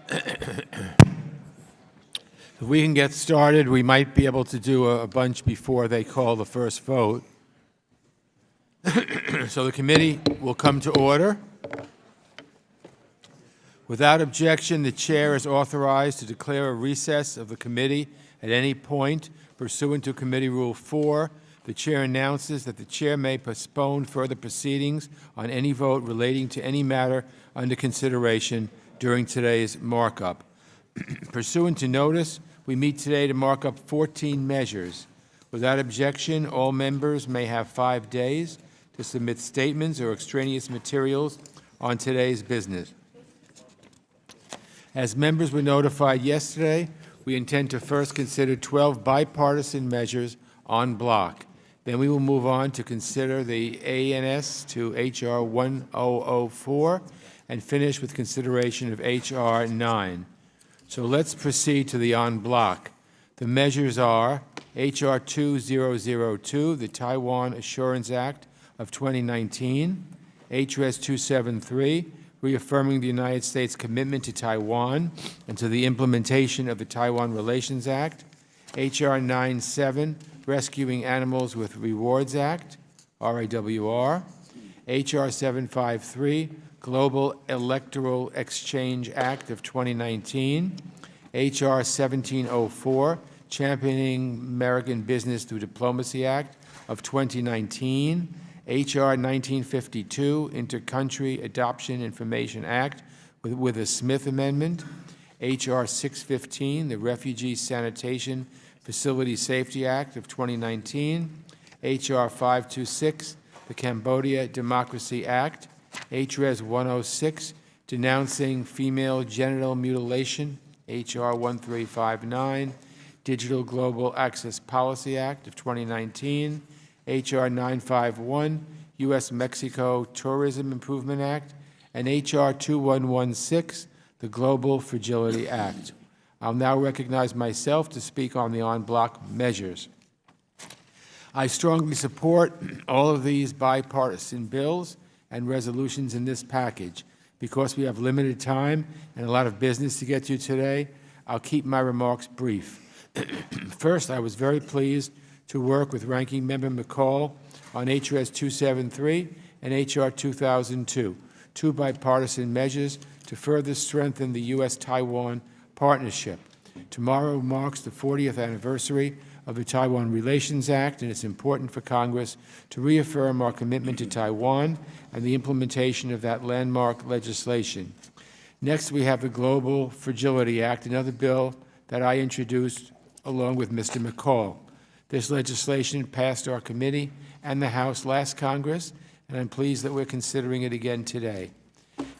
If we can get started, we might be able to do a bunch before they call the first vote. So the committee will come to order. Without objection, the chair is authorized to declare a recess of the committee at any point pursuant to Committee Rule 4. The chair announces that the chair may postpone further proceedings on any vote relating to any matter under consideration during today's markup. Pursuant to notice, we meet today to mark up 14 measures. Without objection, all members may have 5 days to submit statements or extraneous materials on today's business. As members were notified yesterday, we intend to first consider 12 bipartisan measures en bloc. Then we will move on to consider the ANS to H.R. 1004 and finish with consideration of H.R. 9. So let's proceed to the en bloc. The measures are H.R. 2002, the Taiwan Assurance Act of 2019, H.Res. 273, reaffirming the United States' commitment to Taiwan and to the implementation of the Taiwan Relations Act, H.R. 97, Rescuing Animals with Rewards Act, RAWR, H.R. 753, Global Electoral Exchange Act of 2019, H.R. 1704, Championing American Business Through Diplomacy Act of 2019, H.R. 1952, Inter-Country Adoption Information Act with a Smith Amendment, H.R. 615, the Refugee Sanitation Facility Safety Act of 2019, H.R. 526, the Cambodia Democracy Act, H.Res. 106, Denouncing Female Genital Mutilation, H.R. 1359, Digital Global Access Policy Act of 2019, H.R. 951, U.S.-Mexico Tourism Improvement Act, and H.R. 2116, the Global Fragility Act. I'll now recognize myself to speak on the en bloc measures. I strongly support all of these bipartisan bills and resolutions in this package. Because we have limited time and a lot of business to get to today, I'll keep my remarks brief. First, I was very pleased to work with Ranking Member McCall on H.Res. 273 and H.R. 2002, two bipartisan measures to further strengthen the U.S.-Taiwan partnership. Tomorrow marks the 40th anniversary of the Taiwan Relations Act, and it's important for Congress to reaffirm our commitment to Taiwan and the implementation of that landmark legislation. Next, we have the Global Fragility Act, another bill that I introduced along with Mr. McCall. This legislation passed our committee and the House last Congress, and I'm pleased that we're considering it again today.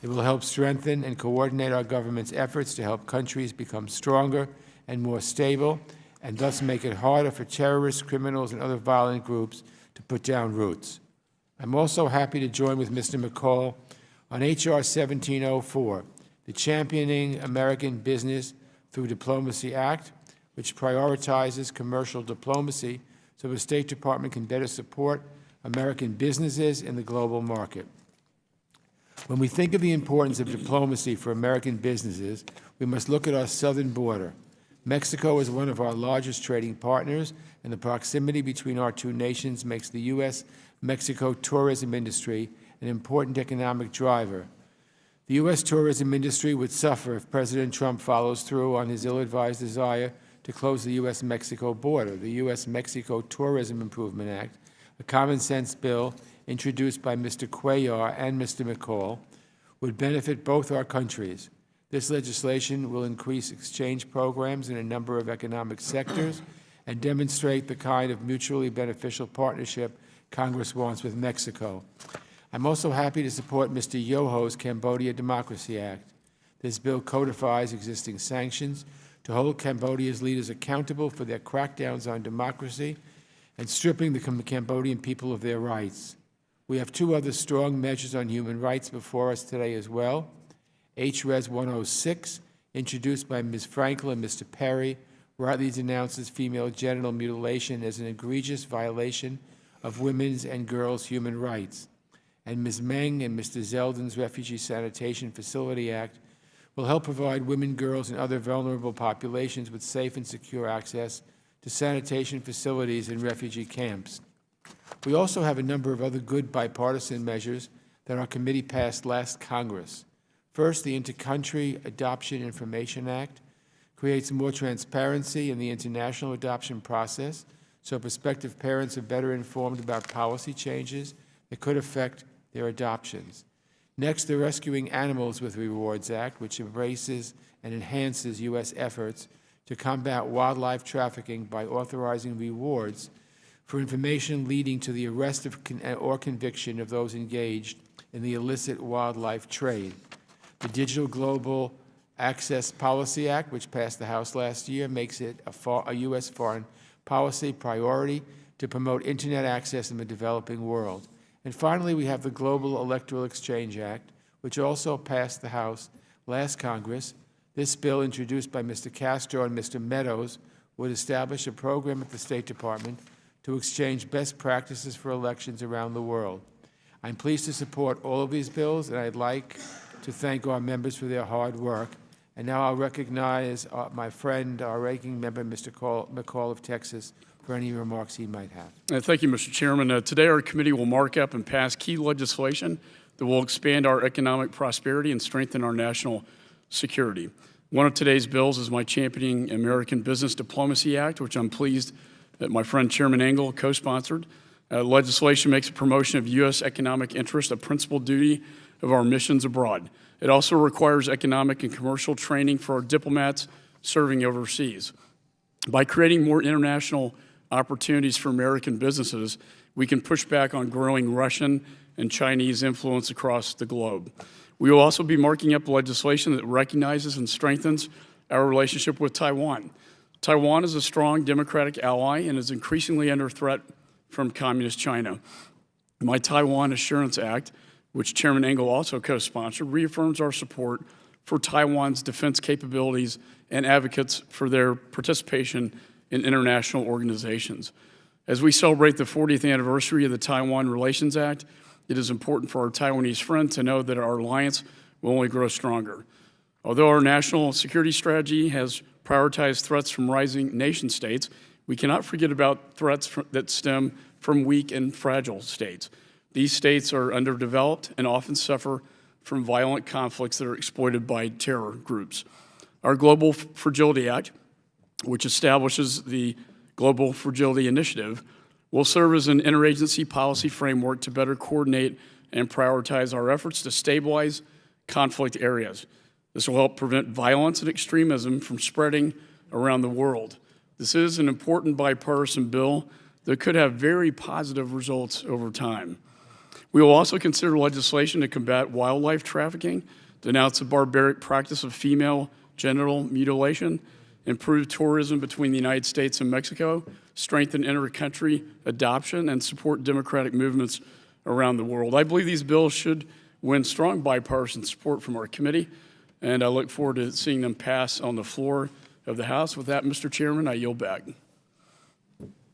It will help strengthen and coordinate our government's efforts to help countries become stronger and more stable, and thus make it harder for terrorists, criminals, and other violent groups to put down roots. I'm also happy to join with Mr. McCall on H.R. 1704, the Championing American Business Through Diplomacy Act, which prioritizes commercial diplomacy so the State Department can better support American businesses in the global market. When we think of the importance of diplomacy for American businesses, we must look at our southern border. Mexico is one of our largest trading partners, and the proximity between our two nations makes the U.S.-Mexico tourism industry an important economic driver. The U.S. tourism industry would suffer if President Trump follows through on his ill-advised desire to close the U.S.-Mexico border. The U.S.-Mexico Tourism Improvement Act, a common-sense bill introduced by Mr. Cuellar and Mr. McCall, would benefit both our countries. This legislation will increase exchange programs in a number of economic sectors and demonstrate the kind of mutually beneficial partnership Congress wants with Mexico. I'm also happy to support Mr. Yoho's Cambodia Democracy Act. This bill codifies existing sanctions to hold Cambodia's leaders accountable for their crackdowns on democracy and stripping the Cambodian people of their rights. We have two other strong measures on human rights before us today as well. H.Res. 106, introduced by Ms. Frankel and Mr. Perry, rightly denounces female genital mutilation as an egregious violation of women's and girls' human rights. And Ms. Meng and Mr. Zeldin's Refugee Sanitation Facility Act, will help provide women, girls, and other vulnerable populations with safe and secure access to sanitation facilities in refugee camps. We also have a number of other good bipartisan measures that our committee passed last Congress. First, the Inter-Country Adoption Information Act creates more transparency in the international adoption process so prospective parents are better informed about policy changes that could affect their adoptions. Next, the Rescuing Animals with Rewards Act, which embraces and enhances U.S. efforts to combat wildlife trafficking by authorizing rewards for information leading to the arrest or conviction of those engaged in the illicit wildlife trade. The Digital Global Access Policy Act, which passed the House last year, makes it a U.S. foreign policy priority to promote Internet access in the developing world. And finally, we have the Global Electoral Exchange Act, which also passed the House last Congress. This bill, introduced by Mr. Castro and Mr. Meadows, would establish a program at the State Department to exchange best practices for elections around the world. I'm pleased to support all of these bills, and I'd like to thank our members for their hard work. And now I'll recognize my friend, our ranking member, Mr. McCall of Texas, for any remarks he might have. Thank you, Mr. Chairman. Today our committee will mark up and pass key legislation that will expand our economic prosperity and strengthen our national security. One of today's bills is my Championing American Business Diplomacy Act, which I'm pleased that my friend Chairman Engel co-sponsored. Legislation makes the promotion of U.S. economic interest a principal duty of our missions abroad. It also requires economic and commercial training for our diplomats serving overseas. By creating more international opportunities for American businesses, we can push back on growing Russian and Chinese influence across the globe. We will also be marking up legislation that recognizes and strengthens our relationship with Taiwan. Taiwan is a strong democratic ally and is increasingly under threat from Communist China. My Taiwan Assurance Act, which Chairman Engel also co-sponsored, reaffirms our support for Taiwan's defense capabilities and advocates for their participation in international organizations. As we celebrate the 40th anniversary of the Taiwan Relations Act, it is important for our Taiwanese friends to know that our alliance will only grow stronger. Although our national security strategy has prioritized threats from rising nation states, we cannot forget about threats that stem from weak and fragile states. These states are underdeveloped and often suffer from violent conflicts that are exploited by terror groups. Our Global Fragility Act, which establishes the Global Fragility Initiative, will serve as an interagency policy framework to better coordinate and prioritize our efforts to stabilize conflict areas. This will help prevent violence and extremism from spreading around the world. This is an important bipartisan bill that could have very positive results over time. We will also consider legislation to combat wildlife trafficking, denounce the barbaric practice of female genital mutilation, improve tourism between the United States and Mexico, strengthen inter-country adoption, and support democratic movements around the world. I believe these bills should win strong bipartisan support from our committee, and I look forward to seeing them pass on the floor of the House. With that, Mr. Chairman, I yield back.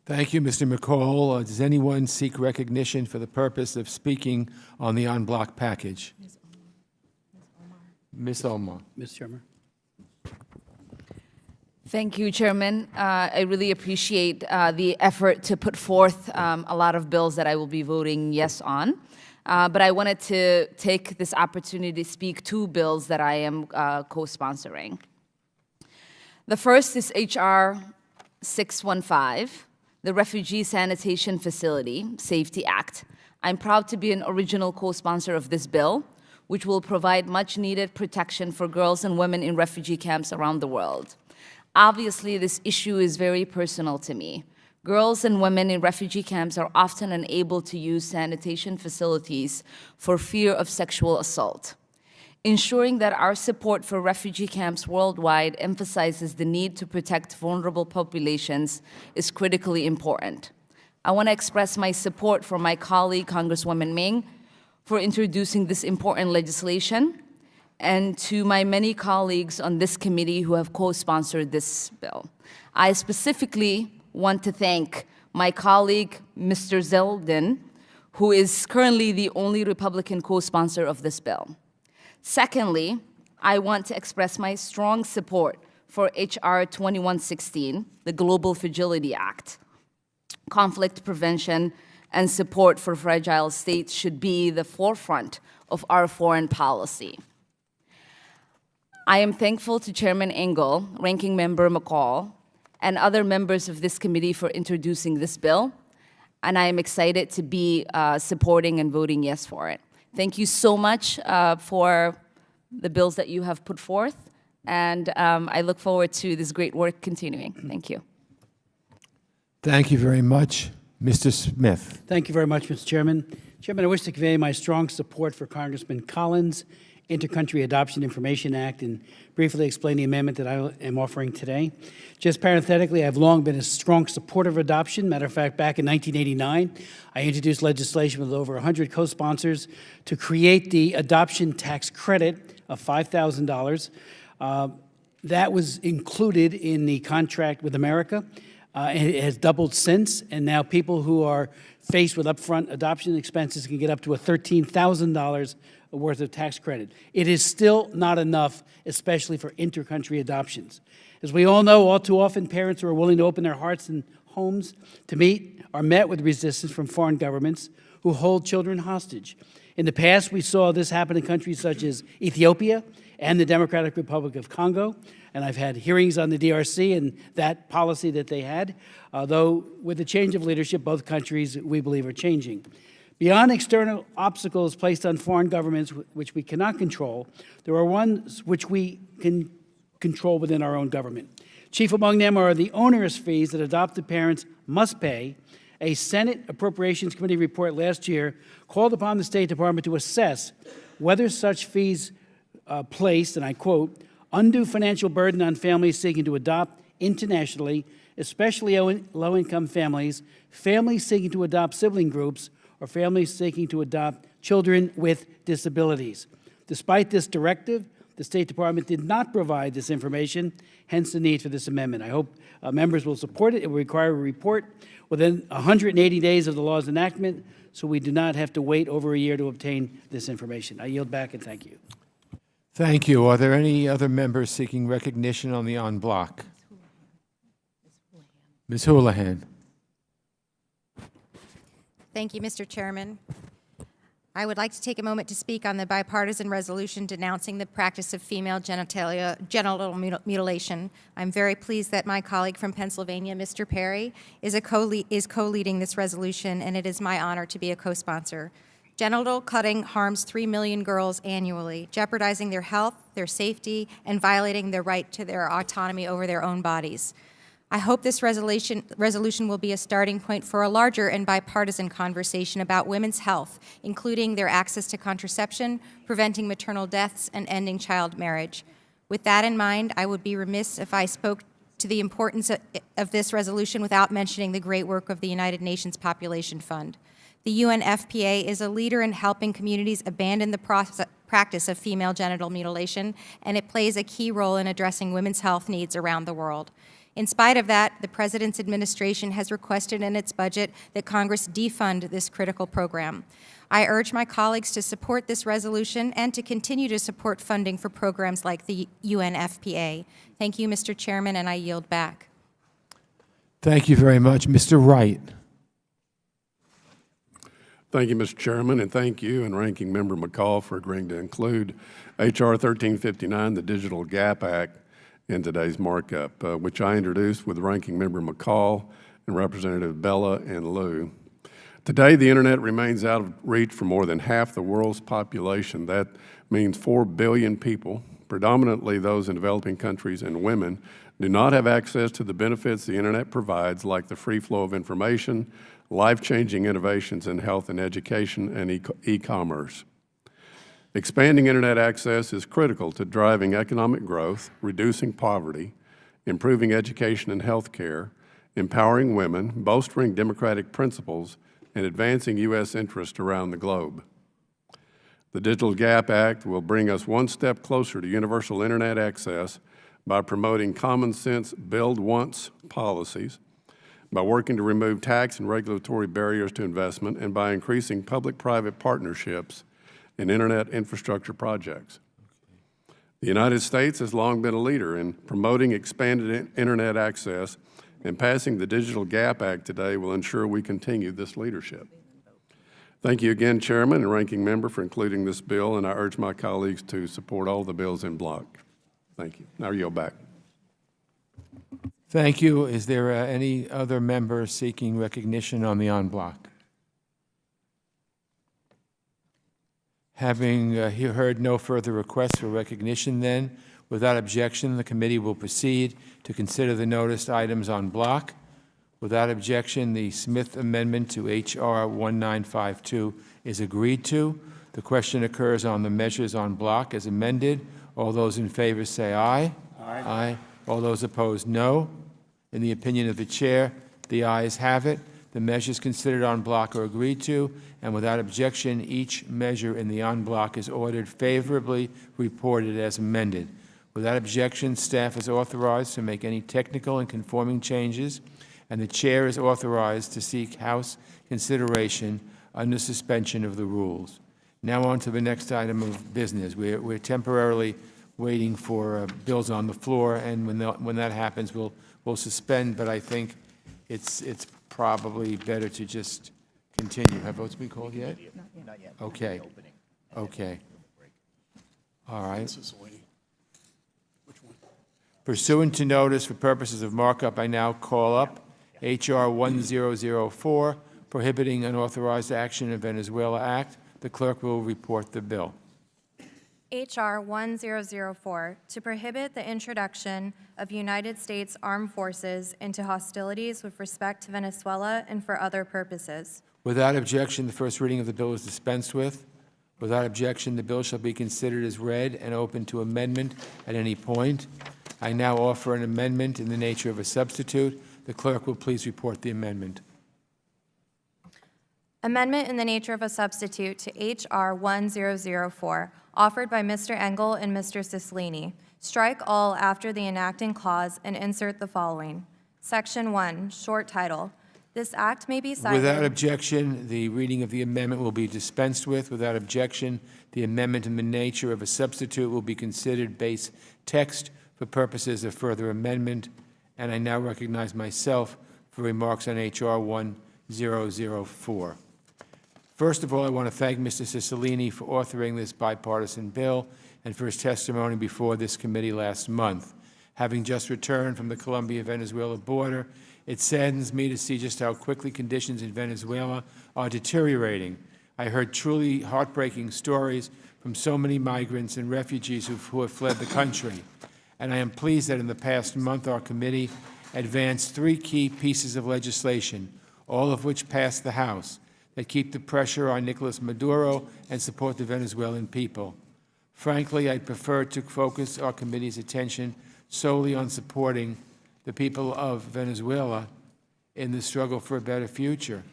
Thank you, Mr. McCall. Does anyone seek recognition for the purpose of speaking on the en bloc package? Ms. Omar. Mr. Chairman. Thank you, Chairman. I really appreciate the effort to put forth a lot of bills that I will be voting yes on. But I wanted to take this opportunity to speak two bills that I am co-sponsoring. The first is H.R. 615, the Refugee Sanitation Facility Safety Act. I'm proud to be an original co-sponsor of this bill, which will provide much-needed protection for girls and women in refugee camps around the world. Obviously, this issue is very personal to me. Girls and women in refugee camps are often unable to use sanitation facilities for fear of sexual assault. Ensuring that our support for refugee camps worldwide emphasizes the need to protect vulnerable populations is critically important. I want to express my support for my colleague, Congresswoman Ming, for introducing this important legislation, and to my many colleagues on this committee who have co-sponsored this bill. I specifically want to thank my colleague, Mr. Zeldin, who is currently the only Republican co-sponsor of this bill. Secondly, I want to express my strong support for H.R. 2116, the Global Fragility Act. Conflict prevention and support for fragile states should be the forefront of our foreign policy. I am thankful to Chairman Engel, Ranking Member McCall, and other members of this committee for introducing this bill, and I am excited to be supporting and voting yes for it. Thank you so much for the bills that you have put forth, and I look forward to this great work continuing. Thank you. Thank you very much. Mr. Smith. Thank you very much, Mr. Chairman. Chairman, I wish to convey my strong support for Congressman Collins' Intercountry Adoption Information Act and briefly explain the amendment that I am offering today. Just parenthetically, I've long been a strong supporter of adoption. Matter of fact, back in 1989, I introduced legislation with over 100 co-sponsors to create the adoption tax credit of $5,000. That was included in the contract with America. And it has doubled since, and now people who are faced with upfront adoption expenses can get up to a $13,000 worth of tax credit. It is still not enough, especially for intercountry adoptions. As we all know, all too often parents who are willing to open their hearts and homes to meet are met with resistance from foreign governments who hold children hostage. In the past, we saw this happen in countries such as Ethiopia and the Democratic Republic of Congo, and I've had hearings on the DRC and that policy that they had, though with the change of leadership, both countries, we believe, are changing. Beyond external obstacles placed on foreign governments which we cannot control, there are ones which we can control within our own government. Chief among them are the onerous fees that adopted parents must pay. A Senate Appropriations Committee report last year called upon the State Department to assess whether such fees place, and I quote, undue financial burden on families seeking to adopt internationally, especially low-income families, families seeking to adopt sibling groups, or families seeking to adopt children with disabilities. Despite this directive, the State Department did not provide this information, hence the need for this amendment. I hope members will support it. It will require a report within 180 days of the law's enactment, so we do not have to wait over a year to obtain this information. I yield back and thank you. Thank you. Are there any other members seeking recognition on the en bloc? Ms. Houlihan. Thank you, Mr. Chairman. I would like to take a moment to speak on the bipartisan resolution denouncing the practice of female genital mutilation. I'm very pleased that my colleague from Pennsylvania, Mr. Perry, is co-leading this resolution, and it is my honor to be a co-sponsor. Genital cutting harms 3 million girls annually, jeopardizing their health, their safety, and violating their right to their autonomy over their own bodies. I hope this resolution will be a starting point for a larger and bipartisan conversation about women's health, including their access to contraception, preventing maternal deaths, and ending child marriage. With that in mind, I would be remiss if I spoke to the importance of this resolution without mentioning the great work of the United Nations Population Fund. The UNFPA is a leader in helping communities abandon the practice of female genital mutilation, and it plays a key role in addressing women's health needs around the world. In spite of that, the President's administration has requested in its budget that Congress defund this critical program. I urge my colleagues to support this resolution and to continue to support funding for programs like the UNFPA. Thank you, Mr. Chairman, and I yield back. Thank you very much. Mr. Wright. Thank you, Mr. Chairman, and thank you and Ranking Member McCall for agreeing to include H.R. 1359, the Digital Gap Act, in today's markup, which I introduced with Ranking Member McCall and Representative Bella and Lou. Today, the Internet remains out of reach for more than half the world's population. That means 4 billion people, predominantly those in developing countries and women, do not have access to the benefits the Internet provides, like the free flow of information, life-changing innovations in health and education, and e-commerce. Expanding Internet access is critical to driving economic growth, reducing poverty, improving education and health care, empowering women, bolstering democratic principles, and advancing U.S. interests around the globe. The Digital Gap Act will bring us one step closer to universal Internet access by promoting common sense build once policies, by working to remove tax and regulatory barriers to investment, and by increasing public-private partnerships in Internet infrastructure projects. The United States has long been a leader in promoting expanded internet access, and passing the Digital Gap Act today will ensure we continue this leadership. Thank you again, Chairman and Ranking Member, for including this bill, and I urge my colleagues to support all the bills in block. Thank you. Now I yield back. Thank you. Is there any other member seeking recognition on the en bloc? Having heard no further requests for recognition, then, without objection, the committee will proceed to consider the noticed items en bloc. Without objection, the Smith Amendment to H.R. 1952 is agreed to. The question occurs on the measures en bloc as amended. All those in favor say aye. Aye. Aye. All those opposed, no. In the opinion of the chair, the ayes have it. The measures considered en bloc are agreed to, and without objection, each measure in the en bloc is ordered favorably reported as amended. Without objection, staff is authorized to make any technical and conforming changes, and the chair is authorized to seek House consideration under suspension of the rules. Now on to the next item of business. We're temporarily waiting for bills on the floor, and when that happens, we'll suspend. But I think it's probably better to just continue. Have votes been called yet? Not yet. Okay. Okay. All right. This is the lady. Which one? Pursuant to notice for purposes of markup, I now call up H.R. 1004, prohibiting unauthorized action in Venezuela Act. The clerk will report the bill. H.R. 1004, to prohibit the introduction of United States Armed Forces into hostilities with respect to Venezuela and for other purposes. Without objection, the first reading of the bill is dispensed with. Without objection, the bill shall be considered as read and open to amendment at any point. I now offer an amendment in the nature of a substitute. The clerk will please report the amendment. Amendment in the nature of a substitute to H.R. 1004, offered by Mr. Engel and Mr. Cicilline. Strike all after the enacting clause and insert the following. Section 1, short title. This act may be cited. Without objection, the reading of the amendment will be dispensed with. Without objection, the amendment in the nature of a substitute will be considered base text for purposes of further amendment. And I now recognize myself for remarks on H.R. 1004. First of all, I want to thank Mr. Cicilline for authoring this bipartisan bill and for his testimony before this committee last month. Having just returned from the Colombia-Venezuela border, it saddens me to see just how quickly conditions in Venezuela are deteriorating. I heard truly heartbreaking stories from so many migrants and refugees who have fled the country. And I am pleased that in the past month our committee advanced 3 key pieces of legislation, all of which passed the House, that keep the pressure on Nicolas Maduro and support the Venezuelan people. Frankly, I'd prefer to focus our committee's attention solely on supporting the people of Venezuela in the struggle for a better future.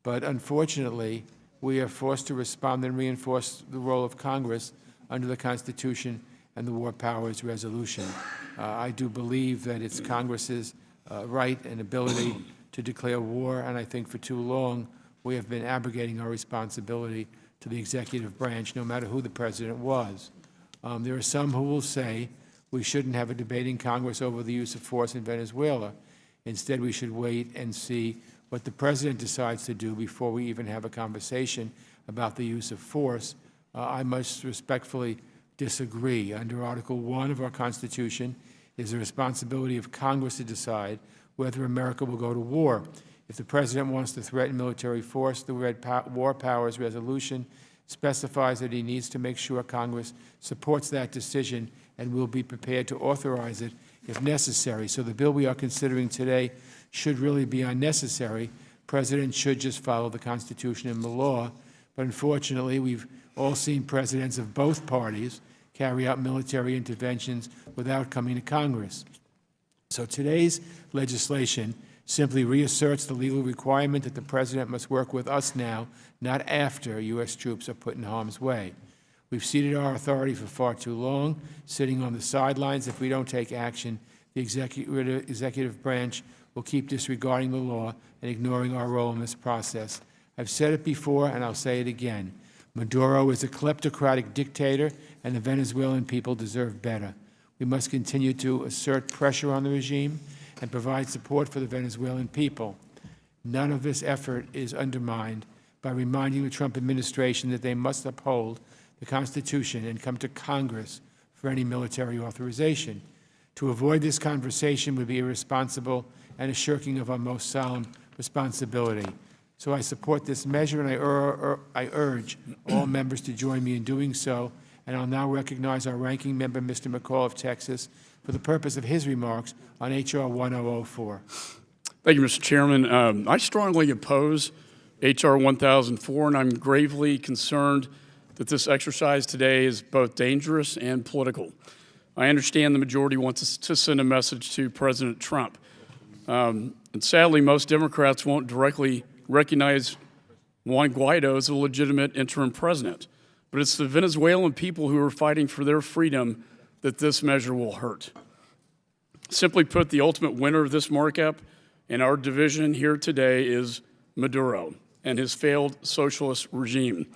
But unfortunately, we are forced to respond and reinforce the role of Congress under the Constitution and the War Powers Resolution. I do believe that it's Congress's right and ability to declare war, and I think for too long we have been abrogating our responsibility to the executive branch, no matter who the president was. There are some who will say we shouldn't have a debate in Congress over the use of force in Venezuela. Instead, we should wait and see what the president decides to do before we even have a conversation about the use of force. I must respectfully disagree. Under Article 1 of our Constitution, it is the responsibility of Congress to decide whether America will go to war. If the president wants to threaten military force, the War Powers Resolution specifies that he needs to make sure Congress supports that decision and will be prepared to authorize it if necessary. So the bill we are considering today should really be unnecessary. Presidents should just follow the Constitution and the law. But unfortunately, we've all seen presidents of both parties carry out military interventions without coming to Congress. So today's legislation simply reasserts the legal requirement that the president must work with us now, not after U.S. troops are put in harm's way. We've ceded our authority for far too long, sitting on the sidelines. If we don't take action, the executive branch will keep disregarding the law and ignoring our role in this process. I've said it before, and I'll say it again. Maduro is a kleptocratic dictator, and the Venezuelan people deserve better. We must continue to assert pressure on the regime and provide support for the Venezuelan people. None of this effort is undermined by reminding the Trump administration that they must uphold the Constitution and come to Congress for any military authorization. To avoid this conversation would be irresponsible and a shirking of our most solemn responsibility. So I support this measure, and I urge all members to join me in doing so. And I'll now recognize our ranking member, Mr. McCall of Texas, for the purpose of his remarks on H.R. 1004. Thank you, Mr. Chairman. I strongly oppose H.R. 1004, and I'm gravely concerned that this exercise today is both dangerous and political. I understand the majority wants to send a message to President Trump. And sadly, most Democrats won't directly recognize Juan Guaido as a legitimate interim president. But it's the Venezuelan people who are fighting for their freedom that this measure will hurt. Simply put, the ultimate winner of this markup in our division here today is Maduro and his failed socialist regime.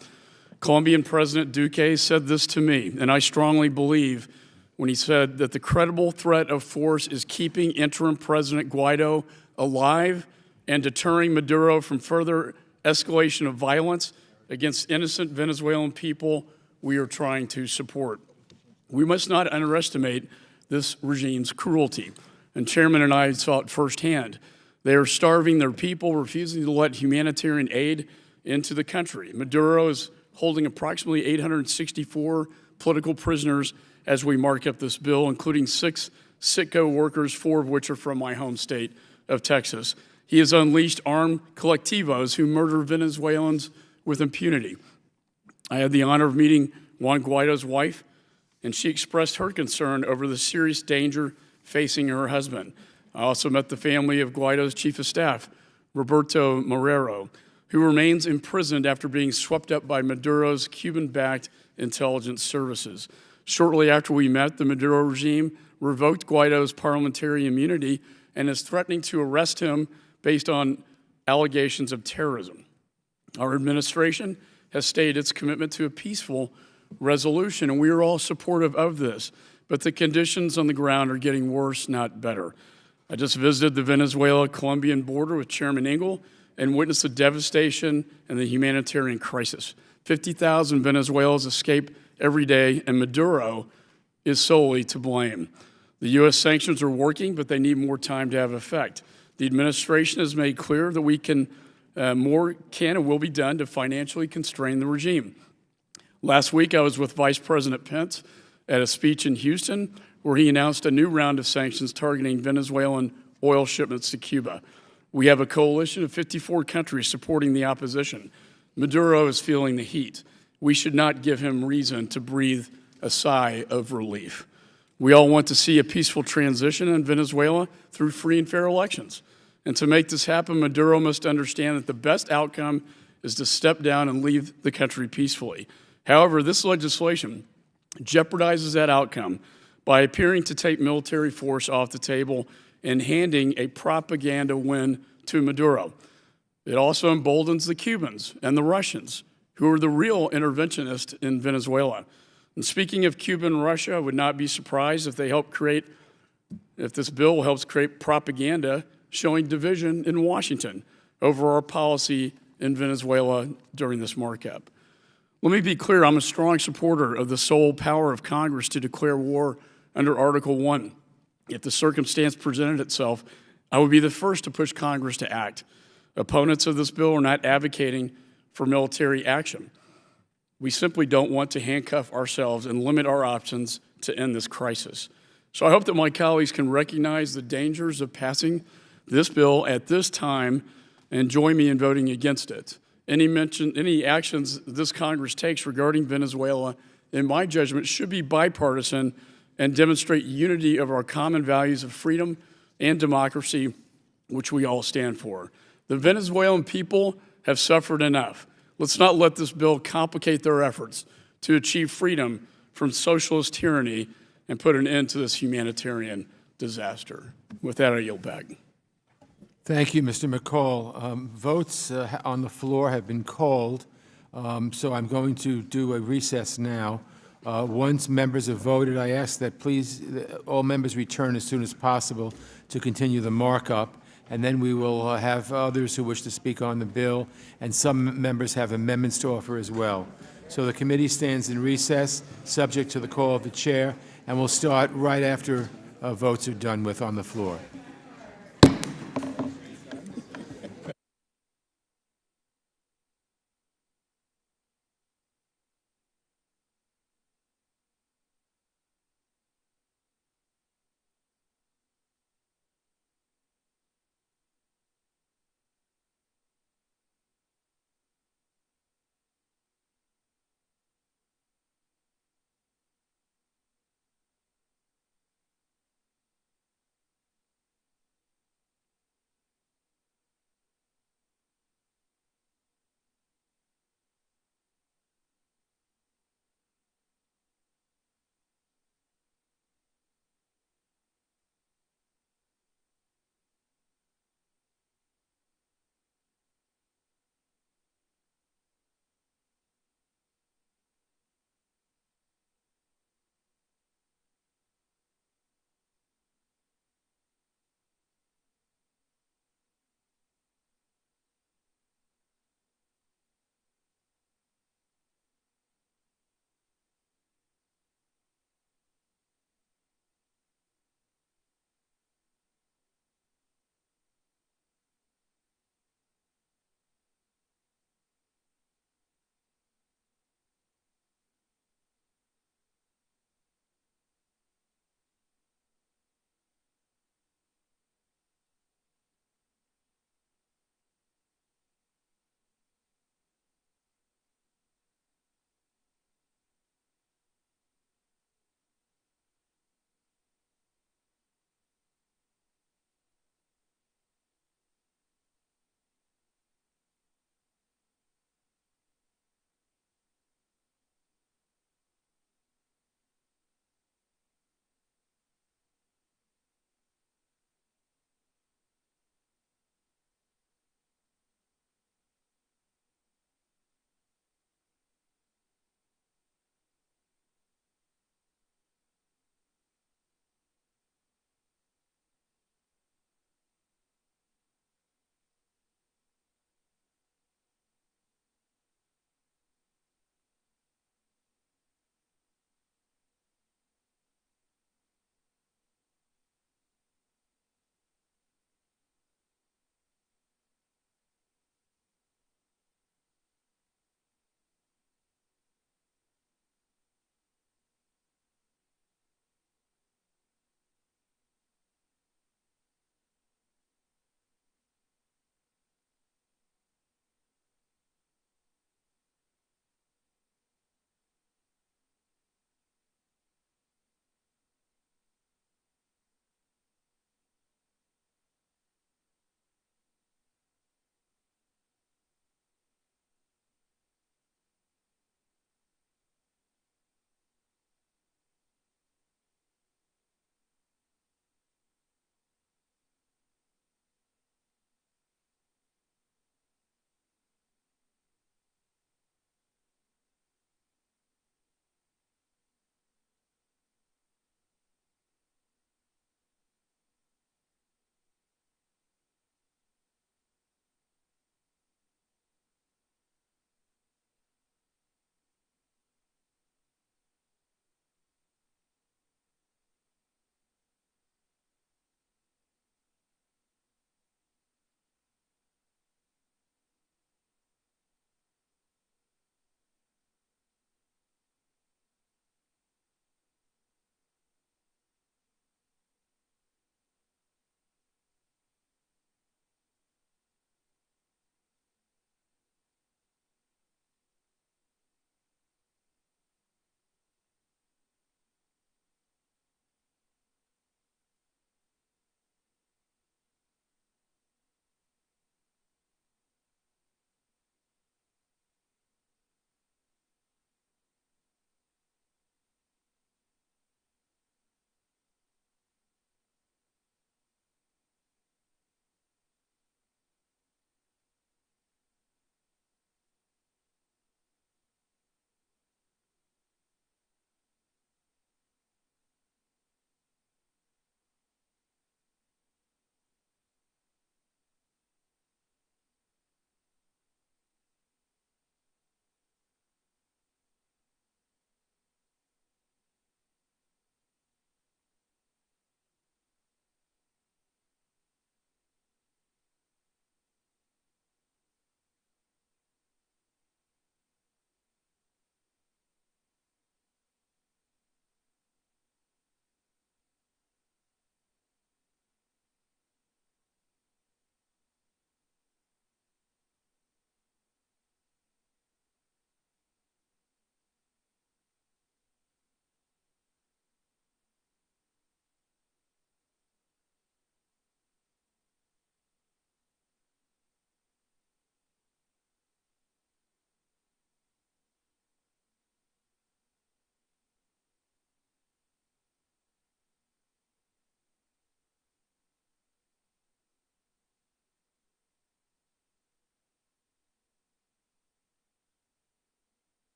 Colombian President Duque said this to me, and I strongly believe when he said that the credible threat of force is keeping interim President Guaido alive and deterring Maduro from further escalation of violence against innocent Venezuelan people we are trying to support. We must not underestimate this regime's cruelty. And Chairman and I saw it firsthand. They are starving their people, refusing to let humanitarian aid into the country. Maduro is holding approximately 864 political prisoners as we mark up this bill, including 6 Citgo workers, 4 of which are from my home state of Texas. He has unleashed armed collectivos who murder Venezuelans with impunity. I had the honor of meeting Juan Guaido's wife, and she expressed her concern over the serious danger facing her husband. I also met the family of Guaido's chief of staff, Roberto Marrero, who remains imprisoned after being swept up by Maduro's Cuban-backed intelligence services. Shortly after we met, the Maduro regime revoked Guaido's parliamentary immunity and is threatening to arrest him based on allegations of terrorism. Our administration has stated its commitment to a peaceful resolution, and we are all supportive of this. But the conditions on the ground are getting worse, not better. I just visited the Venezuela-Colombian border with Chairman Engel and witnessed the devastation and the humanitarian crisis. 50,000 Venezuelans escape every day, and Maduro is solely to blame. The U.S. sanctions are working, but they need more time to have effect. The administration has made clear that more can and will be done to financially constrain the regime. Last week, I was with Vice President Pence at a speech in Houston where he announced a new round of sanctions targeting Venezuelan oil shipments to Cuba. We have a coalition of 54 countries supporting the opposition. Maduro is feeling the heat. We should not give him reason to breathe a sigh of relief. We all want to see a peaceful transition in Venezuela through free and fair elections. And to make this happen, Maduro must understand that the best outcome is to step down and leave the country peacefully. However, this legislation jeopardizes that outcome by appearing to take military force off the table and handing a propaganda win to Maduro. It also emboldens the Cubans and the Russians, who are the real interventionists in Venezuela. And speaking of Cuba and Russia, I would not be surprised if this bill helps create propaganda showing division in Washington over our policy in Venezuela during this markup. Let me be clear, I'm a strong supporter of the sole power of Congress to declare war under Article 1. If the circumstance presented itself, I would be the first to push Congress to act. Opponents of this bill are not advocating for military action. We simply don't want to handcuff ourselves and limit our options to end this crisis. So I hope that my colleagues can recognize the dangers of passing this bill at this time and join me in voting against it. Any actions this Congress takes regarding Venezuela, in my judgment, should be bipartisan and demonstrate unity of our common values of freedom and democracy, which we all stand for. The Venezuelan people have suffered enough. Let's not let this bill complicate their efforts to achieve freedom from socialist tyranny and put an end to this humanitarian disaster. With that, I yield back. Thank you, Mr. McCall. Votes on the floor have been called. So I'm going to do a recess now. Once members have voted, I ask that please all members return as soon as possible to continue the markup, and then we will have others who wish to speak on the bill, and some members have amendments to offer as well. So the committee stands in recess, subject to the call of the chair, and we'll start right after votes are done with on the floor.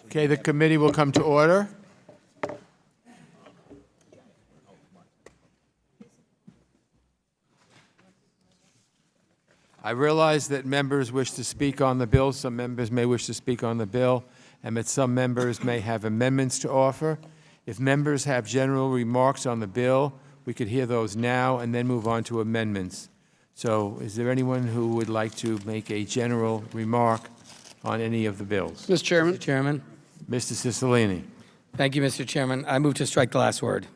Okay, the committee will come to order. I realize that members wish to speak on the bill. Some members may wish to speak on the bill, and that some members may have amendments to offer. If members have general remarks on the bill, we could hear those now and then move on to amendments. So is there anyone who would like to make a general remark on any of the bills? Mr. Chairman. Mr. Cicilline. Thank you, Mr. Chairman. I move to strike the last word.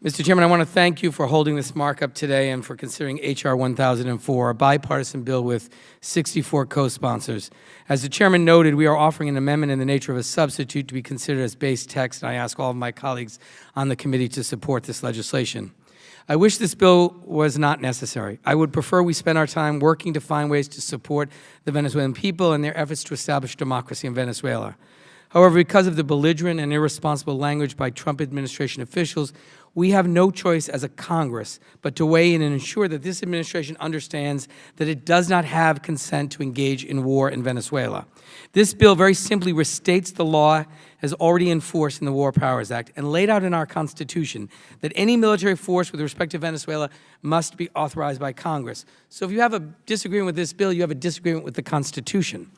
Mr. Chairman, I want to thank you for holding this markup today and for considering H.R. 1004, a bipartisan bill with 64 co-sponsors. As the Chairman noted, we are offering an amendment in the nature of a substitute to be considered as base text, and I ask all of my colleagues on the committee to support this legislation. I wish this bill was not necessary. I would prefer we spend our time working to find ways to support the Venezuelan people and their efforts to establish democracy in Venezuela. However, because of the belligerent and irresponsible language by Trump administration officials, we have no choice as a Congress but to weigh in and ensure that this administration understands that it does not have consent to engage in war in Venezuela. This bill very simply restates the law as already enforced in the War Powers Act and laid out in our Constitution that any military force with respect to Venezuela must be authorized by Congress. So if you have a disagreement with this bill, you have a disagreement with the Constitution.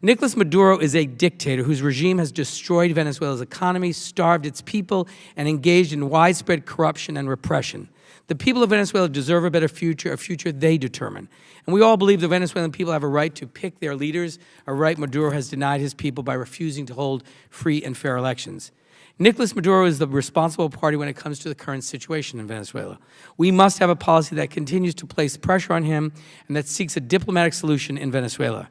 Nicolas Maduro is a dictator whose regime has destroyed Venezuela's economy, starved its people, and engaged in widespread corruption and repression. The people of Venezuela deserve a better future, a future they determine. And we all believe the Venezuelan people have a right to pick their leaders, a right Maduro has denied his people by refusing to hold free and fair elections. Nicolas Maduro is the responsible party when it comes to the current situation in Venezuela. We must have a policy that continues to place pressure on him and that seeks a diplomatic solution in Venezuela.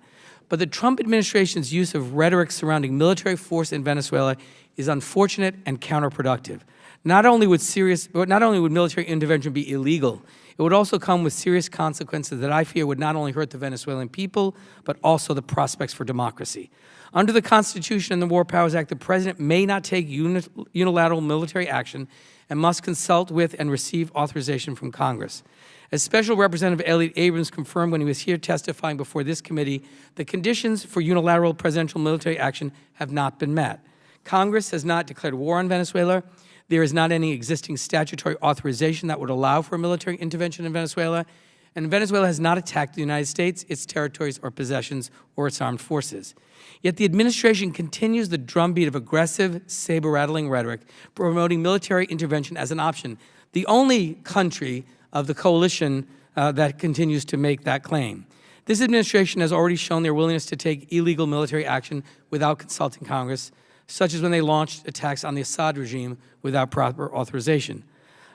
But the Trump administration's use of rhetoric surrounding military force in Venezuela is unfortunate and counterproductive. Not only would military intervention be illegal, it would also come with serious consequences that I fear would not only hurt the Venezuelan people, but also the prospects for democracy. Under the Constitution and the War Powers Act, the President may not take unilateral military action and must consult with and receive authorization from Congress. As Special Representative Elliott Abrams confirmed when he was here testifying before this committee, the conditions for unilateral presidential military action have not been met. Congress has not declared war on Venezuela. There is not any existing statutory authorization that would allow for a military intervention in Venezuela, and Venezuela has not attacked the United States, its territories or possessions, or its armed forces. Yet the administration continues the drumbeat of aggressive, saber-rattling rhetoric, promoting military intervention as an option, the only country of the coalition that continues to make that claim. This administration has already shown their willingness to take illegal military action without consulting Congress, such as when they launched attacks on the Assad regime without proper authorization.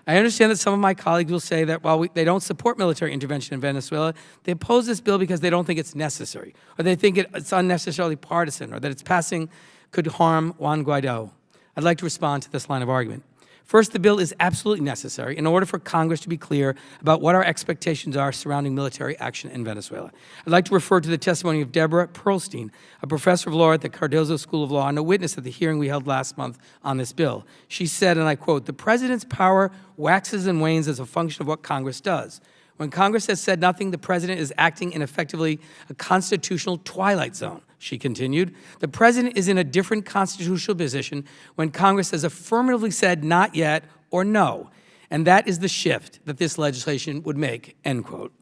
I understand that some of my colleagues will say that while they don't support military intervention in Venezuela, they oppose this bill because they don't think it's necessary, or they think it's unnecessarily partisan, or that its passing could harm Juan Guaido. I'd like to respond to this line of argument. First, the bill is absolutely necessary in order for Congress to be clear about what our expectations are surrounding military action in Venezuela. I'd like to refer to the testimony of Deborah Pearlstein, a professor of law at the Cardozo School of Law and a witness at the hearing we held last month on this bill. She said, and I quote, "The president's power waxes and wanes as a function of what Congress does. When Congress has said nothing, the president is acting in effectively a constitutional twilight zone." She continued, "The president is in a different constitutional position when Congress has affirmatively said not yet or no. And that is the shift that this legislation would make," end quote.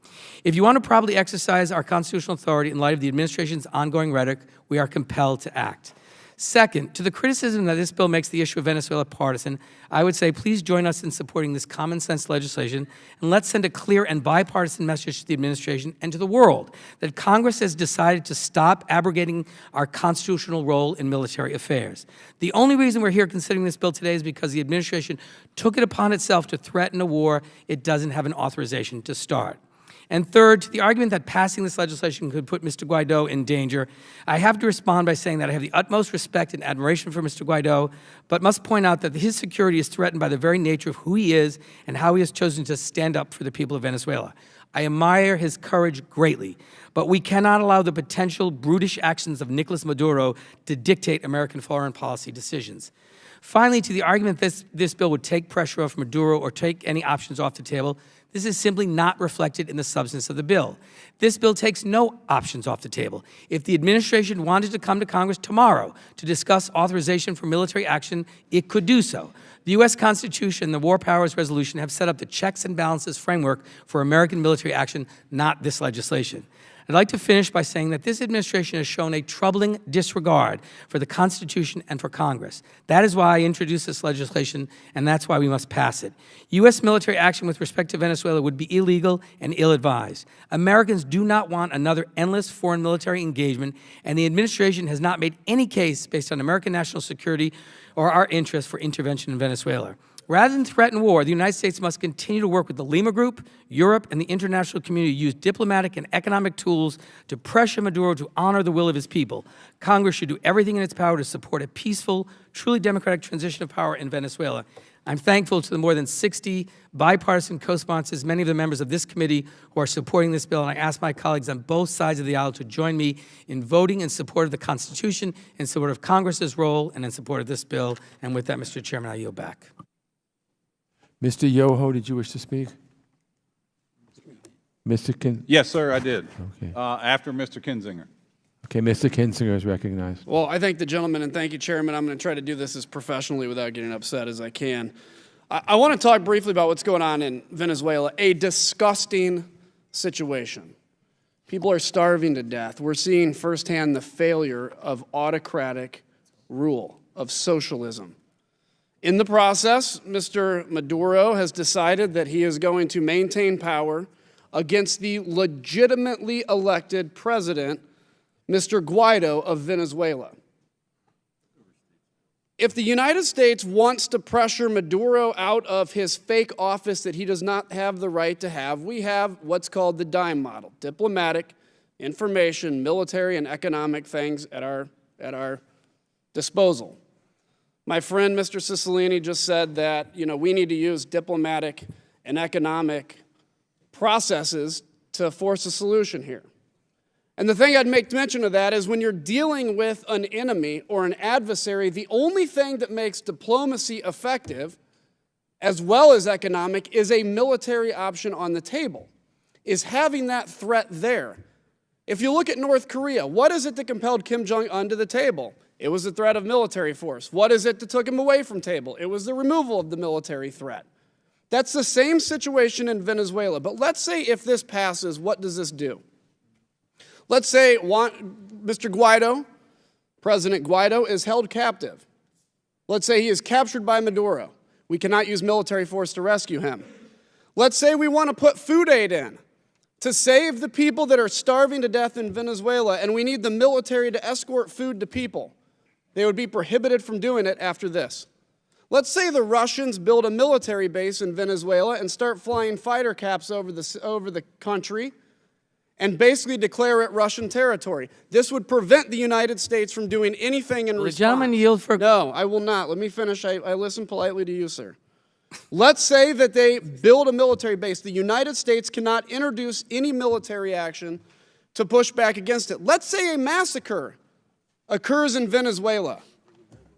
If you want to properly exercise our constitutional authority in light of the administration's ongoing rhetoric, we are compelled to act. Second, to the criticism that this bill makes the issue of Venezuela partisan, I would say please join us in supporting this common sense legislation, and let's send a clear and bipartisan message to the administration and to the world that Congress has decided to stop abrogating our constitutional role in military affairs. The only reason we're here considering this bill today is because the administration took it upon itself to threaten a war it doesn't have an authorization to start. And third, to the argument that passing this legislation could put Mr. Guaido in danger, I have to respond by saying that I have the utmost respect and admiration for Mr. Guaido, but must point out that his security is threatened by the very nature of who he is and how he has chosen to stand up for the people of Venezuela. I admire his courage greatly, But we cannot allow the potential brutish actions of Nicolas Maduro to dictate American foreign policy decisions. Finally, to the argument that this bill would take pressure off Maduro or take any options off the table, this is simply not reflected in the substance of the bill. This bill takes no options off the table. If the administration wanted to come to Congress tomorrow to discuss authorization for military action, it could do so. The U.S. Constitution and the War Powers Resolution have set up the checks and balances framework for American military action, not this legislation. I'd like to finish by saying that this administration has shown a troubling disregard for the Constitution and for Congress. That is why I introduced this legislation, and that's why we must pass it. U.S. military action with respect to Venezuela would be illegal and ill-advised. Americans do not want another endless foreign military engagement, and the administration has not made any case based on American national security or our interest for intervention in Venezuela. Rather than threaten war, the United States must continue to work with the Lima Group, Europe, and the international community to use diplomatic and economic tools to pressure Maduro to honor the will of his people. Congress should do everything in its power to support a peaceful, truly democratic transition of power in Venezuela. I'm thankful to the more than 60 bipartisan co-sponsors, many of the members of this committee who are supporting this bill, and I ask my colleagues on both sides of the aisle to join me in voting in support of the Constitution, in support of Congress's role, and in support of this bill. And with that, Mr. Chairman, I yield back. Mr. Yoho, did you wish to speak? Mr. Yes, sir, I did. Okay. After Mr. Kinzinger. Okay, Mr. Kinzinger is recognized. Well, I thank the gentleman, and thank you, Chairman. I'm going to try to do this as professionally without getting upset as I can. I want to talk briefly about what's going on in Venezuela, a disgusting situation. People are starving to death. We're seeing firsthand the failure of autocratic rule, of socialism. In the process, Mr. Maduro has decided that he is going to maintain power against the legitimately elected president, Mr. Guaido of Venezuela. If the United States wants to pressure Maduro out of his fake office that he does not have the right to have, we have what's called the DIME model, diplomatic, information, military, and economic things at our disposal. My friend, Mr. Cicilline, just said that, we need to use diplomatic and economic processes to force a solution here. And the thing I'd make mention of that is when you're dealing with an enemy or an adversary, the only thing that makes diplomacy effective, as well as economic, is a military option on the table, is having that threat there. If you look at North Korea, what is it that compelled Kim Jong-un to the table? It was the threat of military force. What is it that took him away from table? It was the removal of the military threat. That's the same situation in Venezuela. But let's say if this passes, what does this do? Let's say Mr. Guaido, President Guaido, is held captive. Let's say he is captured by Maduro. We cannot use military force to rescue him. Let's say we want to put food aid in to save the people that are starving to death in Venezuela, and we need the military to escort food to people. They would be prohibited from doing it after this. Let's say the Russians build a military base in Venezuela and start flying fighter caps over the country and basically declare it Russian territory. This would prevent the United States from doing anything in response. The gentleman yield for... No, I will not. Let me finish. I listen politely to you, sir. Let's say that they build a military base. The United States cannot introduce any military action to push back against it. Let's say a massacre occurs in Venezuela.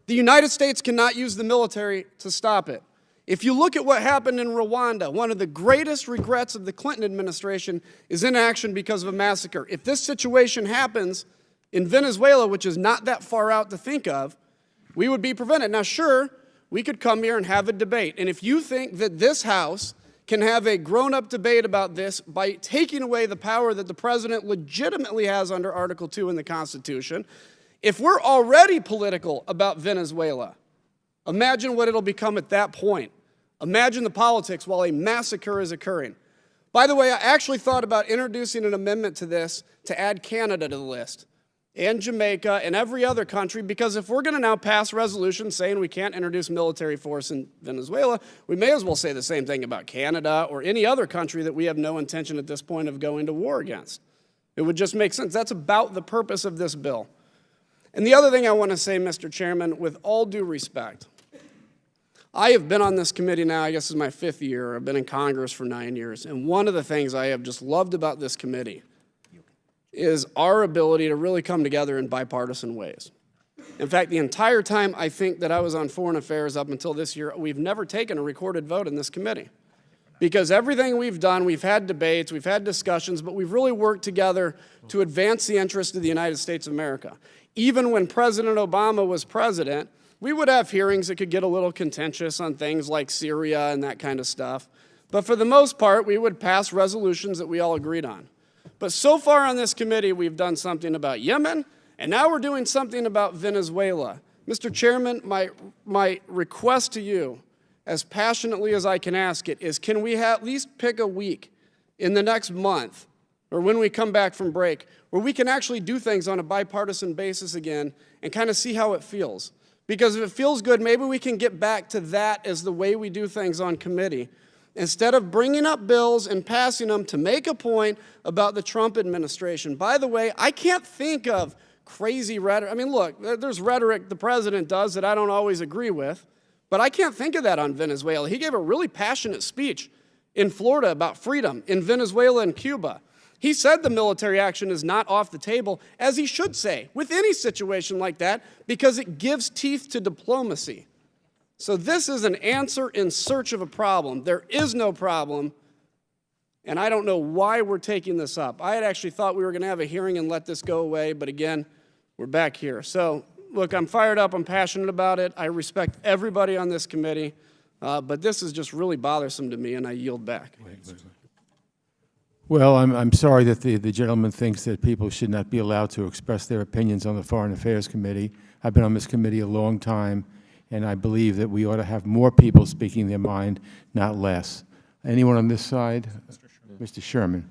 The United States cannot use the military to stop it. If you look at what happened in Rwanda, one of the greatest regrets of the Clinton administration is inaction because of a massacre. If this situation happens in Venezuela, which is not that far out to think of, we would be prevented. Now, sure, we could come here and have a debate. And if you think that this House can have a grown-up debate about this by taking away the power that the president legitimately has under Article 2 in the Constitution, if we're already political about Venezuela, imagine what it'll become at that point. Imagine the politics while a massacre is occurring. By the way, I actually thought about introducing an amendment to this to add Canada to the list, and Jamaica, and every other country, because if we're going to now pass resolutions saying we can't introduce military force in Venezuela, we may as well say the same thing about Canada or any other country that we have no intention at this point of going to war against. It would just make sense. That's about the purpose of this bill. And the other thing I want to say, Mr. Chairman, with all due respect, I have been on this committee now, I guess this is my 5th year. I've been in Congress for 9 years. And one of the things I have just loved about this committee is our ability to really come together in bipartisan ways. In fact, the entire time I think that I was on Foreign Affairs up until this year, we've never taken a recorded vote in this committee. Because everything we've done, we've had debates, we've had discussions, but we've really worked together to advance the interest of the United States of America. Even when President Obama was president, we would have hearings that could get a little contentious on things like Syria and that kind of stuff. But for the most part, we would pass resolutions that we all agreed on. But so far on this committee, we've done something about Yemen, and now we're doing something about Venezuela. Mr. Chairman, my request to you, as passionately as I can ask it, is can we at least pick a week in the next month, or when we come back from break, where we can actually do things on a bipartisan basis again and kind of see how it feels. Because if it feels good, maybe we can get back to that as the way we do things on committee, instead of bringing up bills and passing them to make a point about the Trump administration. By the way, I can't think of crazy rhetoric. I mean, look, there's rhetoric the president does that I don't always agree with, but I can't think of that on Venezuela. He gave a really passionate speech in Florida about freedom in Venezuela and Cuba. He said the military action is not off the table, as he should say, with any situation like that, because it gives teeth to diplomacy. So this is an answer in search of a problem. There is no problem, and I don't know why we're taking this up. I had actually thought we were going to have a hearing and let this go away, but again, we're back here. So, look, I'm fired up. I'm passionate about it. I respect everybody on this committee, but this is just really bothersome to me, and I yield back. Well, I'm sorry that the gentleman thinks that people should not be allowed to express their opinions on the Foreign Affairs Committee. I've been on this committee a long time, and I believe that we ought to have more people speaking their mind, not less. Anyone on this side? Mr. Sherman.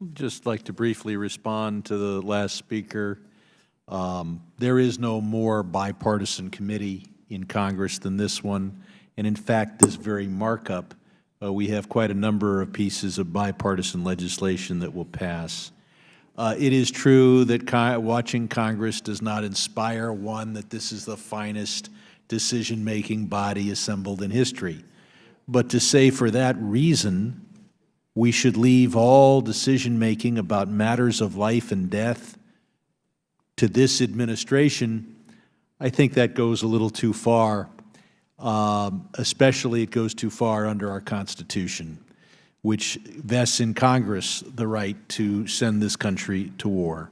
I'd just like to briefly respond to the last speaker. There is no more bipartisan committee in Congress than this one, and in fact, this very markup, we have quite a number of pieces of bipartisan legislation that will pass. It is true that watching Congress does not inspire one that this is the finest decision-making body assembled in history. But to say for that reason we should leave all decision-making about matters of life and death to this administration, I think that goes a little too far. Especially it goes too far under our Constitution, which vests in Congress the right to send this country to war.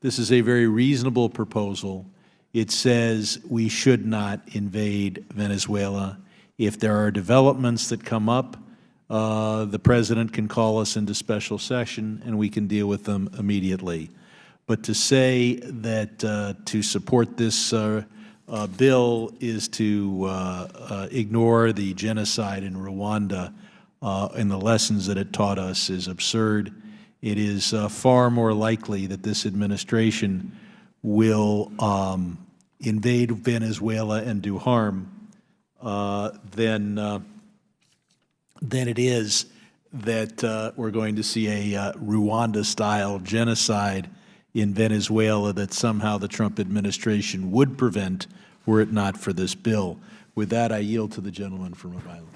This is a very reasonable proposal. It says we should not invade Venezuela. If there are developments that come up, the President can call us into special session and we can deal with them immediately. But to say that to support this bill is to ignore the genocide in Rwanda and the lessons that it taught us is absurd. It is far more likely that this administration will invade Venezuela and do harm than it is that we're going to see a Rwanda-style genocide in Venezuela that somehow the Trump administration would prevent were it not for this bill. With that, I yield to the gentleman from Rhode Island.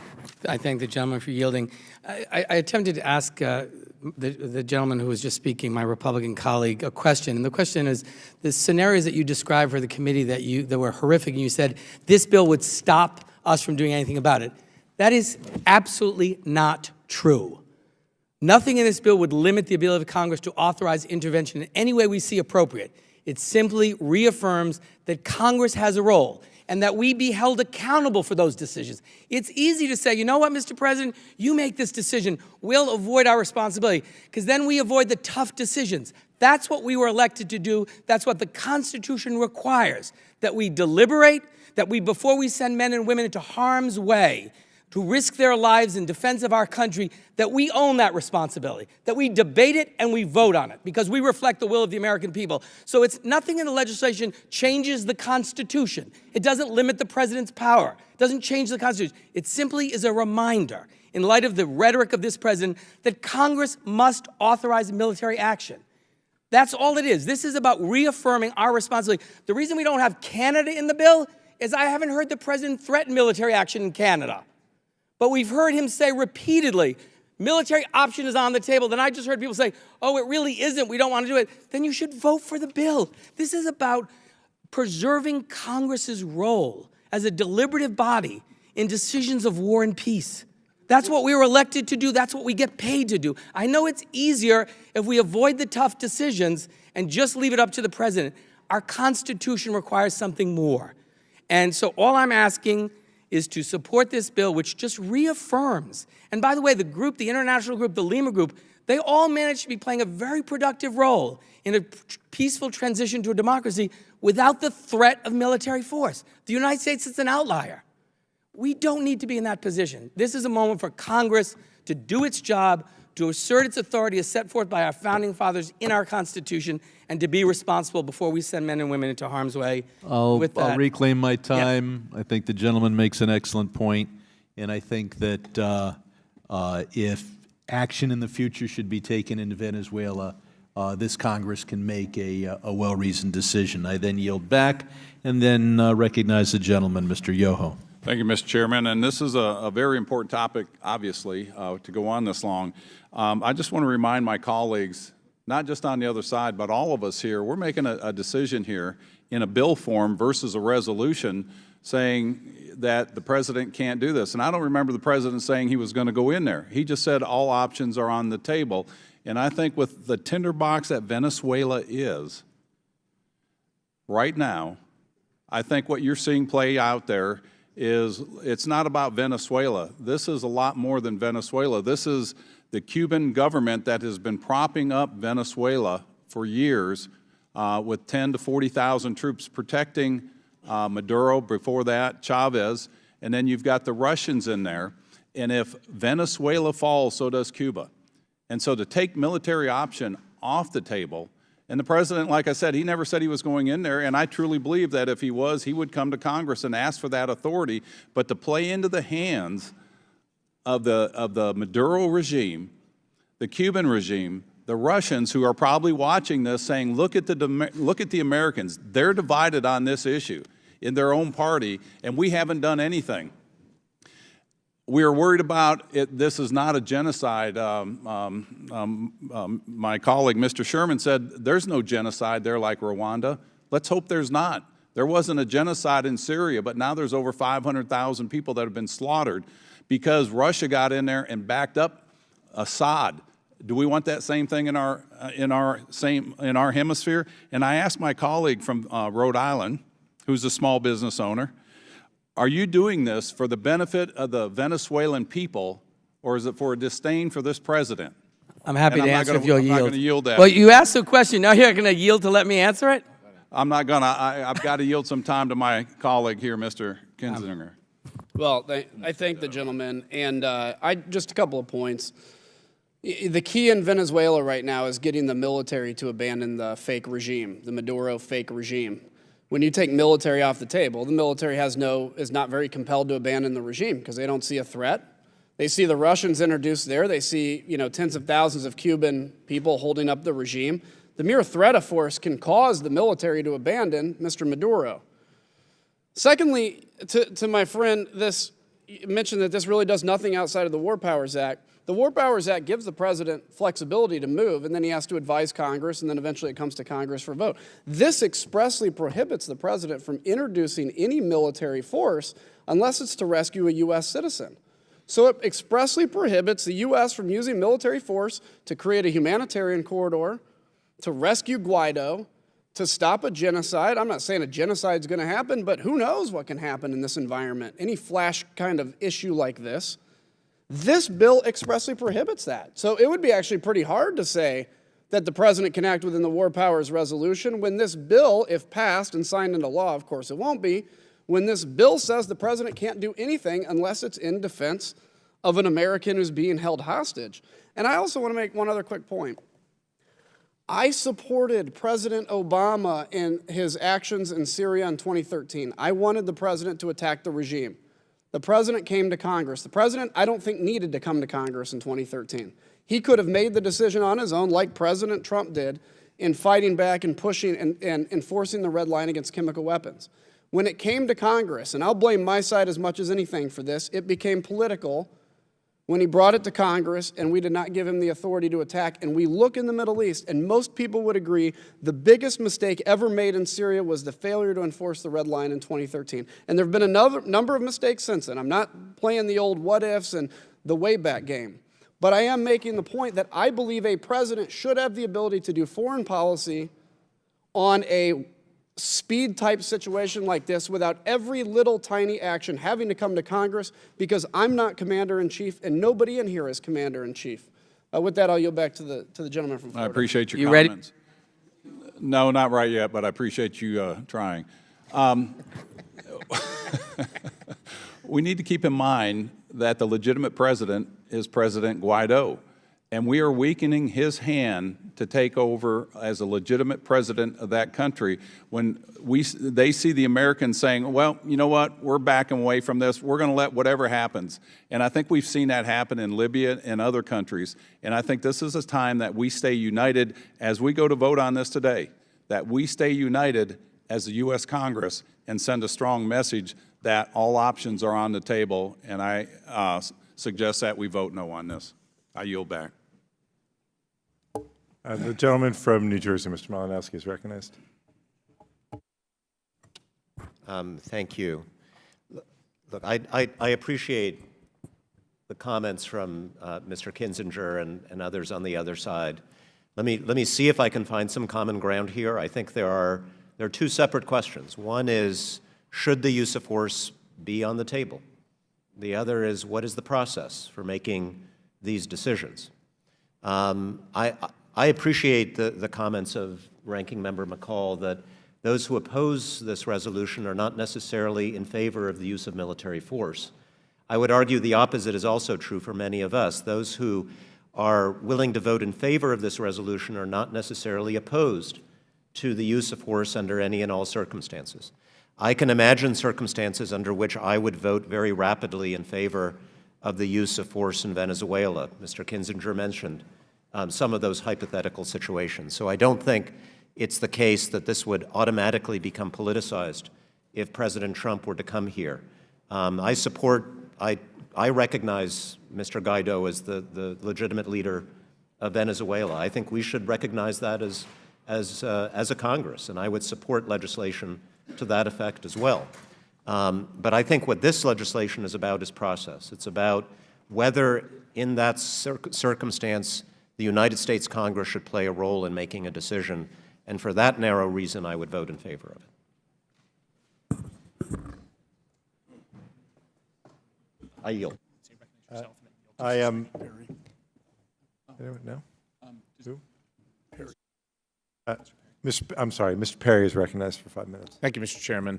I thank the gentleman for yielding. I attempted to ask the gentleman who was just speaking, my Republican colleague, a question. And the question is, the scenarios that you described for the committee that were horrific, and you said this bill would stop us from doing anything about it. That is absolutely not true. Nothing in this bill would limit the ability of Congress to authorize intervention in any way we see appropriate. It simply reaffirms that Congress has a role and that we be held accountable for those decisions. It's easy to say, you know what, Mr. President, you make this decision. We'll avoid our responsibility, because then we avoid the tough decisions. That's what we were elected to do. That's what the Constitution requires, that we deliberate, that we, before we send men and women into harm's way, to risk their lives in defense of our country, that we own that responsibility, that we debate it and we vote on it, because we reflect the will of the American people. So it's nothing in the legislation changes the Constitution. It doesn't limit the president's power. It doesn't change the Constitution. It simply is a reminder, in light of the rhetoric of this president, that Congress must authorize military action. That's all it is. This is about reaffirming our responsibility. The reason we don't have Canada in the bill is I haven't heard the president threaten military action in Canada. But we've heard him say repeatedly, military option is on the table, then I just heard people say, oh, it really isn't, we don't want to do it, then you should vote for the bill. This is about preserving Congress's role as a deliberative body in decisions of war and peace. That's what we were elected to do. That's what we get paid to do. I know it's easier if we avoid the tough decisions and just leave it up to the president. Our Constitution requires something more. And so all I'm asking is to support this bill, which just reaffirms. And by the way, the group, the international group, the Lima group, they all managed to be playing a very productive role in a peaceful transition to a democracy without the threat of military force. The United States is an outlier. We don't need to be in that position. This is a moment for Congress to do its job, to assert its authority as set forth by our founding fathers in our Constitution, and to be responsible before we send men and women into harm's way. I'll reclaim my time. I think the gentleman makes an excellent point, and I think that if action in the future should be taken in Venezuela, this Congress can make a well-reasoned decision. I then yield back and then recognize the gentleman, Mr. Yoho. Thank you, Mr. Chairman. And this is a very important topic, obviously, to go on this long. I just want to remind my colleagues, not just on the other side, but all of us here, we're making a decision here in a bill form versus a resolution saying that the president can't do this. And I don't remember the president saying he was going to go in there. He just said all options are on the table. And I think with the tinderbox that Venezuela is right now, I think what you're seeing play out there is it's not about Venezuela. This is a lot more than Venezuela. This is the Cuban government that has been propping up Venezuela for years with 10 to 40,000 troops protecting Maduro, before that, Chavez, and then you've got the Russians in there. And if Venezuela falls, so does Cuba. And so to take military option off the table, and the president, like I said, he never said he was going in there, and I truly believe that if he was, he would come to Congress and ask for that authority. But to play into the hands of the Maduro regime, the Cuban regime, the Russians, who are probably watching this, saying, look at the Americans. They're divided on this issue in their own party, and we haven't done anything. We are worried about it. This is not a genocide. My colleague, Mr. Sherman, said there's no genocide there like Rwanda. Let's hope there's not. There wasn't a genocide in Syria, but now there's over 500,000 people that have been slaughtered because Russia got in there and backed up Assad. Do we want that same thing in our hemisphere? And I asked my colleague from Rhode Island, who's a small business owner, are you doing this for the benefit of the Venezuelan people, or is it for a disdain for this president? I'm happy to answer if you'll yield. I'm not going to yield that. Well, you asked a question. Now you're going to yield to let me answer it? I'm not going to. I've got to yield some time to my colleague here, Mr. Kinzinger. Well, I thank the gentleman, and just a couple of points. The key in Venezuela right now is getting the military to abandon the fake regime, the Maduro fake regime. When you take military off the table, the military is not very compelled to abandon the regime because they don't see a threat. They see the Russians introduced there. They see, tens of thousands of Cuban people holding up the regime. The mere threat of force can cause the military to abandon Mr. Maduro. Secondly, to my friend, you mentioned that this really does nothing outside of the War Powers Act. The War Powers Act gives the president flexibility to move, and then he has to advise Congress, and then eventually it comes to Congress for a vote. This expressly prohibits the president from introducing any military force unless it's to rescue a U.S. citizen. So it expressly prohibits the U.S. from using military force to create a humanitarian corridor, to rescue Guaido, to stop a genocide. I'm not saying a genocide is going to happen, but who knows what can happen in this environment, any flash kind of issue like this. This bill expressly prohibits that. So it would be actually pretty hard to say that the president can act within the War Powers Resolution when this bill, if passed and signed into law, of course it won't be, when this bill says the president can't do anything unless it's in defense of an American who's being held hostage. And I also want to make one other quick point. I supported President Obama in his actions in Syria in 2013. I wanted the president to attack the regime. The president came to Congress. The president, I don't think, needed to come to Congress in 2013. He could have made the decision on his own, like President Trump did, in fighting back and pushing and enforcing the red line against chemical weapons. When it came to Congress, and I'll blame my side as much as anything for this, it became political when he brought it to Congress and we did not give him the authority to attack. And we look in the Middle East, and most people would agree the biggest mistake ever made in Syria was the failure to enforce the red line in 2013. And there have been another number of mistakes since then. I'm not playing the old what ifs and the way back game. But I am making the point that I believe a president should have the ability to do foreign policy on a speed-type situation like this without every little tiny action having to come to Congress, because I'm not commander-in-chief and nobody in here is commander-in-chief. With that, I'll yield back to the gentleman from Florida. I appreciate your You ready? comments. No, not right yet, but I appreciate you trying. We need to keep in mind that the legitimate president is President Guaido, and we are weakening his hand to take over as a legitimate president of that country when they see the Americans saying, well, you know what, we're backing away from this, we're going to let whatever happens. And I think we've seen that happen in Libya and other countries, and I think this is a time that we stay united as we go to vote on this today, that we stay united as the U.S. Congress and send a strong message that all options are on the table, and I suggest that we vote no on this. I yield back. The gentleman from New Jersey, Mr. Malinowski, is recognized. Thank you. Look, I appreciate the comments from Mr. Kinzinger and others on the other side. Let me see if I can find some common ground here. I think there are two separate questions. One is, should the use of force be on the table? The other is, what is the process for making these decisions? I appreciate the comments of Ranking Member McCall that those who oppose this resolution are not necessarily in favor of the use of military force. I would argue the opposite is also true for many of us. Those who are willing to vote in favor of this resolution are not necessarily opposed to the use of force under any and all circumstances. I can imagine circumstances under which I would vote very rapidly in favor of the use of force in Venezuela. Mr. Kinzinger mentioned some of those hypothetical situations. So I don't think it's the case that this would automatically become politicized if President Trump were to come here. I recognize Mr. Guaido as the legitimate leader of Venezuela. I think we should recognize that as a Congress, and I would support legislation to that effect as well. But I think what this legislation is about is process. It's about whether in that circumstance the United States Congress should play a role in making a decision, and for that narrow reason I would vote in favor of it. I yield. I am. Anyone? No? Who? I'm sorry, Mr. Perry is recognized for 5 minutes. Thank you, Mr. Chairman.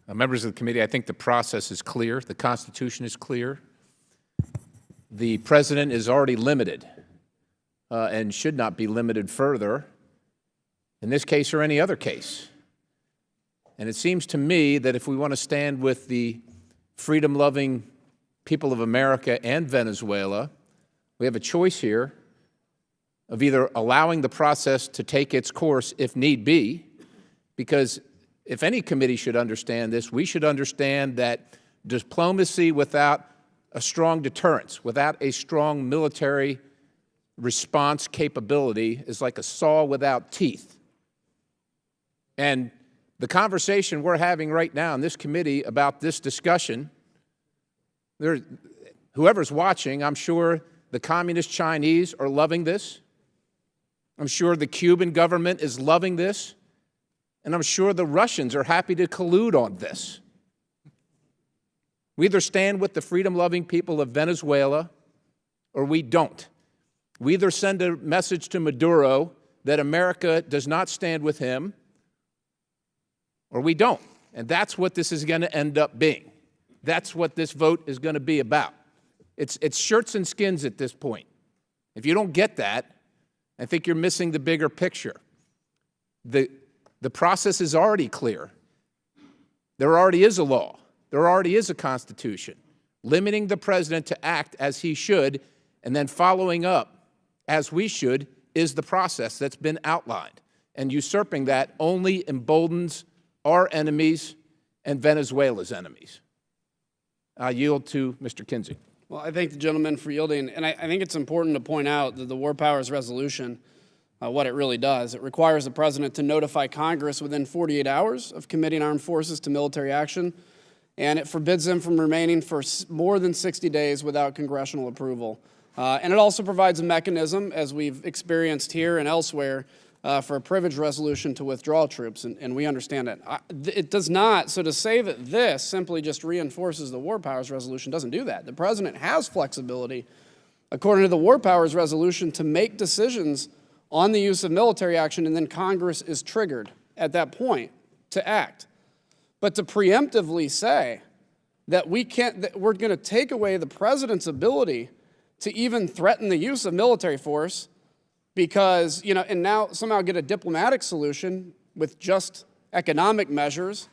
Members of the committee, I think the process is clear. The Constitution is clear. The President is already limited and should not be limited further in this case or any other case. And it seems to me that if we want to stand with the freedom-loving people of America and Venezuela, we have a choice here of either allowing the process to take its course if need be, because if any committee should understand this, we should understand that diplomacy without a strong deterrence, without a strong military response capability is like a saw without teeth. And the conversation we're having right now in this committee about this discussion, whoever's watching, I'm sure the Communist Chinese are loving this. I'm sure the Cuban government is loving this. And I'm sure the Russians are happy to collude on this. We either stand with the freedom-loving people of Venezuela or we don't. We either send a message to Maduro that America does not stand with him or we don't. And that's what this is going to end up being. That's what this vote is going to be about. It's shirts and skins at this point. If you don't get that, I think you're missing the bigger picture. The process is already clear. There already is a law. There already is a Constitution limiting the President to act as he should, and then following up as we should is the process that's been outlined. And usurping that only emboldens our enemies and Venezuela's enemies. I yield to Mr. Kinsey. Well, I thank the gentleman for yielding, and I think it's important to point out that the War Powers Resolution, what it really does, it requires the President to notify Congress within 48 hours of committing armed forces to military action, and it forbids them from remaining for more than 60 days without congressional approval. And it also provides a mechanism, as we've experienced here and elsewhere, for a privilege resolution to withdraw troops, and we understand that. It does not, so to say that this simply just reinforces the War Powers Resolution doesn't do that. The President has flexibility, according to the War Powers Resolution, to make decisions on the use of military action, and then Congress is triggered at that point to act. But to preemptively say that we're going to take away the President's ability to even threaten the use of military force because, and now somehow get a diplomatic solution with just economic measures,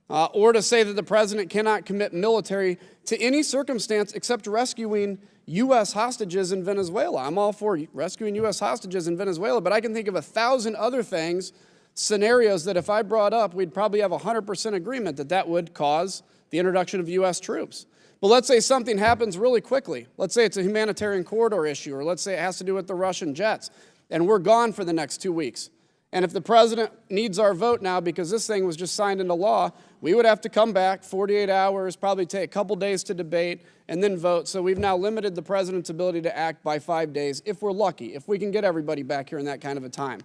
or to say that the President cannot commit military to any circumstance except rescuing U.S. hostages in Venezuela. I'm all for rescuing U.S. hostages in Venezuela, but I can think of 1,000 other things, scenarios that if I brought up, we'd probably have 100% agreement that that would cause the introduction of U.S. troops. But let's say something happens really quickly. Let's say it's a humanitarian corridor issue, or let's say it has to do with the Russian jets, and we're gone for the next 2 weeks. And if the President needs our vote now because this thing was just signed into law, we would have to come back 48 hours, probably take a couple days to debate, and then vote. So we've now limited the President's ability to act by 5 days, if we're lucky, if we can get everybody back here in that kind of a time.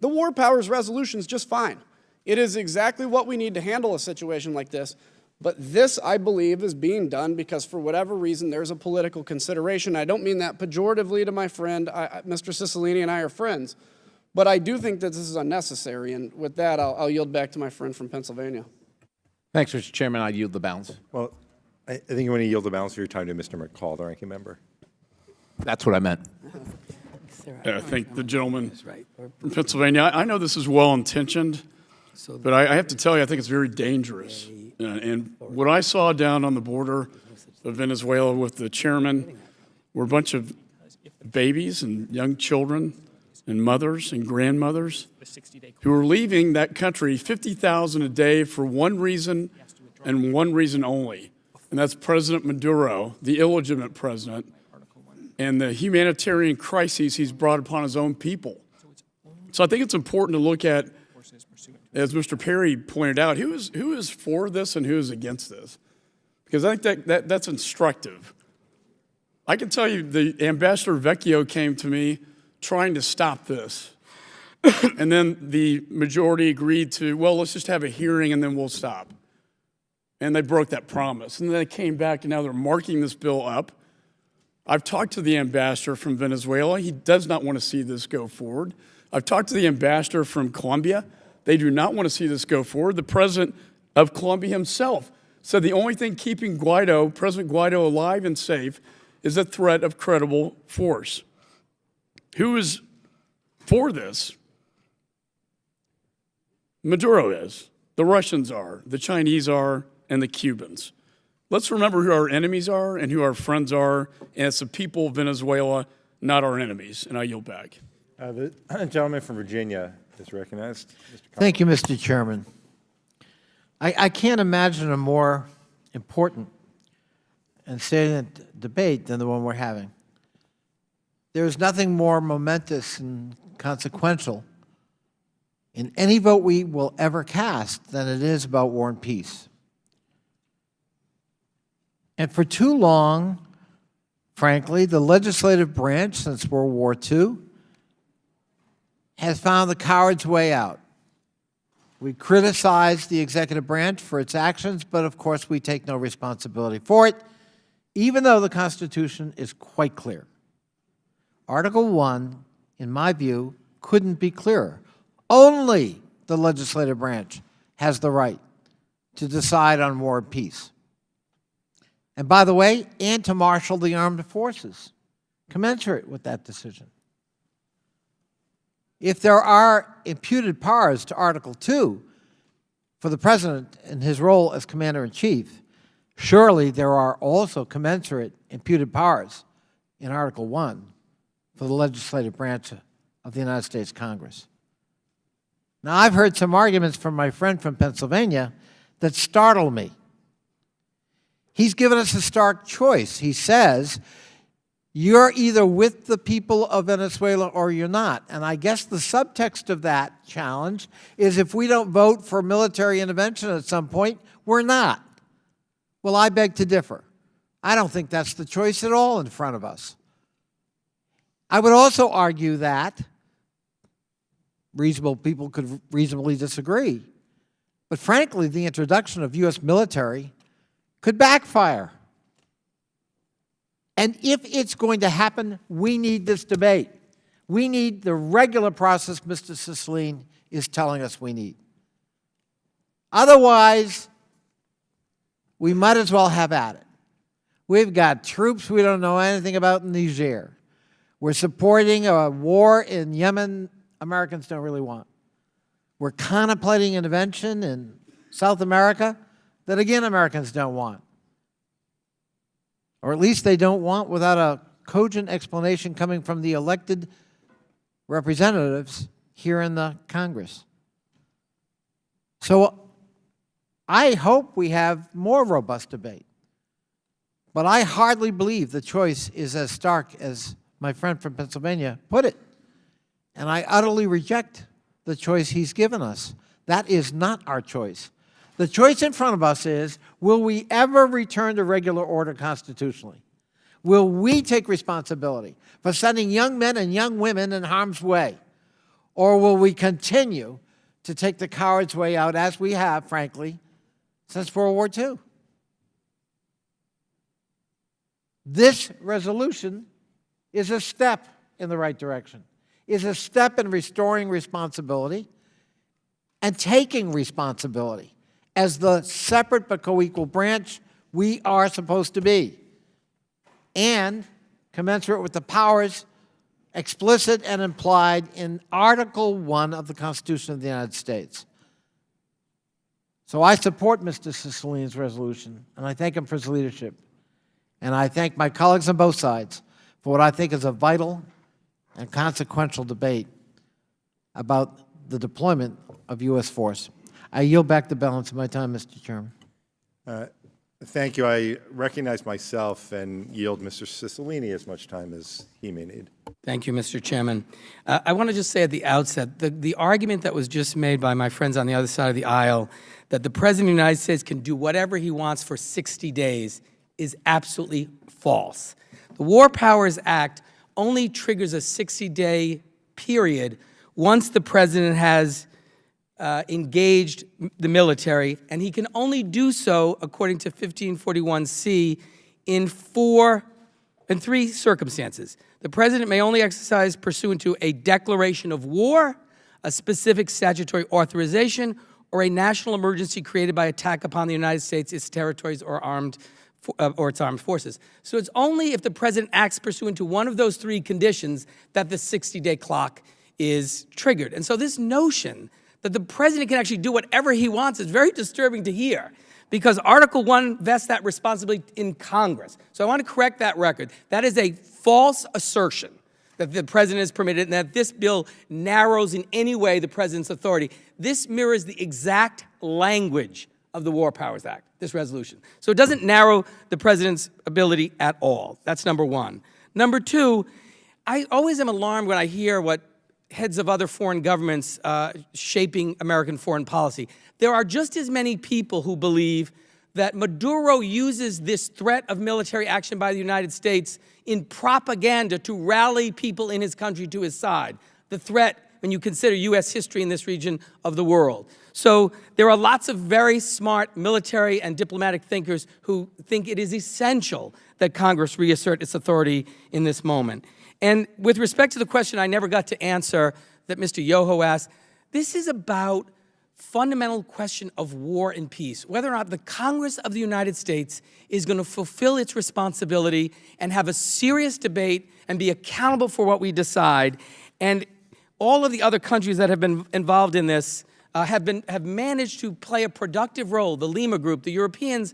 The War Powers Resolution is just fine. It is exactly what we need to handle a situation like this. But this, I believe, is being done because for whatever reason, there's a political consideration. I don't mean that pejoratively to my friend. Mr. Cicilline and I are friends. But I do think that this is unnecessary. And with that, I'll yield back to my friend from Pennsylvania. Thanks, Mr. Chairman. I yield the balance. Well, I think you want to yield the balance of your time to Mr. McCall, the ranking member. That's what I meant. I thank the gentleman from Pennsylvania. I know this is well-intentioned, but I have to tell you, I think it's very dangerous. And what I saw down on the border of Venezuela with the chairman were a bunch of babies and young children and mothers and grandmothers who were leaving that country, 50,000 a day for one reason and one reason only, and that's President Maduro, the illegitimate president, and the humanitarian crises he's brought upon his own people. So I think it's important to look at, as Mr. Perry pointed out, who is for this and who is against this? Because I think that's instructive. I can tell you the Ambassador Vecchio came to me trying to stop this. And then the majority agreed to, well, let's just have a hearing and then we'll stop. And they broke that promise. And then they came back and now they're marking this bill up. I've talked to the ambassador from Venezuela. He does not want to see this go forward. I've talked to the ambassador from Colombia. They do not want to see this go forward. The president of Colombia himself said the only thing keeping President Guaido alive and safe is a threat of credible force. Who is for this? Maduro is. The Russians are. The Chinese are. And the Cubans. Let's remember who our enemies are and who our friends are, and it's the people of Venezuela, not our enemies. And I yield back. The gentleman from Virginia is recognized. Thank you, Mr. Chairman. I can't imagine a more important and salient debate than the one we're having. There is nothing more momentous and consequential in any vote we will ever cast than it is about war and peace. And for too long, frankly, the legislative branch since World War II has found the coward's way out. We criticize the executive branch for its actions, but of course we take no responsibility for it, even though the Constitution is quite clear. Article 1, in my view, couldn't be clearer. Only the legislative branch has the right to decide on war and peace. And by the way, and to marshal the armed forces, commensurate with that decision. If there are imputed powers to Article 2 for the President in his role as Commander-in-Chief, surely there are also commensurate imputed powers in Article 1 for the legislative branch of the United States Congress. Now, I've heard some arguments from my friend from Pennsylvania that startle me. He's given us a stark choice. He says, you're either with the people of Venezuela or you're not. And I guess the subtext of that challenge is if we don't vote for military intervention at some point, we're not. Well, I beg to differ. I don't think that's the choice at all in front of us. I would also argue that reasonable people could reasonably disagree. But frankly, the introduction of U.S. military could backfire. And if it's going to happen, we need this debate. We need the regular process Mr. Cicilline is telling us we need. Otherwise, we might as well have at it. We've got troops we don't know anything about in Niger. We're supporting a war in Yemen Americans don't really want. We're contemplating intervention in South America that, again, Americans don't want. Or at least they don't want without a cogent explanation coming from the elected representatives here in the Congress. So I hope we have more robust debate. But I hardly believe the choice is as stark as my friend from Pennsylvania put it. And I utterly reject the choice he's given us. That is not our choice. The choice in front of us is, will we ever return to regular order constitutionally? Will we take responsibility for sending young men and young women in harm's way? Or will we continue to take the coward's way out, as we have, frankly, since World War II? This resolution is a step in the right direction, is a step in restoring responsibility and taking responsibility as the separate but co-equal branch we are supposed to be, and commensurate with the powers explicit and implied in Article 1 of the Constitution of the United States. So I support Mr. Cicilline's resolution, and I thank him for his leadership. And I thank my colleagues on both sides for what I think is a vital and consequential debate about the deployment of U.S. force. I yield back the balance of my time, Mr. Chairman. Thank you. I recognize myself and yield Mr. Cicilline as much time as he may need. Thank you, Mr. Chairman. I want to just say at the outset, the argument that was just made by my friends on the other side of the aisle, that the President of the United States can do whatever he wants for 60 days, is absolutely false. The War Powers Act only triggers a 60-day period once the President has engaged the military, and he can only do so, according to 1541C, in three circumstances. The President may only exercise pursuant to a declaration of war, a specific statutory authorization, or a national emergency created by attack upon the United States, its territories, or its armed forces. So it's only if the President acts pursuant to one of those three conditions that the 60-day clock is triggered. And so this notion that the President can actually do whatever he wants is very disturbing to hear, because Article 1 vests that responsibility in Congress. So I want to correct that record. That is a false assertion that the President is permitted and that this bill narrows in any way the President's authority. This mirrors the exact language of the War Powers Act, this resolution. So it doesn't narrow the President's ability at all. That's number one. Number two, I always am alarmed when I hear what heads of other foreign governments shaping American foreign policy. There are just as many people who believe that Maduro uses this threat of military action by the United States in propaganda to rally people in his country to his side. The threat, when you consider U.S. history in this region of the world. So there are lots of very smart military and diplomatic thinkers who think it is essential that Congress reassert its authority in this moment. And with respect to the question I never got to answer that Mr. Yoho asked, this is about fundamental question of war and peace, whether or not the Congress of the United States is going to fulfill its responsibility and have a serious debate and be accountable for what we decide. And all of the other countries that have been involved in this have managed to play a productive role, the Lima Group, the Europeans,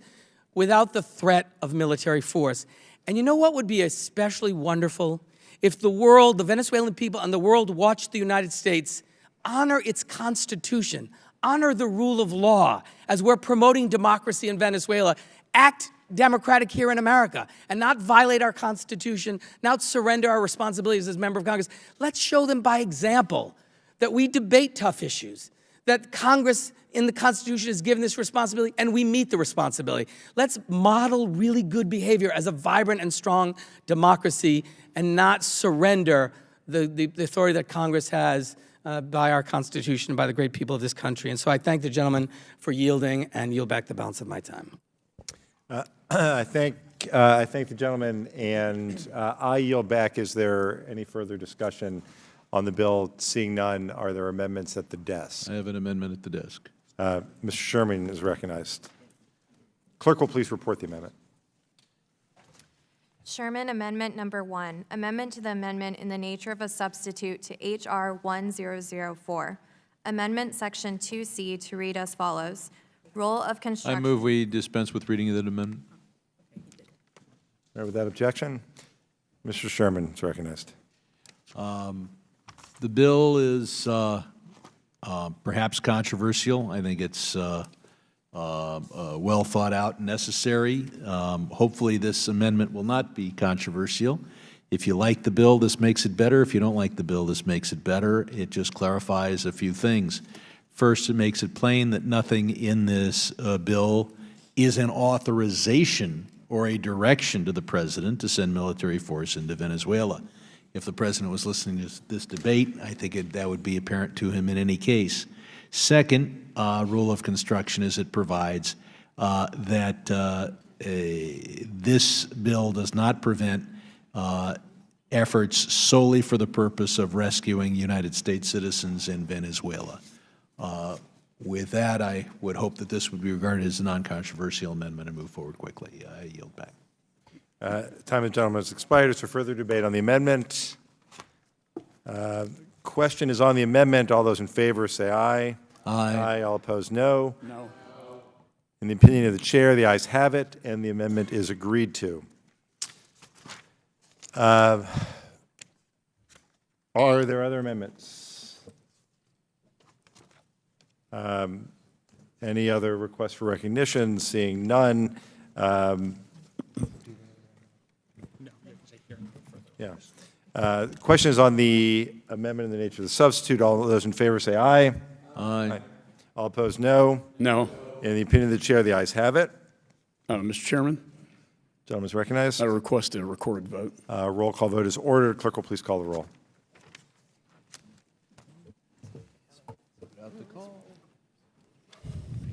without the threat of military force. And you know what would be especially wonderful? If the world, the Venezuelan people and the world watched the United States honor its Constitution, honor the rule of law as we're promoting democracy in Venezuela, act democratic here in America and not violate our Constitution, not surrender our responsibilities as member of Congress. Let's show them by example that we debate tough issues, that Congress in the Constitution is given this responsibility, and we meet the responsibility. Let's model really good behavior as a vibrant and strong democracy and not surrender the authority that Congress has by our Constitution and by the great people of this country. And so I thank the gentleman for yielding and yield back the balance of my time. I thank the gentleman, and I yield back. Is there any further discussion on the bill? Seeing none, are there amendments at the desk? I have an amendment at the desk. Mr. Sherman is recognized. Clerk will please report the amendment. Sherman Amendment Number 1, amendment to the amendment in the nature of a substitute to H.R. 1004. Amendment Section 2C to read as follows. Role of I construction. move we dispense with reading of the amendment. Without objection, Mr. Sherman is recognized. The bill is perhaps controversial. I think it's well thought out and necessary. Hopefully this amendment will not be controversial. If you like the bill, this makes it better. If you don't like the bill, this makes it better. It just clarifies a few things. First, it makes it plain that nothing in this bill is an authorization or a direction to the president to send military force into Venezuela. If the president was listening to this debate, I think that would be apparent to him in any case. Second, rule of construction is it provides that this bill does not prevent efforts solely for the purpose of rescuing United States citizens in Venezuela. With that, I would hope that this would be regarded as a non-controversial amendment and move forward quickly. I yield back. Time of the gentleman has expired. Is there further debate on the amendment? Question is on the amendment. All those in favor say aye. Aye. Aye. All opposed, no. No. In the opinion of the chair, the ayes have it, and the amendment is agreed to. Are there other amendments? Any other requests for recognition? Seeing none. Yeah. Question is on the amendment in the nature of the substitute. All those in favor say aye. Aye. All opposed, no. No. In the opinion of the chair, the ayes have it. Mr. Chairman, Gentleman is recognized. I request a recorded vote. Roll call vote is ordered. Clerk will please call the roll.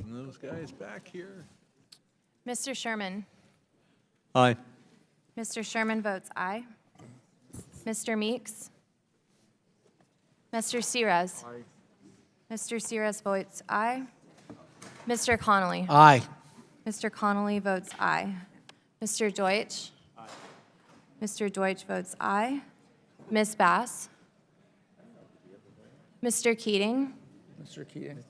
Bring those guys back here. Mr. Sherman. Aye. Mr. Sherman votes aye. Mr. Meeks. Mr. H.Res. Mr. H.Res votes aye. Mr. Connolly. Aye. Mr. Connolly votes aye. Mr. Deutsch. Mr. Deutsch votes aye. Ms. Bass. Mr. Keating. Mr. Keating.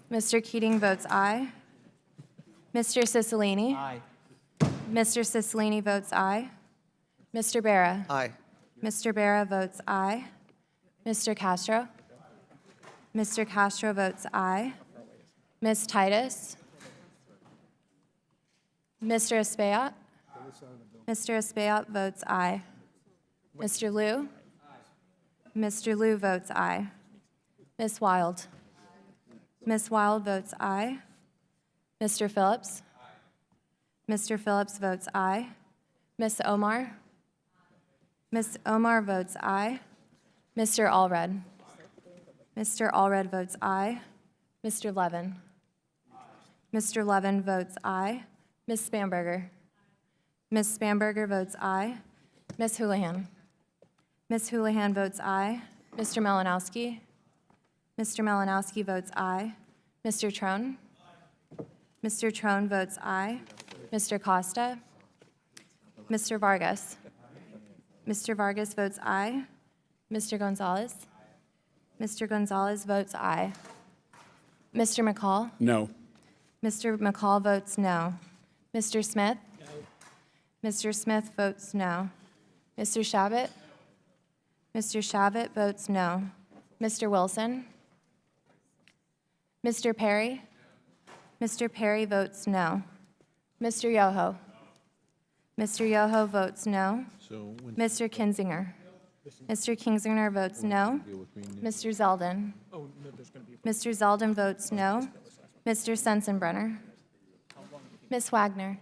Mr. Keating votes aye. Mr. Cicilline. Aye. Mr. Cicilline votes aye. Mr. Barra. Aye. Mr. Barra votes aye. Mr. Castro. Mr. Castro votes aye. Ms. Titus. Mr. Espaillat. Mr. Espaillat votes aye. Mr. Liu. Mr. Liu votes aye. Ms. Wild. Ms. Wild votes aye. Mr. Phillips. Mr. Phillips votes aye. Ms. Omar. Ms. Omar votes aye. Mr. Allred. Mr. Allred votes aye. Mr. Levin. Mr. Levin votes aye. Ms. Spamberger. Ms. Spamberger votes aye. Ms. Houlihan. Ms. Houlihan votes aye. Mr. Malinowski. Mr. Malinowski votes aye. Mr. Trone. Mr. Trone votes aye. Mr. Costa. Mr. Vargas. Mr. Vargas votes aye. Mr. Gonzalez. Mr. Gonzalez votes aye. Mr. McCall. No. Mr. McCall votes no. Mr. Smith. Mr. Smith votes no. Mr. Shabbat. Mr. Shabbat votes no. Mr. Wilson. Mr. Perry. Mr. Perry votes no. Mr. Yoho. Mr. Yoho votes no. Mr. Kinzinger. Mr. Kinzinger votes no. Mr. Zeldin. Mr. Zeldin votes no. Mr. Sensenbrenner. Ms. Wagner.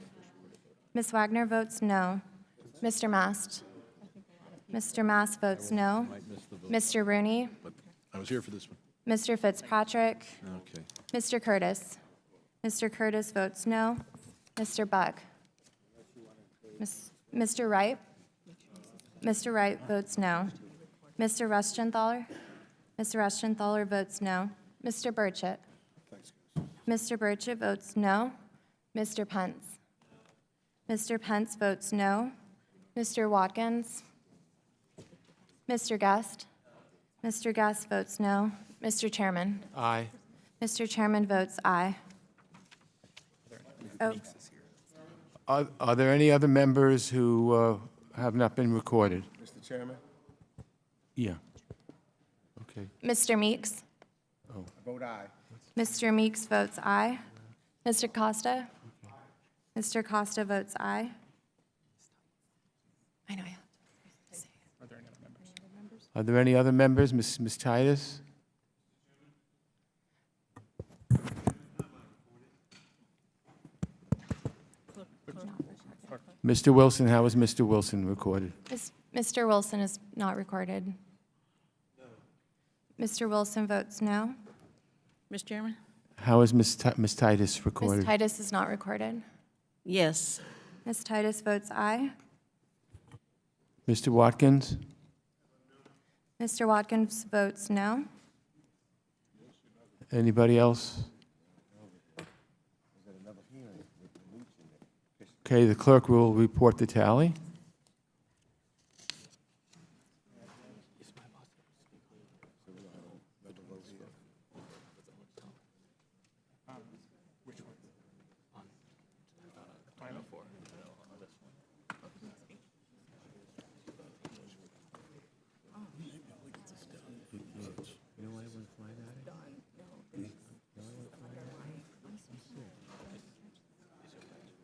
Ms. Wagner votes no. Mr. Mast. Mr. Mast votes no. Mr. Rooney. I was here for this one. Mr. Fitzpatrick. Okay. Mr. Curtis. Mr. Curtis votes no. Mr. Buck. Mr. Wright. Mr. Wright votes no. Mr. Rustenthaler. Mr. Rustenthaler votes no. Mr. Burchett. Mr. Burchett votes no. Mr. Pence. Mr. Pence votes no. Mr. Watkins. Mr. Guest. Mr. Guest votes no. Mr. Chairman. Aye. Mr. Chairman votes aye. Oh, Are there any other members who have not been recorded? Mr. Chairman? Yeah. Okay. Mr. Meeks. I vote aye. Mr. Meeks votes aye. Mr. Costa. Mr. Costa votes aye. I know. Are there any other members? Ms. Titus? Mr. Wilson, how is Mr. Wilson recorded? Mr. Wilson is not recorded. Mr. Wilson votes no. Mr. Chairman? How is Ms. Titus Ms. recorded? Titus is not recorded. Yes. Ms. Titus votes aye. Mr. Watkins? Mr. Watkins votes no. Anybody else? Okay, the clerk will report the tally.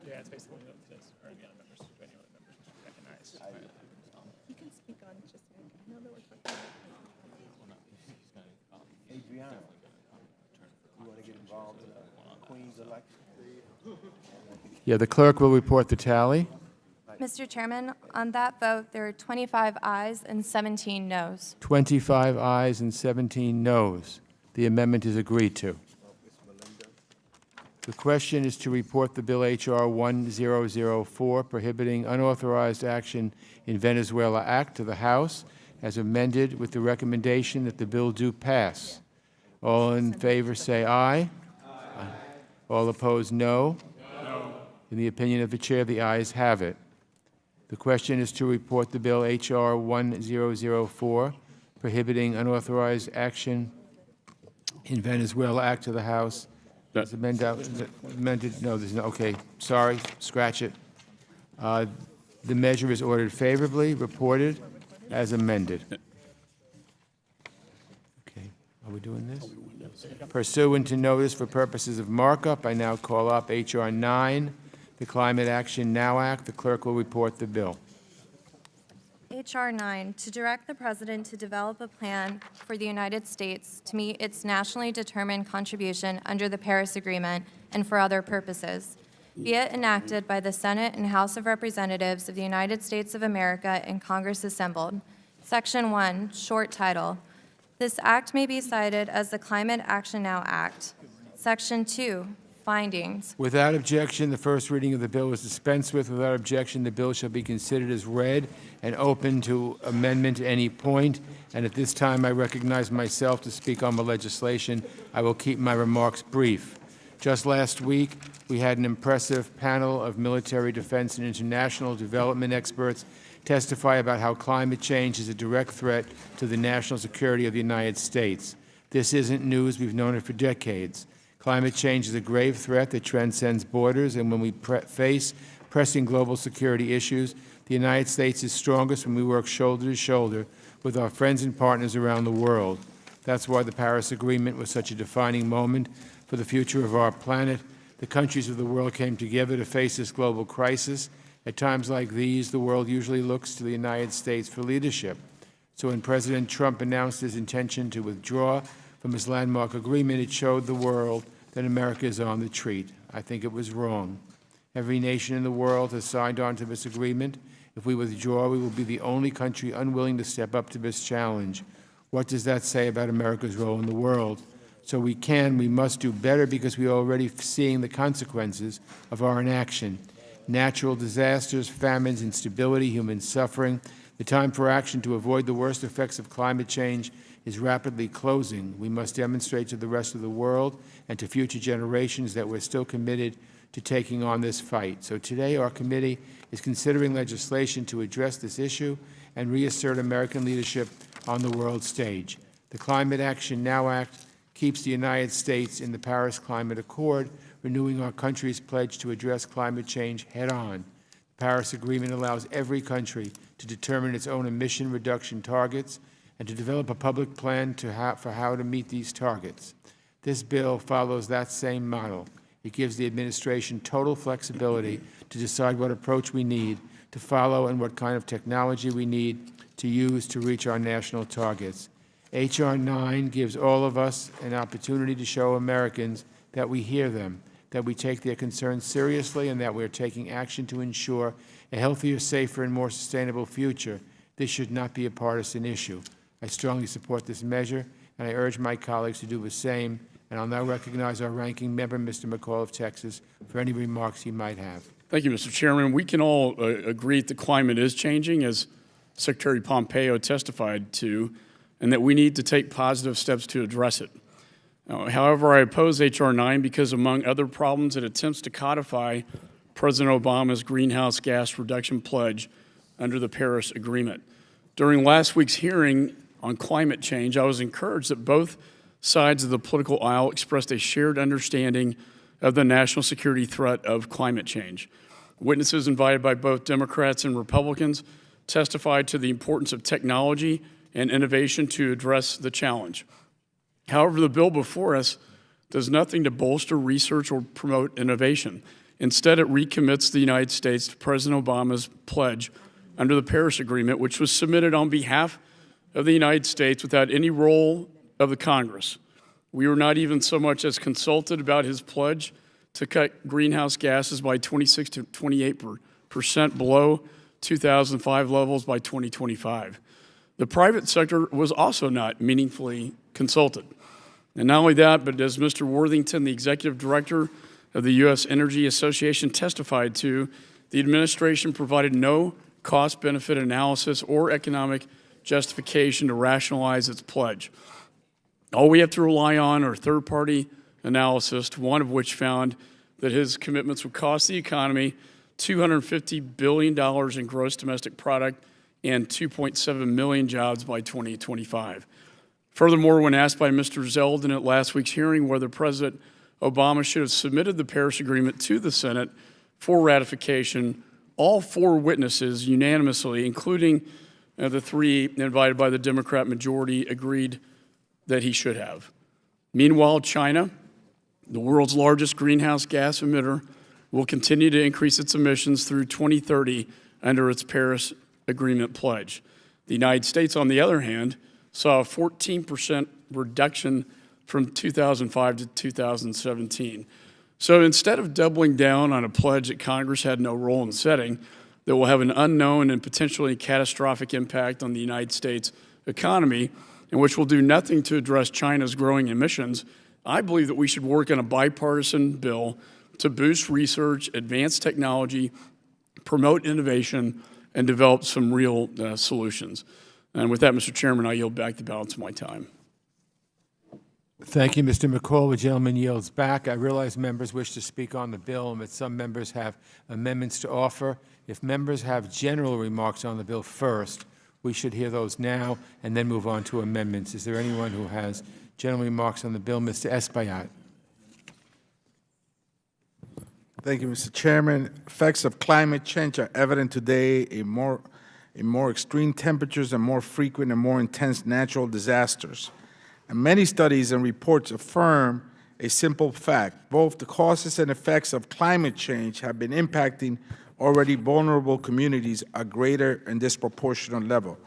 Yeah, it's basically this, or any other members, any other members recognize. You can speak on just, I know that we're talking about. Adriana, you want to get involved in the Queen's election? Yeah, the clerk will report the tally. Mr. Chairman, on that vote, there are 25 ayes and 17 noes. 25 ayes and 17 noes. The amendment is agreed to. The question is to report the Bill H.R. 1004, prohibiting unauthorized action in Venezuela Act, to the House, as amended, with the recommendation that the bill do pass. All in favor say aye. Aye. All opposed, no. No. In the opinion of the chair, the ayes have it. The question is to report the Bill H.R. 1004, prohibiting unauthorized action in Venezuela Act, to the House. Is amended? No, there's no, okay, sorry, scratch it. The measure is ordered favorably, reported as amended. Okay, are we doing this? Pursuant to notice for purposes of markup, I now call up H.R. 9, the Climate Action Now Act. The clerk will report the bill. H.R. 9, to direct the President to develop a plan for the United States to meet its nationally determined contribution under the Paris Agreement and for other purposes, be it enacted by the Senate and House of Representatives of the United States of America and Congress assembled. Section 1, short title. This act may be cited as the Climate Action Now Act. Section 2, findings. Without objection, the first reading of the bill is dispensed with. Without objection, the bill shall be considered as read and open to amendment at any point. And at this time, I recognize myself to speak on the legislation. I will keep my remarks brief. Just last week, we had an impressive panel of military, defense, and international development experts testify about how climate change is a direct threat to the national security of the United States. This isn't news. We've known it for decades. Climate change is a grave threat that transcends borders, and when we face pressing global security issues, the United States is strongest when we work shoulder to shoulder with our friends and partners around the world. That's why the Paris Agreement was such a defining moment for the future of our planet. The countries of the world came together to face this global crisis. At times like these, the world usually looks to the United States for leadership. So when President Trump announced his intention to withdraw from his landmark agreement, it showed the world that America is on the retreat. I think it was wrong. Every nation in the world has signed on to this agreement. If we withdraw, we will be the only country unwilling to step up to this challenge. What does that say about America's role in the world? So we must do better because we are already seeing the consequences of our inaction. Natural disasters, famines, instability, human suffering. The time for action to avoid the worst effects of climate change is rapidly closing. We must demonstrate to the rest of the world and to future generations that we're still committed to taking on this fight. So today our committee is considering legislation to address this issue and reassert American leadership on the world stage. The Climate Action Now Act keeps the United States in the Paris Climate Accord, renewing our country's pledge to address climate change head-on. The Paris Agreement allows every country to determine its own emission reduction targets and to develop a public plan for how to meet these targets. This bill follows that same model. It gives the administration total flexibility to decide what approach we need to follow and what kind of technology we need to use to reach our national targets. H.R. 9 gives all of us an opportunity to show Americans that we hear them, that we take their concerns seriously, and that we are taking action to ensure a healthier, safer, and more sustainable future. This should not be a partisan issue. I strongly support this measure, and I urge my colleagues to do the same. And I'll now recognize our ranking member, Mr. McCall of Texas, for any remarks he might have. Thank you, Mr. Chairman. We can all agree that the climate is changing, as Secretary Pompeo testified to, and that we need to take positive steps to address it. However, I oppose H.R. 9 because, among other problems, it attempts to codify President Obama's greenhouse gas reduction pledge under the Paris Agreement. During last week's hearing on climate change, I was encouraged that both sides of the political aisle expressed a shared understanding of the national security threat of climate change. Witnesses invited by both Democrats and Republicans testified to the importance of technology and innovation to address the challenge. However, the bill before us does nothing to bolster research or promote innovation. Instead, it recommits the United States to President Obama's pledge under the Paris Agreement, which was submitted on behalf of the United States without any role of the Congress. We were not even so much as consulted about his pledge to cut greenhouse gases by 26 to 28% below 2005 levels by 2025. The private sector was also not meaningfully consulted. And not only that, but as Mr. Worthington, the executive director of the U.S. Energy Association, testified to, the administration provided no cost-benefit analysis or economic justification to rationalize its pledge. All we have to rely on are third-party analysis, one of which found that his commitments would cost the economy $250 billion in gross domestic product and 2.7 million jobs by 2025. Furthermore, when asked by Mr. Zeldin at last week's hearing whether President Obama should have submitted the Paris Agreement to the Senate for ratification, all four witnesses unanimously, including the three invited by the Democrat majority, agreed that he should have. Meanwhile, China, the world's largest greenhouse gas emitter, will continue to increase its emissions through 2030 under its Paris Agreement pledge. The United States, on the other hand, saw a 14% reduction from 2005 to 2017. So instead of doubling down on a pledge that Congress had no role in setting, that will have an unknown and potentially catastrophic impact on the United States economy, and which will do nothing to address China's growing emissions, I believe that we should work on a bipartisan bill to boost research, advance technology, promote innovation, and develop some real solutions. And with that, Mr. Chairman, I yield back the balance of my time. Thank you, Mr. McCall. The gentleman yields back. I realize members wish to speak on the bill and that some members have amendments to offer. If members have general remarks on the bill first, we should hear those now and then move on to amendments. Is there anyone who has general remarks on the bill? Mr. Espaillat. Thank you, Mr. Chairman. Effects of climate change are evident today in more extreme temperatures and more frequent and more intense natural disasters. And many studies and reports affirm a simple fact. Both the causes and effects of climate change have been impacting already vulnerable communities at greater and disproportionate level.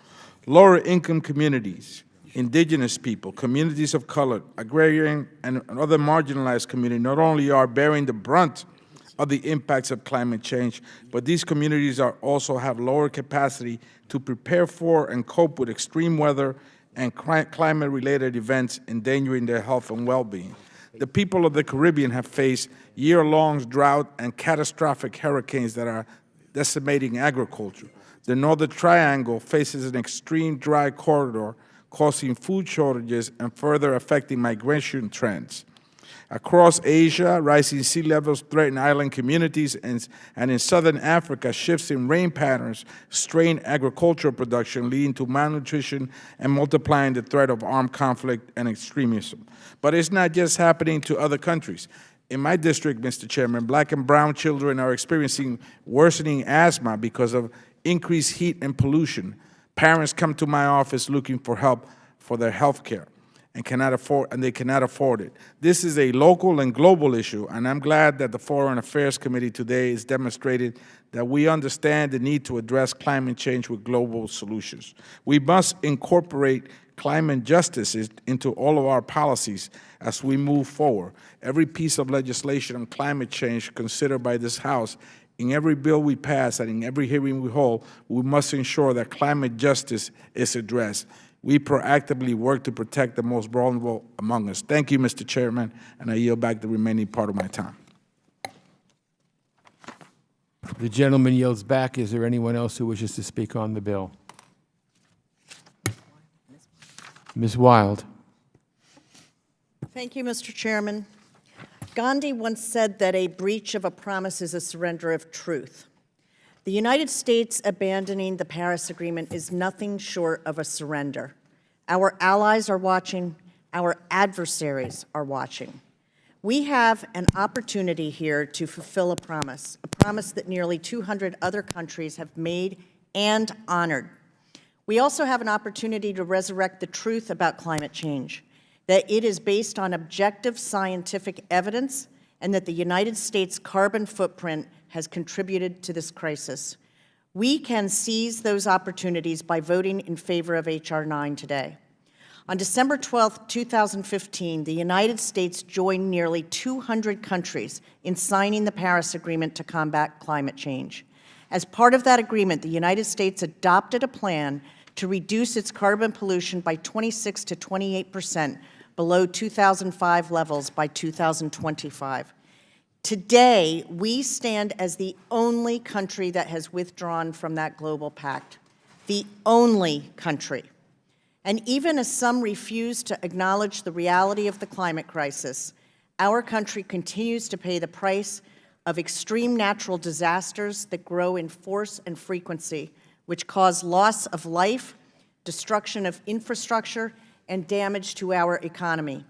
Lower income communities, indigenous people, communities of color, agrarian, and other marginalized communities not only are bearing the brunt of the impacts of climate change, but these communities also have lower capacity to prepare for and cope with extreme weather and climate-related events endangering their health and well-being. The people of the Caribbean have faced year-long drought and catastrophic hurricanes that are decimating agriculture. The Northern Triangle faces an extreme dry corridor causing food shortages and further affecting migration trends. Across Asia, rising sea levels threaten island communities, and in southern Africa, shifts in rain patterns strain agricultural production, leading to malnutrition and multiplying the threat of armed conflict and extremism. But it's not just happening to other countries. In my district, Mr. Chairman, black and brown children are experiencing worsening asthma because of increased heat and pollution. Parents come to my office looking for help for their health care and they cannot afford it. This is a local and global issue, and I'm glad that the Foreign Affairs Committee today has demonstrated that we understand the need to address climate change with global solutions. We must incorporate climate justice into all of our policies as we move forward. Every piece of legislation on climate change considered by this House, in every bill we pass and in every hearing we hold, we must ensure that climate justice is addressed. We proactively work to protect the most vulnerable among us. Thank you, Mr. Chairman, and I yield back the remaining part of my time. The gentleman yields back. Is there anyone else who wishes to speak on the bill? Ms. Wild. Thank you, Mr. Chairman. Gandhi once said that a breach of a promise is a surrender of truth. The United States abandoning the Paris Agreement is nothing short of a surrender. Our allies are watching. Our adversaries are watching. We have an opportunity here to fulfill a promise that nearly 200 other countries have made and honored. We also have an opportunity to resurrect the truth about climate change, that it is based on objective scientific evidence and that the United States carbon footprint has contributed to this crisis. We can seize those opportunities by voting in favor of H.R. 9 today. On December 12, 2015, the United States joined nearly 200 countries in signing the Paris Agreement to combat climate change. As part of that agreement, the United States adopted a plan to reduce its carbon pollution by 26 to 28% below 2005 levels by 2025. Today, we stand as the only country that has withdrawn from that global pact, the only country. And even as some refuse to acknowledge the reality of the climate crisis, our country continues to pay the price of extreme natural disasters that grow in force and frequency, which cause loss of life, destruction of infrastructure, and damage to our economy.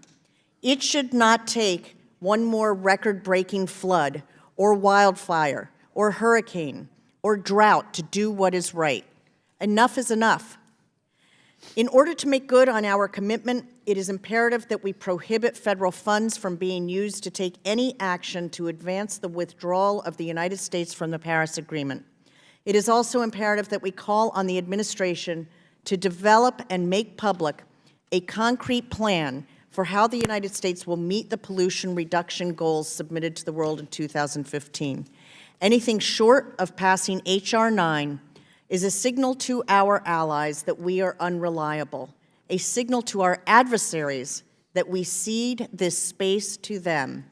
It should not take one more record-breaking flood or wildfire or hurricane or drought to do what is right. Enough is enough. In order to make good on our commitment, it is imperative that we prohibit federal funds from being used to take any action to advance the withdrawal of the United States from the Paris Agreement. It is also imperative that we call on the administration to develop and make public a concrete plan for how the United States will meet the pollution reduction goals submitted to the world in 2015. Anything short of passing H.R. 9 is a signal to our allies that we are unreliable, a signal to our adversaries that we cede this space to them,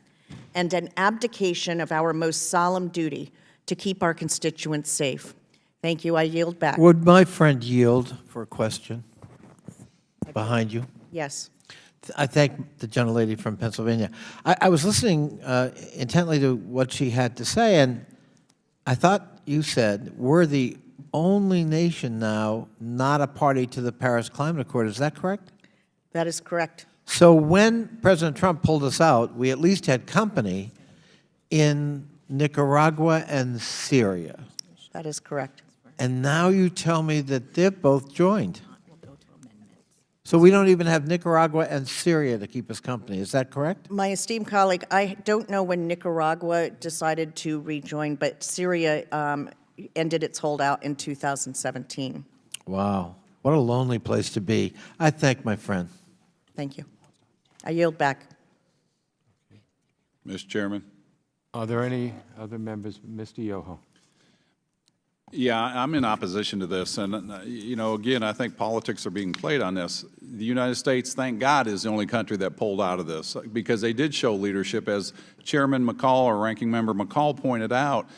and an abdication of our most solemn duty to keep our constituents safe. Thank you. I yield back. Would my friend yield for a question behind you? Yes. I thank the gentlelady from Pennsylvania. I was listening intently to what she had to say, and I thought you said we're the only nation now not a party to the Paris Climate Accord. Is that correct? That is correct. So when President Trump pulled us out, we at least had company in Nicaragua and Syria. That is correct. And now you tell me that they've both joined. So we don't even have Nicaragua and Syria to keep us company. Is that correct? My esteemed colleague, I don't know when Nicaragua decided to rejoin, but Syria ended its holdout in 2017. Wow. What a lonely place to be. I thank my friend. Thank you. I yield back. Mr. Chairman. Are there any other members? Mr. Yoho. Yeah, I'm in opposition to this. And, you know, again, I think politics are being played on this. The United States, thank God, is the only country that pulled out of this because they did show leadership. As Chairman McCall or Ranking Member McCall pointed out,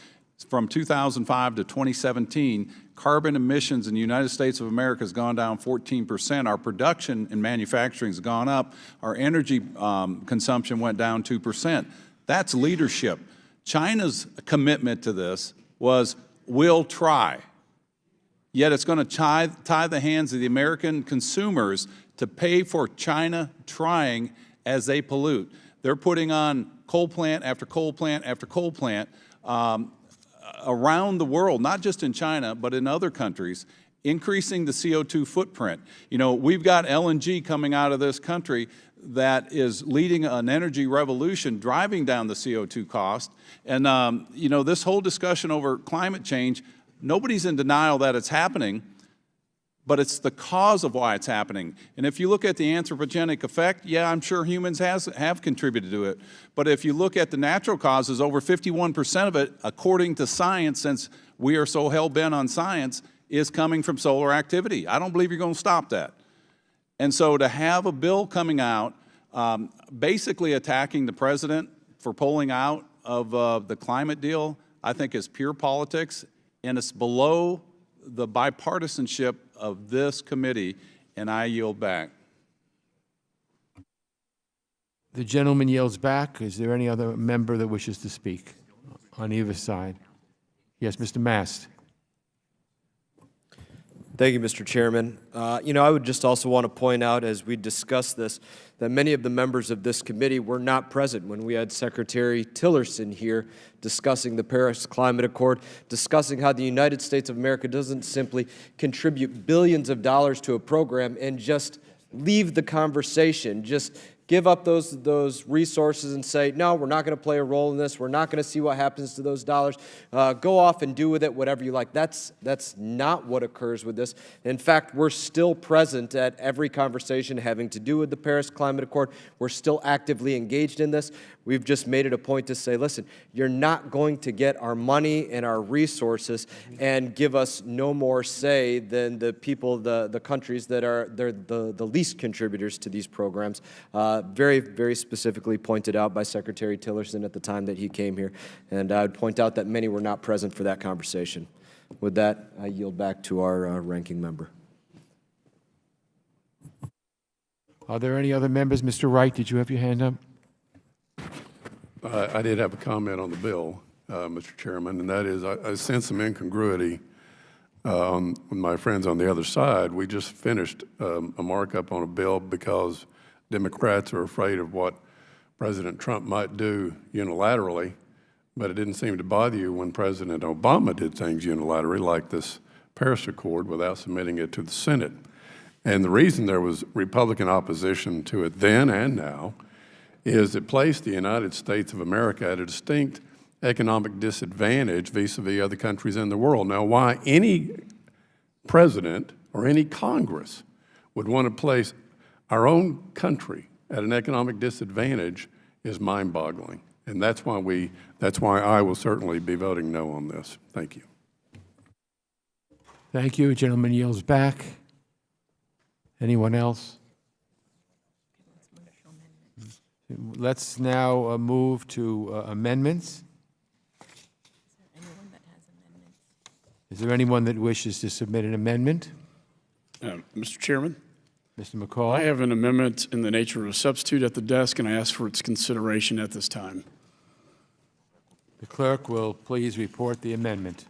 from 2005 to 2017, carbon emissions in the United States of America has gone down 14%. Our production and manufacturing has gone up. Our energy consumption went down 2%. That's leadership. China's commitment to this was, we'll try. Yet it's going to tie the hands of the American consumers to pay for China trying as they pollute. They're putting on coal plant after coal plant after coal plant around the world, not just in China, but in other countries, increasing the CO2 footprint. You know, we've got LNG coming out of this country that is leading an energy revolution, driving down the CO2 cost. And, you know, this whole discussion over climate change, nobody's in denial that it's happening, but it's the cause of why it's happening. And if you look at the anthropogenic effect, yeah, I'm sure humans have contributed to it. But if you look at the natural causes, over 51% of it, according to science, since we are so hell-bent on science, is coming from solar activity. I don't believe you're going to stop that. And so to have a bill coming out basically attacking the president for pulling out of the climate deal, I think is pure politics, and it's below the bipartisanship of this committee, and I yield back. The gentleman yields back. Is there any other member that wishes to speak on either side? Yes, Mr. Mast. Thank you, Mr. Chairman. You know, I would just also want to point out, as we discuss this, that many of the members of this committee were not present when we had Secretary Tillerson here discussing the Paris Climate Accord, discussing how the United States of America doesn't simply contribute billions of dollars to a program and just leave the conversation, just give up those resources and say, no, we're not going to play a role in this. We're not going to see what happens to those dollars. Go off and do with it whatever you like. That's not what occurs with this. In fact, we're still present at every conversation having to do with the Paris Climate Accord. We're still actively engaged in this. We've just made it a point to say, listen, you're not going to get our money and our resources and give us no more say than the people, the countries that are the least contributors to these programs. Very, very specifically pointed out by Secretary Tillerson at the time that he came here. And I would point out that many were not present for that conversation. With that, I yield back to our ranking member. Are there any other members? Mr. Wright, did you have your hand up? I did have a comment on the bill, Mr. Chairman, and that is I sense some incongruity with my friends on the other side. We just finished a markup on a bill because Democrats are afraid of what President Trump might do unilaterally, but it didn't seem to bother you when President Obama did things unilaterally, like this Paris Accord, without submitting it to the Senate. And the reason there was Republican opposition to it then and now is it placed the United States of America at a distinct economic disadvantage vis-a-vis other countries in the world. Now, why any president or any Congress would want to place our own country at an economic disadvantage is mind-boggling. And that's why I will certainly be voting no on this. Thank you. Thank you. Gentleman yields back. Anyone else? Let's now move to amendments. Is there anyone that wishes to submit an amendment? Mr. Chairman? Mr. McCall? I have an amendment in the nature of a substitute at the desk, and I ask for its consideration at this time. The clerk will please report the amendment.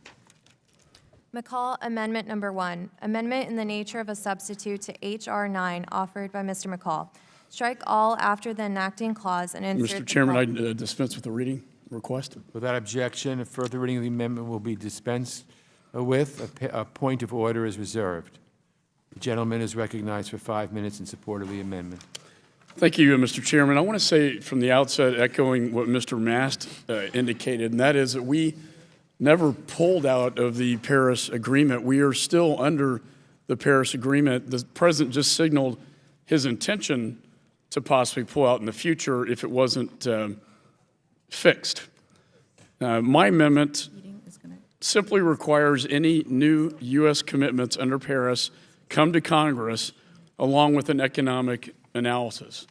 McCall, Amendment Number 1, amendment in the nature of a substitute to H.R. 9 offered by Mr. McCall. Strike all after the enacting clause and insert Mr. Chairman, I dispense with the reading request. Without objection, a further reading of the amendment will be dispensed with. A point of order is reserved. The gentleman is recognized for 5 minutes in support of the amendment. Thank you, Mr. Chairman. I want to say from the outset, echoing what Mr. Mast indicated, and that is that we never pulled out of the Paris Agreement. We are still under the Paris Agreement. The President just signaled his intention to possibly pull out in the future if it wasn't fixed. My amendment simply requires any new U.S. commitments under Paris come to Congress along with an economic analysis.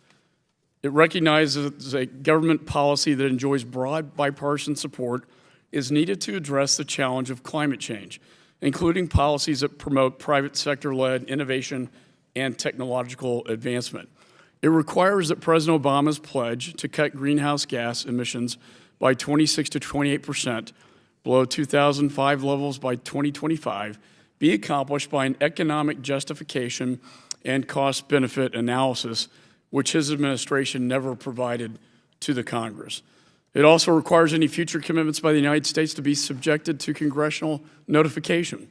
It recognizes a government policy that enjoys broad bipartisan support is needed to address the challenge of climate change, including policies that promote private sector-led innovation and technological advancement. It requires that President Obama's pledge to cut greenhouse gas emissions by 26 to 28% below 2005 levels by 2025 be accomplished by an economic justification and cost-benefit analysis, which his administration never provided to the Congress. It also requires any future commitments by the United States to be subjected to congressional notification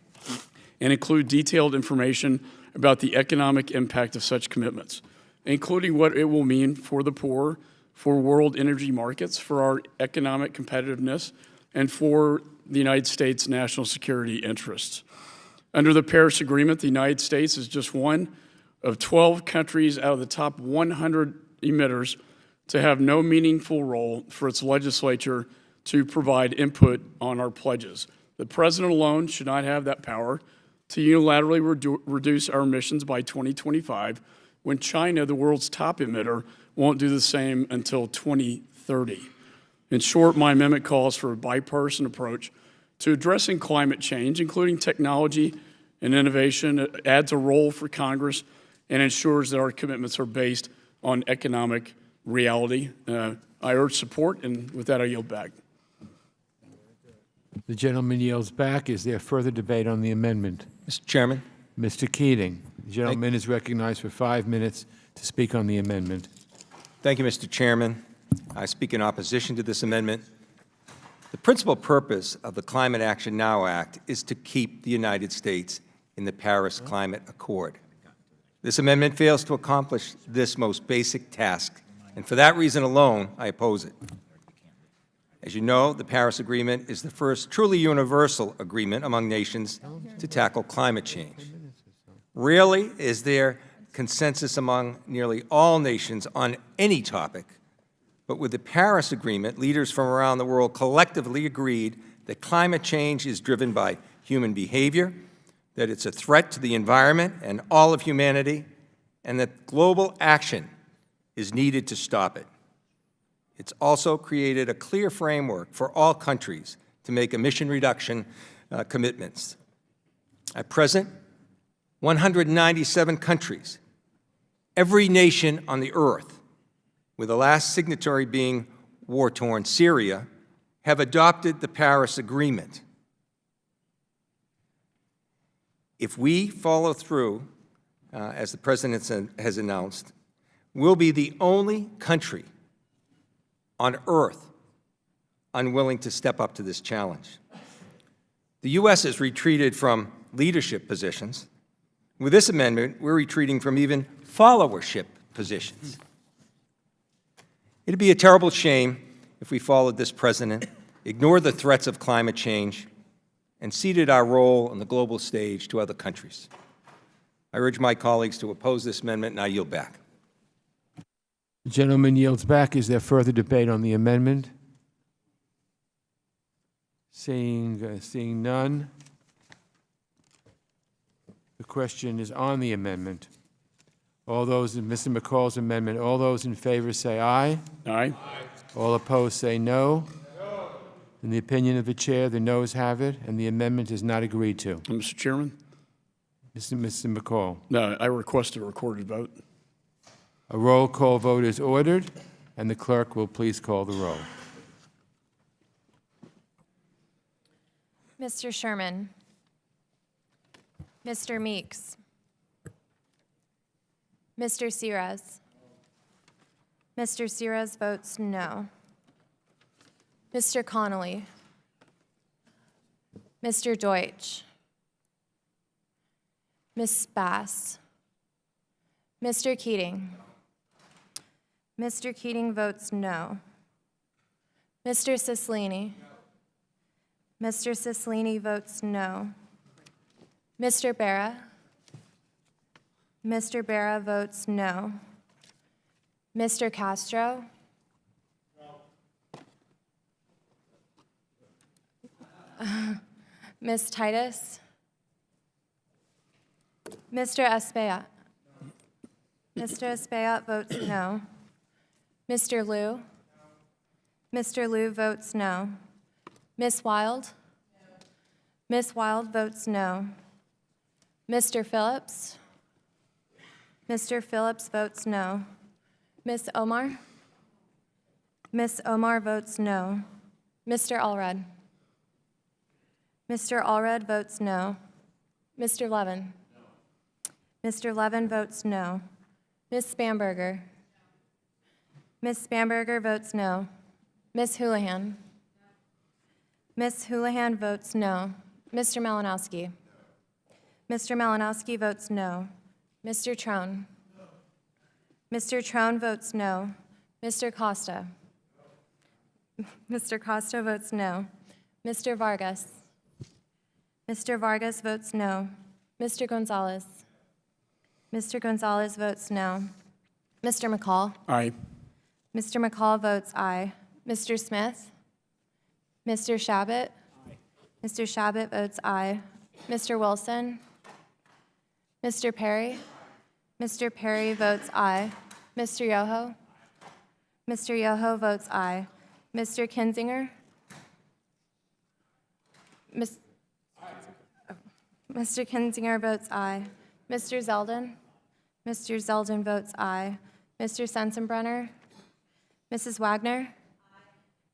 and include detailed information about the economic impact of such commitments, including what it will mean for the poor, for world energy markets, for our economic competitiveness, and for the United States' national security interests. Under the Paris Agreement, the United States is just one of 12 countries out of the top 100 emitters to have no meaningful role for its legislature to provide input on our pledges. The President alone should not have that power to unilaterally reduce our emissions by 2025 when China, the world's top emitter, won't do the same until 2030. In short, my amendment calls for a bipartisan approach to addressing climate change, including technology and innovation. It adds a role for Congress and ensures that our commitments are based on economic reality. I urge support, and with that, I yield back. The gentleman yields back. Is there further debate on the amendment? Mr. Chairman. Mr. Keating. The gentleman is recognized for 5 minutes to speak on the amendment. Thank you, Mr. Chairman. I speak in opposition to this amendment. The principal purpose of the Climate Action Now Act is to keep the United States in the Paris Climate Accord. This amendment fails to accomplish this most basic task, and for that reason alone, I oppose it. As you know, the Paris Agreement is the first truly universal agreement among nations to tackle climate change. Rarely is there consensus among nearly all nations on any topic, but with the Paris Agreement, leaders from around the world collectively agreed that climate change is driven by human behavior, that it's a threat to the environment and all of humanity, and that global action is needed to stop it. It's also created a clear framework for all countries to make emission reduction commitments. At present, 197 countries, every nation on the earth, with the last signatory being war-torn Syria, have adopted the Paris Agreement. If we follow through, as the President has announced, we'll be the only country on earth unwilling to step up to this challenge. The U.S. has retreated from leadership positions. With this amendment, we're retreating from even followership positions. It'd be a terrible shame if we followed this President, ignored the threats of climate change, and ceded our role on the global stage to other countries. I urge my colleagues to oppose this amendment, and I yield back. The gentleman yields back. Is there further debate on the amendment? Seeing none, the question is on the amendment. All those in Mr. McCall's amendment, all those in favor say aye. Aye. All opposed say no. No. In the opinion of the chair, the noes have it, and the amendment is not agreed to. Mr. Chairman? Mr. McCall. No, I request a recorded vote. A roll call vote is ordered, and the clerk will please call the roll. Mr. Sherman, Mr. Meeks, Mr. H.Res. Mr. H.Res votes no. Mr. Connolly, Mr. Deutsch, Ms. Bass. Mr. Keating. Mr. Keating votes no. Mr. Cicilline. Mr. Cicilline votes no. Mr. Barra. Mr. Barra votes no. Mr. Castro. Ms. Titus. Mr. Espaillat. Mr. Espaillat votes no. Mr. Liu. Mr. Liu votes no. Ms. Wild. Ms. Wild votes no. Mr. Phillips. Mr. Phillips votes no. Ms. Omar. Ms. Omar votes no. Mr. Allred. Mr. Allred votes no. Mr. Levin. Mr. Levin votes no. Ms. Spamberger. Ms. Spamberger votes no. Ms. Houlihan. Ms. Houlihan votes no. Mr. Malinowski. Mr. Malinowski votes no. Mr. Trone. Mr. Trone votes no. Mr. Costa. Mr. Costa votes no. Mr. Vargas. Mr. Vargas votes no. Mr. Gonzalez. Mr. Gonzalez votes no. Mr. McCall. Aye. Mr. McCall votes aye. Mr. Smith. Mr. Shabbat. Mr. Shabbat votes aye. Mr. Wilson. Mr. Perry. Mr. Perry votes aye. Mr. Yoho. Mr. Yoho votes aye. Mr. Kinzinger. Mr. Kinzinger votes aye. Mr. Zeldin. Mr. Zeldin votes aye. Mr. Sensenbrenner. Mrs. Wagner.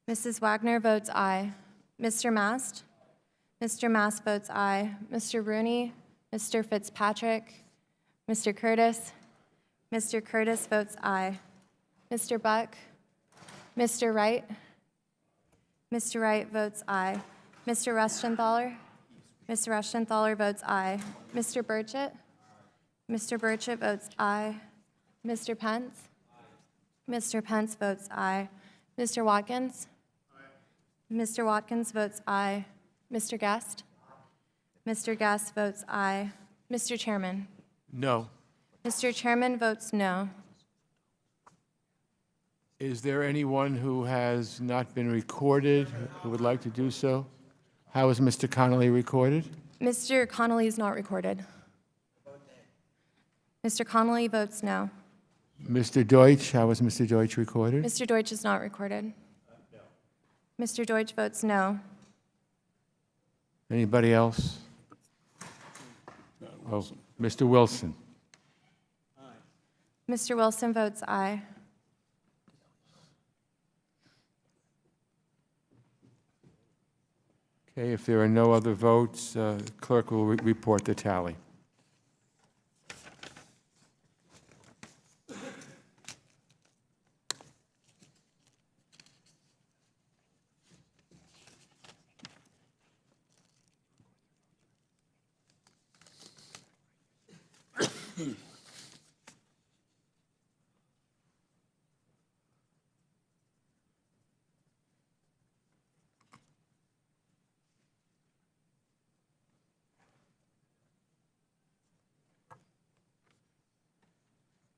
Mrs. Wagner votes aye. Mr. Mast. Mr. Mast votes aye. Mr. Rooney. Mr. Fitzpatrick. Mr. Curtis. Mr. Curtis votes aye. Mr. Buck. Mr. Wright. Mr. Wright votes aye. Mr. Rushenthaler. Mr. Rushenthaler votes aye. Mr. Burchett. Mr. Burchett votes aye. Mr. Pence. Mr. Pence votes aye. Mr. Watkins. Mr. Watkins votes aye. Mr. Guest. Mr. Guest votes aye. Mr. Chairman. No. Mr. Chairman votes no. Is there anyone who has not been recorded who would like to do so? How is Mr. Connolly recorded? Mr. Connolly is not recorded. Mr. Connolly votes no. Mr. Deutsch, how is Mr. Deutsch recorded? Mr. Deutsch is not recorded. Mr. Deutsch votes no. Anybody else? Oh, Mr. Wilson. Mr. Wilson votes aye. Okay, if there are no other votes, clerk will report the tally.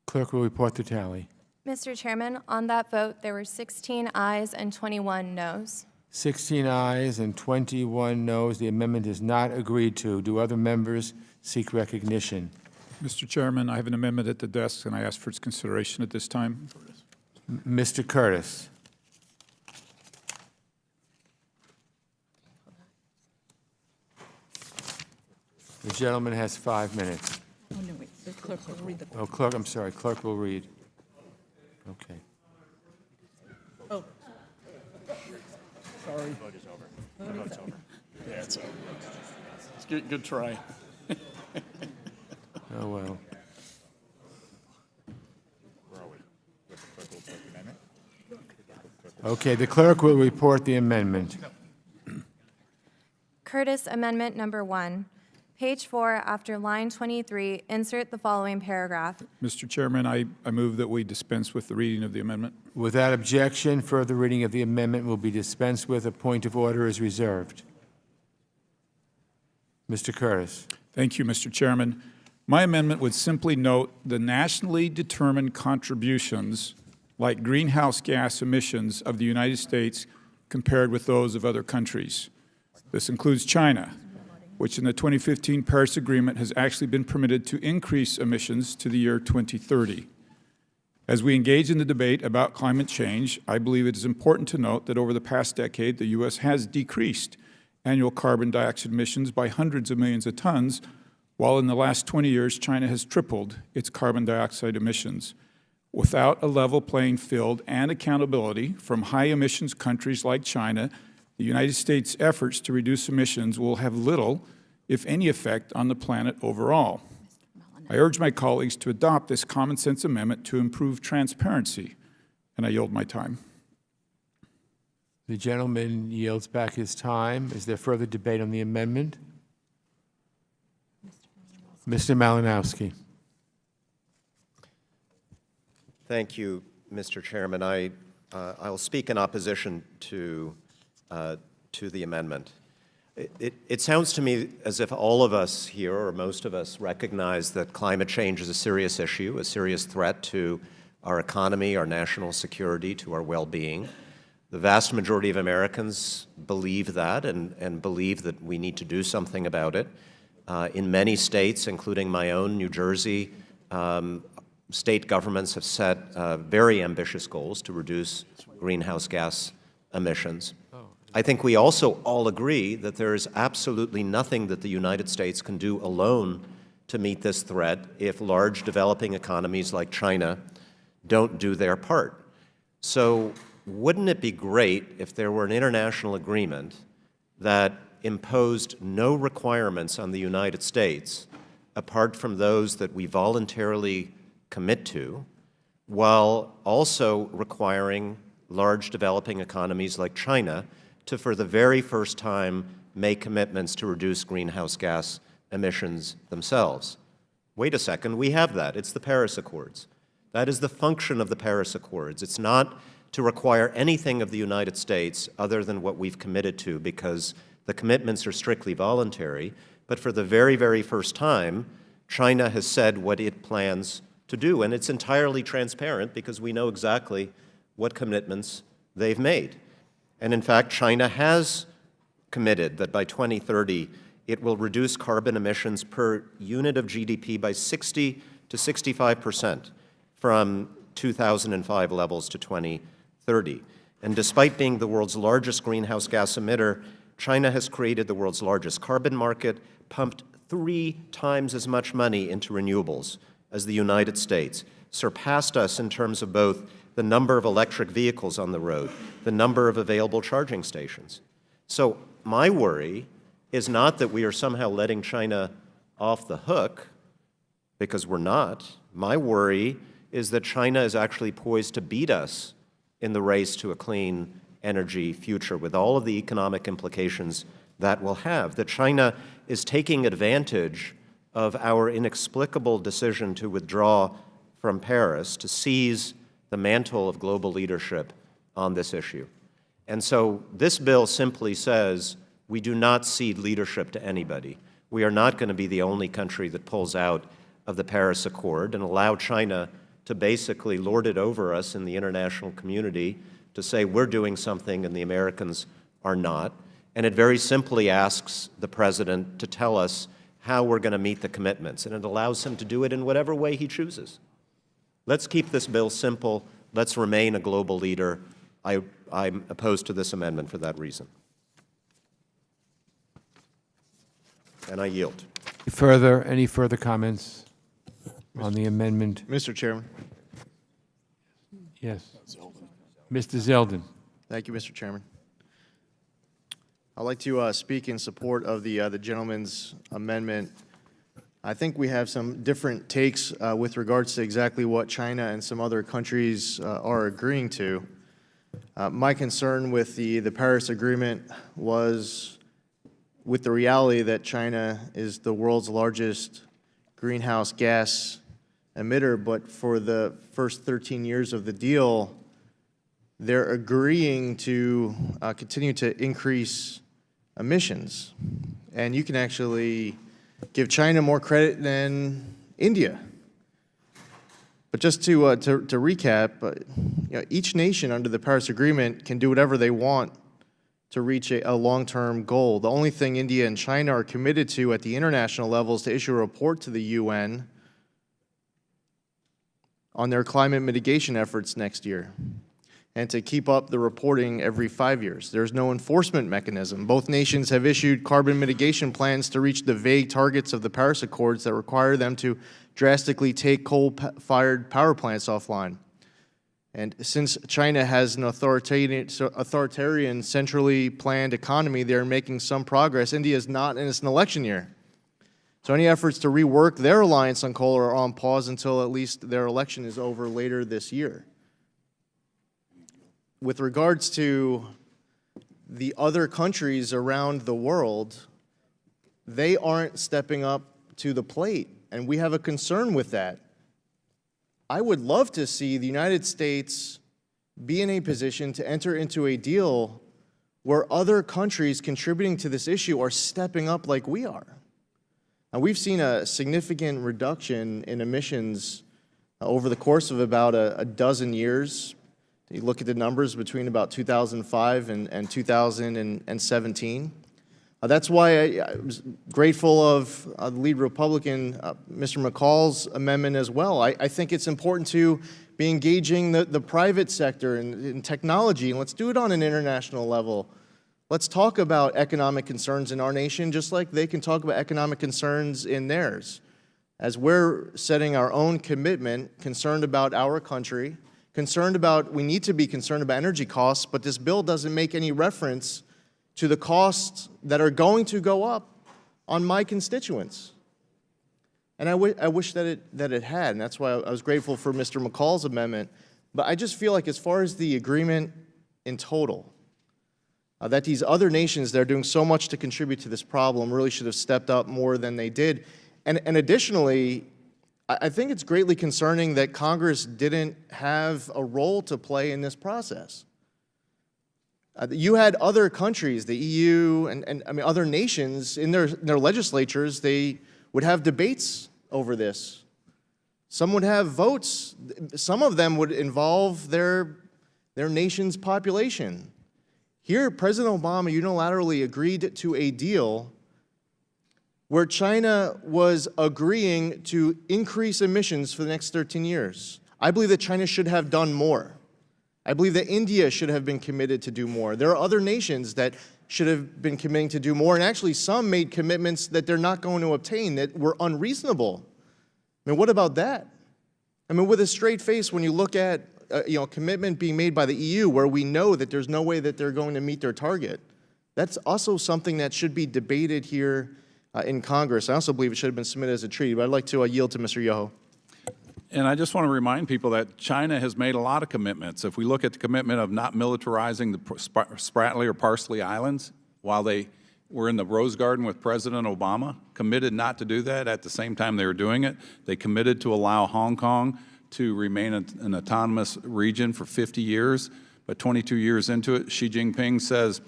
Clerk will report the tally. Mr. Chairman, on that vote, there were 16 ayes and 21 noes. 16 ayes and 21 noes. The amendment is not agreed to. Do other members seek recognition? Mr. Chairman, I have an amendment at the desk, and I ask for its consideration at this time. Mr. Curtis. The gentleman has 5 minutes. Oh, no, wait, the clerk will read the. Oh, clerk, I'm sorry, clerk will read. Okay. Oh. Sorry. Vote is over. Yeah, it's over. It's good try. Oh, well. Where are we? The clerk will report the amendment? Okay, the clerk will report the amendment. Curtis Amendment Number 1, Page 4, after line 23, insert the following paragraph. Mr. Chairman, I move that we dispense with the reading of the amendment. Without objection, further reading of the amendment will be dispensed with. A point of order is reserved. Mr. Curtis. Thank you, Mr. Chairman. My amendment would simply note the nationally determined contributions, like greenhouse gas emissions of the United States compared with those of other countries. This includes China, which in the 2015 Paris Agreement has actually been permitted to increase emissions to the year 2030. As we engage in the debate about climate change, I believe it is important to note that over the past decade, the U.S. has decreased annual carbon dioxide emissions by hundreds of millions of tons, while in the last 20 years, China has tripled its carbon dioxide emissions. Without a level playing field and accountability from high emissions countries like China, the United States' efforts to reduce emissions will have little, if any, effect on the planet overall. I urge my colleagues to adopt this common sense amendment to improve transparency, and I yield my time. The gentleman yields back his time. Is there further debate on the amendment? Mr. Malinowski. Thank you, Mr. Chairman. I'll speak in opposition to the amendment. It sounds to me as if all of us here, or most of us, recognize that climate change is a serious issue, a serious threat to our economy, our national security, to our well-being. The vast majority of Americans believe that and believe that we need to do something about it. In many states, including my own, New Jersey, state governments have set very ambitious goals to reduce greenhouse gas emissions. I think we also all agree that there is absolutely nothing that the United States can do alone to meet this threat if large developing economies like China don't do their part. So wouldn't it be great if there were an international agreement that imposed no requirements on the United States apart from those that we voluntarily commit to, while also requiring large developing economies like China to, for the very first time, make commitments to reduce greenhouse gas emissions themselves? Wait a second, we have that. It's the Paris Accords. That is the function of the Paris Accords. It's not to require anything of the United States other than what we've committed to, because the commitments are strictly voluntary. But for the very, very first time, China has said what it plans to do, and it's entirely transparent because we know exactly what commitments they've made. And in fact, China has committed that by 2030, it will reduce carbon emissions per unit of GDP by 60 to 65% from 2005 levels to 2030. And despite being the world's largest greenhouse gas emitter, China has created the world's largest carbon market, pumped 3 times as much money into renewables as the United States, surpassed us in terms of both the number of electric vehicles on the road, the number of available charging stations. So my worry is not that we are somehow letting China off the hook, because we're not. My worry is that China is actually poised to beat us in the race to a clean energy future, with all of the economic implications that will have. That China is taking advantage of our inexplicable decision to withdraw from Paris, to seize the mantle of global leadership on this issue. And so this bill simply says we do not cede leadership to anybody. We are not going to be the only country that pulls out of the Paris Accord and allow China to basically lord it over us in the international community, to say we're doing something and the Americans are not. And it very simply asks the President to tell us how we're going to meet the commitments, and it allows him to do it in whatever way he chooses. Let's keep this bill simple. Let's remain a global leader. I'm opposed to this amendment for that reason. And I yield. Any further comments on the amendment? Mr. Chairman. Yes. Mr. Zeldin. Thank you, Mr. Chairman. I'd like to speak in support of the gentleman's amendment. I think we have some different takes with regards to exactly what China and some other countries are agreeing to. My concern with the Paris Agreement was with the reality that China is the world's largest greenhouse gas emitter, but for the first 13 years of the deal, they're agreeing to continue to increase emissions. And you can actually give China more credit than India. But just to recap, each nation under the Paris Agreement can do whatever they want to reach a long-term goal. The only thing India and China are committed to at the international level is to issue a report to the UN on their climate mitigation efforts next year, and to keep up the reporting every 5 years. There's no enforcement mechanism. Both nations have issued carbon mitigation plans to reach the vague targets of the Paris Accords that require them to drastically take coal-fired power plants offline. And since China has an authoritarian centrally planned economy, they're making some progress. India is not, and it's an election year. So any efforts to rework their reliance on coal are on pause until at least their election is over later this year. With regards to the other countries around the world, they aren't stepping up to the plate, and we have a concern with that. I would love to see the United States be in a position to enter into a deal where other countries contributing to this issue are stepping up like we are. Now, we've seen a significant reduction in emissions over the course of about a dozen years. You look at the numbers between about 2005 and 2017. That's why I was grateful of the lead Republican, Mr. McCall's amendment as well. I think it's important to be engaging the private sector in technology, and let's do it on an international level. Let's talk about economic concerns in our nation just like they can talk about economic concerns in theirs. As we're setting our own commitment, concerned about our country, we need to be concerned about energy costs, but this bill doesn't make any reference to the costs that are going to go up on my constituents. And I wish that it had, and that's why I was grateful for Mr. McCall's amendment. But I just feel like as far as the agreement in total, that these other nations that are doing so much to contribute to this problem really should have stepped up more than they did. And additionally, I think it's greatly concerning that Congress didn't have a role to play in this process. You had other countries, the EU and I mean other nations in their legislatures, they would have debates over this. Some would have votes. Some of them would involve their nation's population. Here, President Obama unilaterally agreed to a deal where China was agreeing to increase emissions for the next 13 years. I believe that China should have done more. I believe that India should have been committed to do more. There are other nations that should have been committing to do more, and actually some made commitments that they're not going to obtain that were unreasonable. I mean, what about that? I mean, with a straight face, when you look at a commitment being made by the EU where we know that there's no way that they're going to meet their target, that's also something that should be debated here in Congress. I also believe it should have been submitted as a treaty, but I'd like to yield to Mr. Yoho. And I just want to remind people that China has made a lot of commitments. If we look at the commitment of not militarizing the Spratly or Parsley Islands while they were in the Rose Garden with President Obama, committed not to do that at the same time they were doing it. They committed to allow Hong Kong to remain an autonomous region for 50 years, but 22 years into it, Xi Jinping says,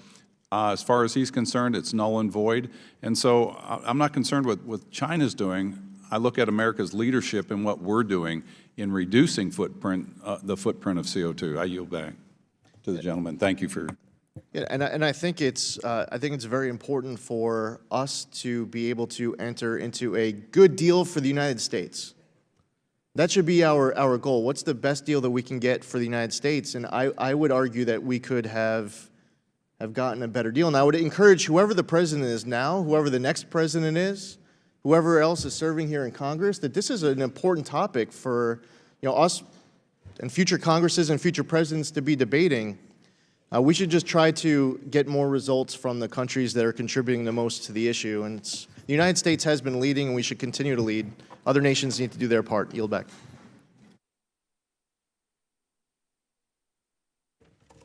as far as he's concerned, it's null and void. And so I'm not concerned with what China's doing. I look at America's leadership and what we're doing in reducing the footprint of CO2. I yield back to the gentleman. Thank you for. Yeah, and I think it's very important for us to be able to enter into a good deal for the United States. That should be our goal. What's the best deal that we can get for the United States? And I would argue that we could have gotten a better deal. And I would encourage whoever the president is now, whoever the next president is, whoever else is serving here in Congress, that this is an important topic for us and future Congresses and future presidents to be debating. We should just try to get more results from the countries that are contributing the most to the issue. And the United States has been leading, and we should continue to lead. Other nations need to do their part. Yield back.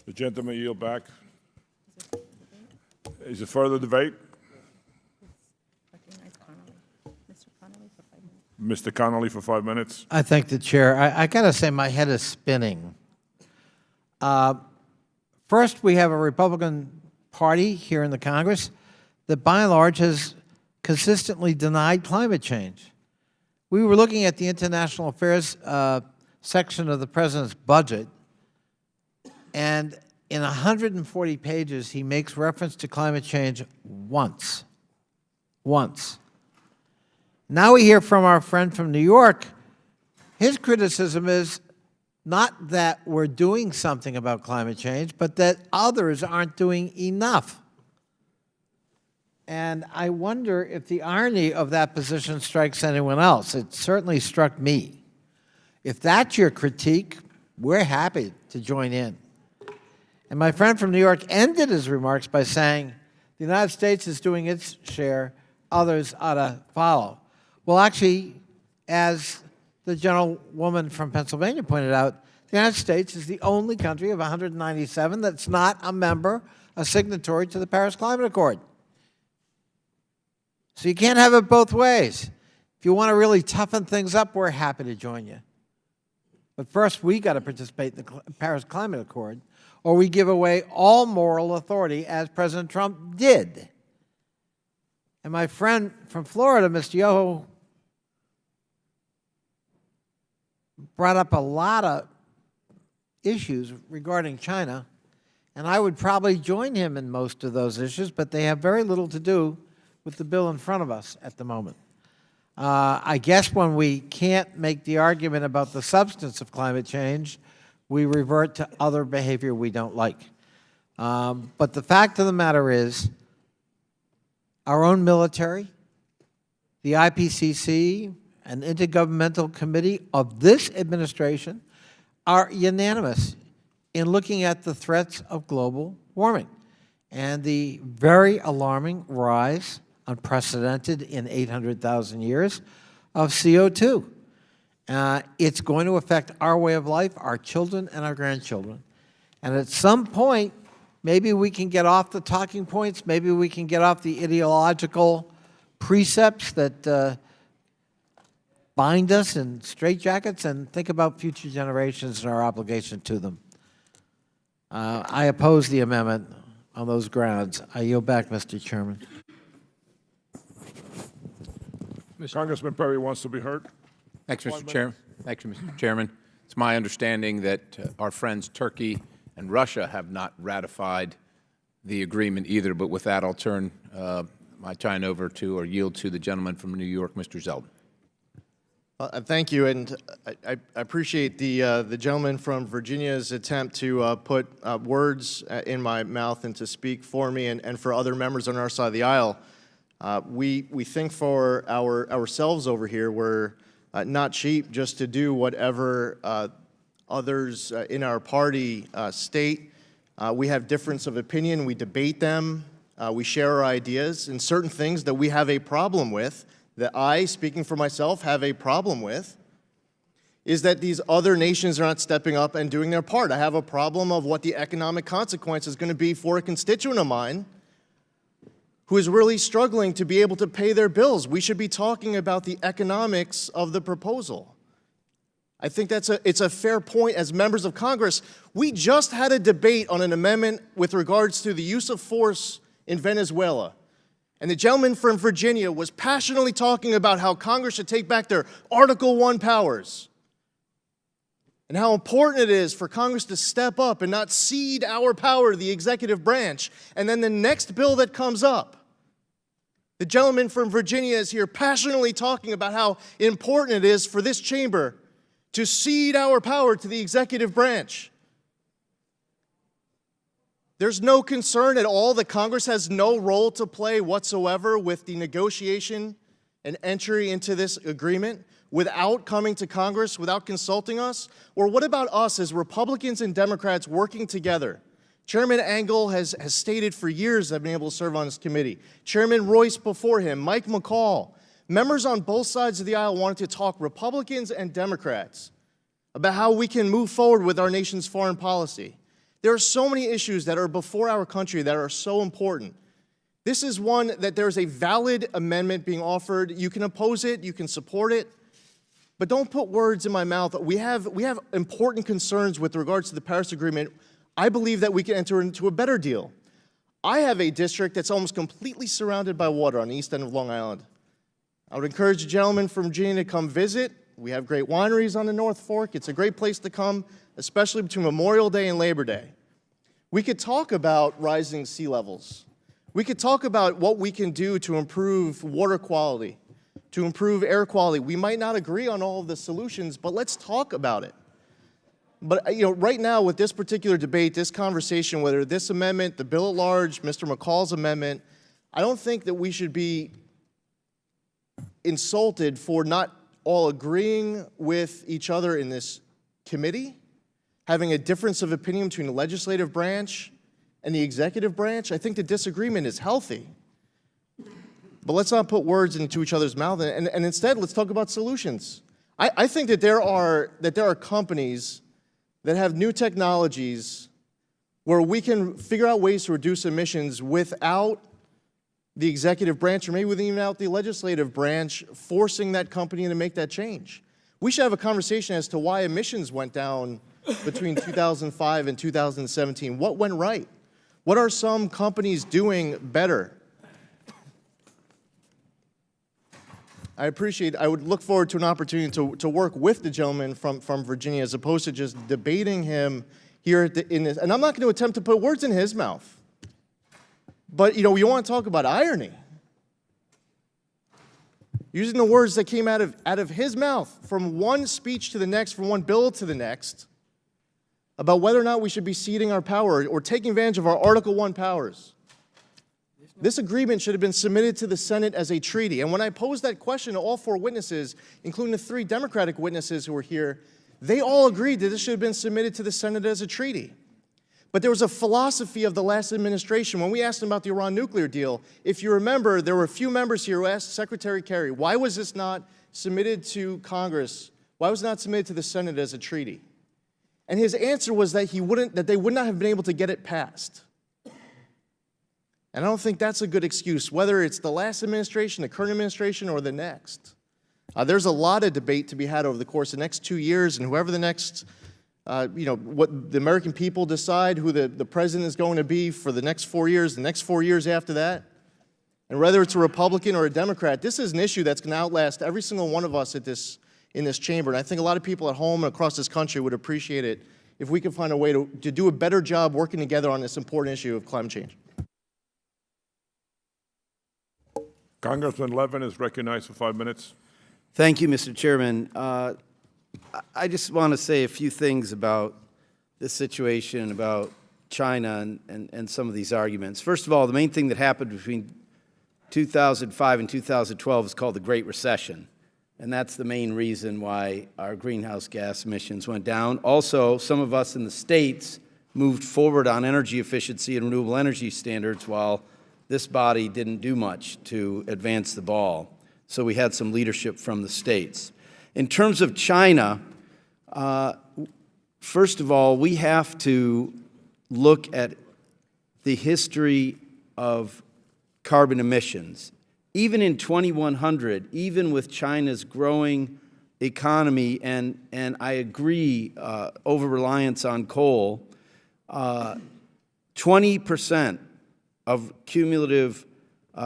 The gentleman yield back. Is there further debate? Mr. Connolly for 5 minutes. I thank the chair. I got to say my head is spinning. First, we have a Republican Party here in the Congress that by and large has consistently denied climate change. We were looking at the international affairs section of the President's budget, and in 140 pages, he makes reference to climate change once. Once. Now we hear from our friend from New York, his criticism is not that we're doing something about climate change, but that others aren't doing enough. And I wonder if the irony of that position strikes anyone else. It certainly struck me. If that's your critique, we're happy to join in. And my friend from New York ended his remarks by saying, the United States is doing its share, others ought to follow. Well, actually, as the gentlewoman from Pennsylvania pointed out, the United States is the only country of 197 that's not a member, a signatory to the Paris Climate Accord. So you can't have it both ways. If you want to really toughen things up, we're happy to join you. But first, we got to participate in the Paris Climate Accord, or we give away all moral authority, as President Trump did. And my friend from Florida, Mr. Yoho, brought up a lot of issues regarding China, and I would probably join him in most of those issues, but they have very little to do with the bill in front of us at the moment. I guess when we can't make the argument about the substance of climate change, we revert to other behavior we don't like. But the fact of the matter is, our own military, the IPCC, an intergovernmental committee of this administration are unanimous in looking at the threats of global warming and the very alarming rise, unprecedented in 800,000 years, of CO2. It's going to affect our way of life, our children and our grandchildren. And at some point, maybe we can get off the talking points, maybe we can get off the ideological precepts that bind us in straitjackets and think about future generations and our obligation to them. I oppose the amendment on those grounds. I yield back, Mr. Chairman. Congressman Perry wants to be heard. Thanks, Mr. Chairman. Thank you, Mr. Chairman. It's my understanding that our friends Turkey and Russia have not ratified the agreement either, but with that I'll turn my time over to or yield to the gentleman from New York, Mr. Zeldin. Thank you, and I appreciate the gentleman from Virginia's attempt to put words in my mouth and to speak for me and for other members on our side of the aisle. We think for ourselves over here. We're not cheap just to do whatever others in our party state. We have difference of opinion. We debate them. We share our ideas. And certain things that we have a problem with, that I, speaking for myself, have a problem with, is that these other nations are not stepping up and doing their part. I have a problem of what the economic consequence is going to be for a constituent of mine who is really struggling to be able to pay their bills. We should be talking about the economics of the proposal. I think it's a fair point as members of Congress. We just had a debate on an amendment with regards to the use of force in Venezuela. And the gentleman from Virginia was passionately talking about how Congress should take back their Article I powers and how important it is for Congress to step up and not cede our power to the executive branch. And then the next bill that comes up, the gentleman from Virginia is here passionately talking about how important it is for this chamber to cede our power to the executive branch. There's no concern at all that Congress has no role to play whatsoever with the negotiation and entry into this agreement without coming to Congress, without consulting us? Or what about us as Republicans and Democrats working together? Chairman Engel has stated for years I've been able to serve on this committee. Chairman Royce before him, Mike McCall, members on both sides of the aisle wanted to talk, Republicans and Democrats, about how we can move forward with our nation's foreign policy. There are so many issues that are before our country that are so important. This is one that there is a valid amendment being offered. You can oppose it, you can support it. But don't put words in my mouth. We have important concerns with regards to the Paris Agreement. I believe that we can enter into a better deal. I have a district that's almost completely surrounded by water on the east end of Long Island. I would encourage the gentleman from Virginia to come visit. We have great wineries on the North Fork. It's a great place to come, especially between Memorial Day and Labor Day. We could talk about rising sea levels. We could talk about what we can do to improve water quality, to improve air quality. We might not agree on all of the solutions, but let's talk about it. But right now with this particular debate, this conversation, whether this amendment, the bill at large, Mr. McCall's amendment, I don't think that we should be insulted for not all agreeing with each other in this committee, having a difference of opinion between the legislative branch and the executive branch. I think the disagreement is healthy. But let's not put words into each other's mouth, and instead, let's talk about solutions. I think that there are companies that have new technologies where we can figure out ways to reduce emissions without the executive branch, or maybe without the legislative branch, forcing that company to make that change. We should have a conversation as to why emissions went down between 2005 and 2017. What went right? What are some companies doing better? I would look forward to an opportunity to work with the gentleman from Virginia as opposed to just debating him here in this. And I'm not going to attempt to put words in his mouth. But, we want to talk about irony. Using the words that came out of his mouth from one speech to the next, from one bill to the next, about whether or not we should be ceding our power or taking advantage of our Article I powers. This agreement should have been submitted to the Senate as a treaty. And when I posed that question to all 4 witnesses, including the 3 Democratic witnesses who were here, they all agreed that this should have been submitted to the Senate as a treaty. But there was a philosophy of the last administration. When we asked them about the Iran nuclear deal, if you remember, there were a few members here who asked Secretary Kerry, why was this not submitted to Congress? Why was it not submitted to the Senate as a treaty? And his answer was that they would not have been able to get it passed. And I don't think that's a good excuse, whether it's the last administration, the current administration, or the next. There's a lot of debate to be had over the course of the next 2 years, and whoever the next, what the American people decide who the president is going to be for the next 4 years, the next 4 years after that, and whether it's a Republican or a Democrat, this is an issue that's going to outlast every single one of us in this chamber. And I think a lot of people at home and across this country would appreciate it if we could find a way to do a better job working together on this important issue of climate change. Congressman Levin is recognized for 5 minutes. Thank you, Mr. Chairman. I just want to say a few things about this situation, about China and some of these arguments. First of all, the main thing that happened between 2005 and 2012 is called the Great Recession, and that's the main reason why our greenhouse gas emissions went down. Also, some of us in the States moved forward on energy efficiency and renewable energy standards while this body didn't do much to advance the ball. So we had some leadership from the States. In terms of China, first of all, we have to look at the history of carbon emissions. Even in 2100, even with China's growing economy, and I agree, over-reliance on coal, 20% of cumulative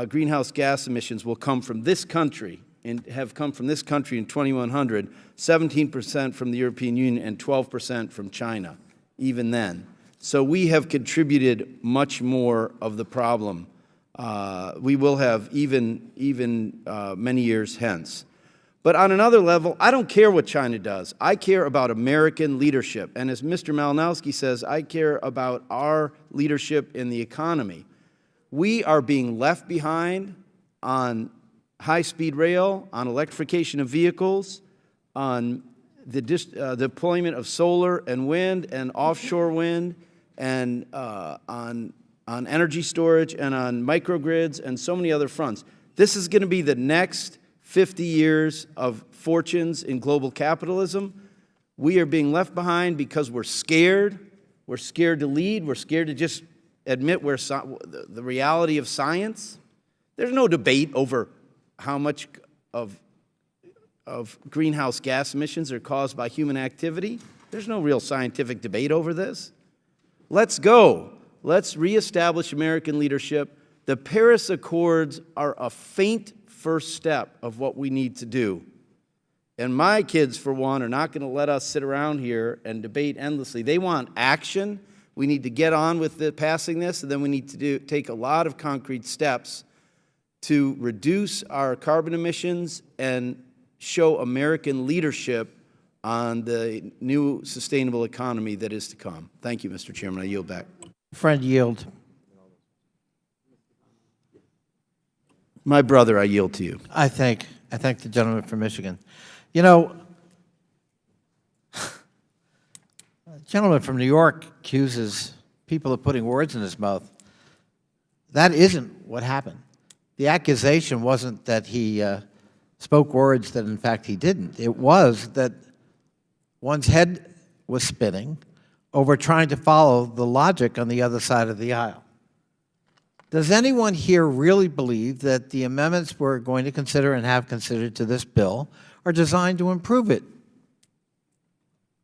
greenhouse gas emissions will come from this country, and have come from this country in 2100, 17% from the European Union and 12% from China, even then. So we have contributed much more of the problem. We will have even many years hence. But on another level, I don't care what China does. I care about American leadership. And as Mr. Malinowski says, I care about our leadership in the economy. We are being left behind on high-speed rail, on electrification of vehicles, on the deployment of solar and wind and offshore wind, and on energy storage and on microgrids and so many other fronts. This is going to be the next 50 years of fortunes in global capitalism. We are being left behind because we're scared. We're scared to lead. We're scared to just admit the reality of science. There's no debate over how much of of greenhouse gas emissions are caused by human activity. There's no real scientific debate over this. Let's go. Let's reestablish American leadership. The Paris Accords are a faint first step of what we need to do. And my kids, for one, are not going to let us sit around here and debate endlessly. They want action. We need to get on with passing this, and then we need to take a lot of concrete steps to reduce our carbon emissions and show American leadership on the new sustainable economy that is to come. Thank you, Mr. Chairman. I yield back. Friend, yield. My brother, I yield to you. I thank the gentleman from Michigan. You know, the gentleman from New York accuses people of putting words in his mouth. That isn't what happened. The accusation wasn't that he spoke words that, in fact, he didn't. It was that one's head was spinning over trying to follow the logic on the other side of the aisle. Does anyone here really believe that the amendments we're going to consider and have considered to this bill are designed to improve it?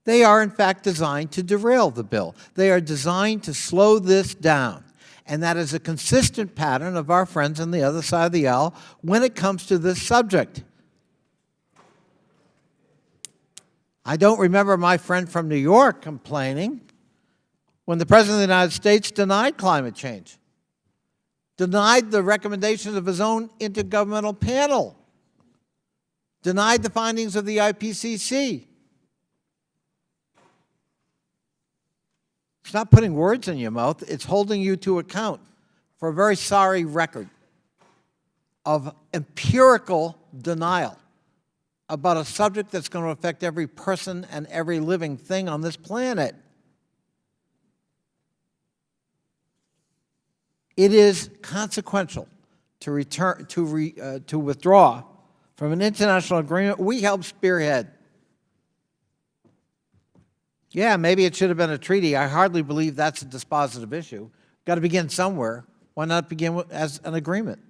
They are, in fact, designed to derail the bill. They are designed to slow this down. And that is a consistent pattern of our friends on the other side of the aisle when it comes to this subject. I don't remember my friend from New York complaining when the President of the United States denied climate change, denied the recommendations of his own intergovernmental panel, denied the findings of the IPCC. It's not putting words in your mouth. It's holding you to account for a very sorry record of empirical denial about a subject that's going to affect every person and every living thing on this planet. It is consequential to withdraw from an international agreement we helped spearhead. Yeah, maybe it should have been a treaty. I hardly believe that's a dispositive issue. Got to begin somewhere. Why not begin as an agreement?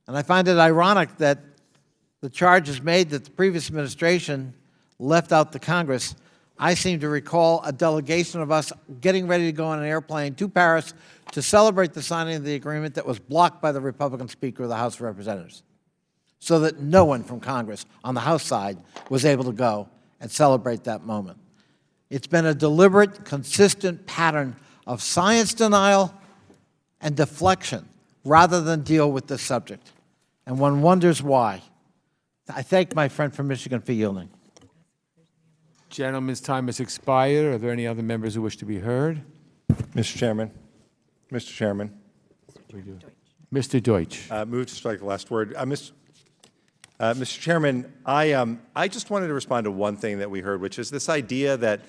And I find it ironic that the charge is made that the previous administration left out the Congress. I seem to recall a delegation of us getting ready to go on an airplane to Paris to celebrate the signing of the agreement that was blocked by the Republican Speaker of the House of Representatives, so that no one from Congress on the House side was able to go and celebrate that moment. It's been a deliberate, consistent pattern of science denial and deflection rather than deal with this subject. And one wonders why. I thank my friend from Michigan for yielding. Gentleman's time has expired. Are there any other members who wish to be heard? Mr. Chairman. Mr. Chairman. Mr. Deutsch. Move to strike the last word. Mr. Chairman, I just wanted to respond to one thing that we heard, which is this idea that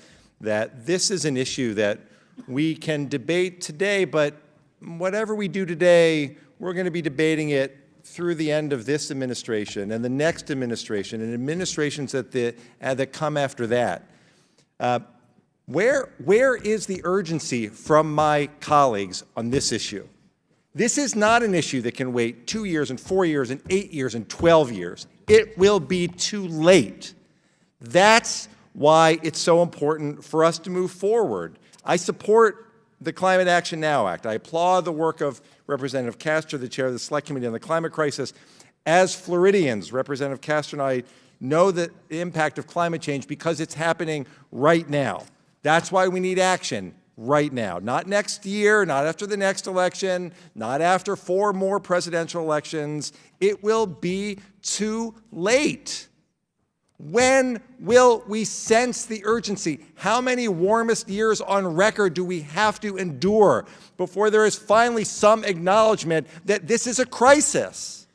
this is an issue that we can debate today, but whatever we do today, we're going to be debating it through the end of this administration and the next administration and administrations that come after that. Where is the urgency from my colleagues on this issue? This is not an issue that can wait 2 years and 4 years and 8 years and 12 years. It will be too late. That's why it's so important for us to move forward. I support the Climate Action Now Act. I applaud the work of Representative Castro, the chair of the Select Committee on the Climate Crisis. As Floridians, Representative Castro and I know the impact of climate change because it's happening right now. That's why we need action right now. Not next year, not after the next election, not after 4 more presidential elections. It will be too late. When will we sense the urgency? How many warmest years on record do we have to endure before there is finally some acknowledgement that this is a crisis?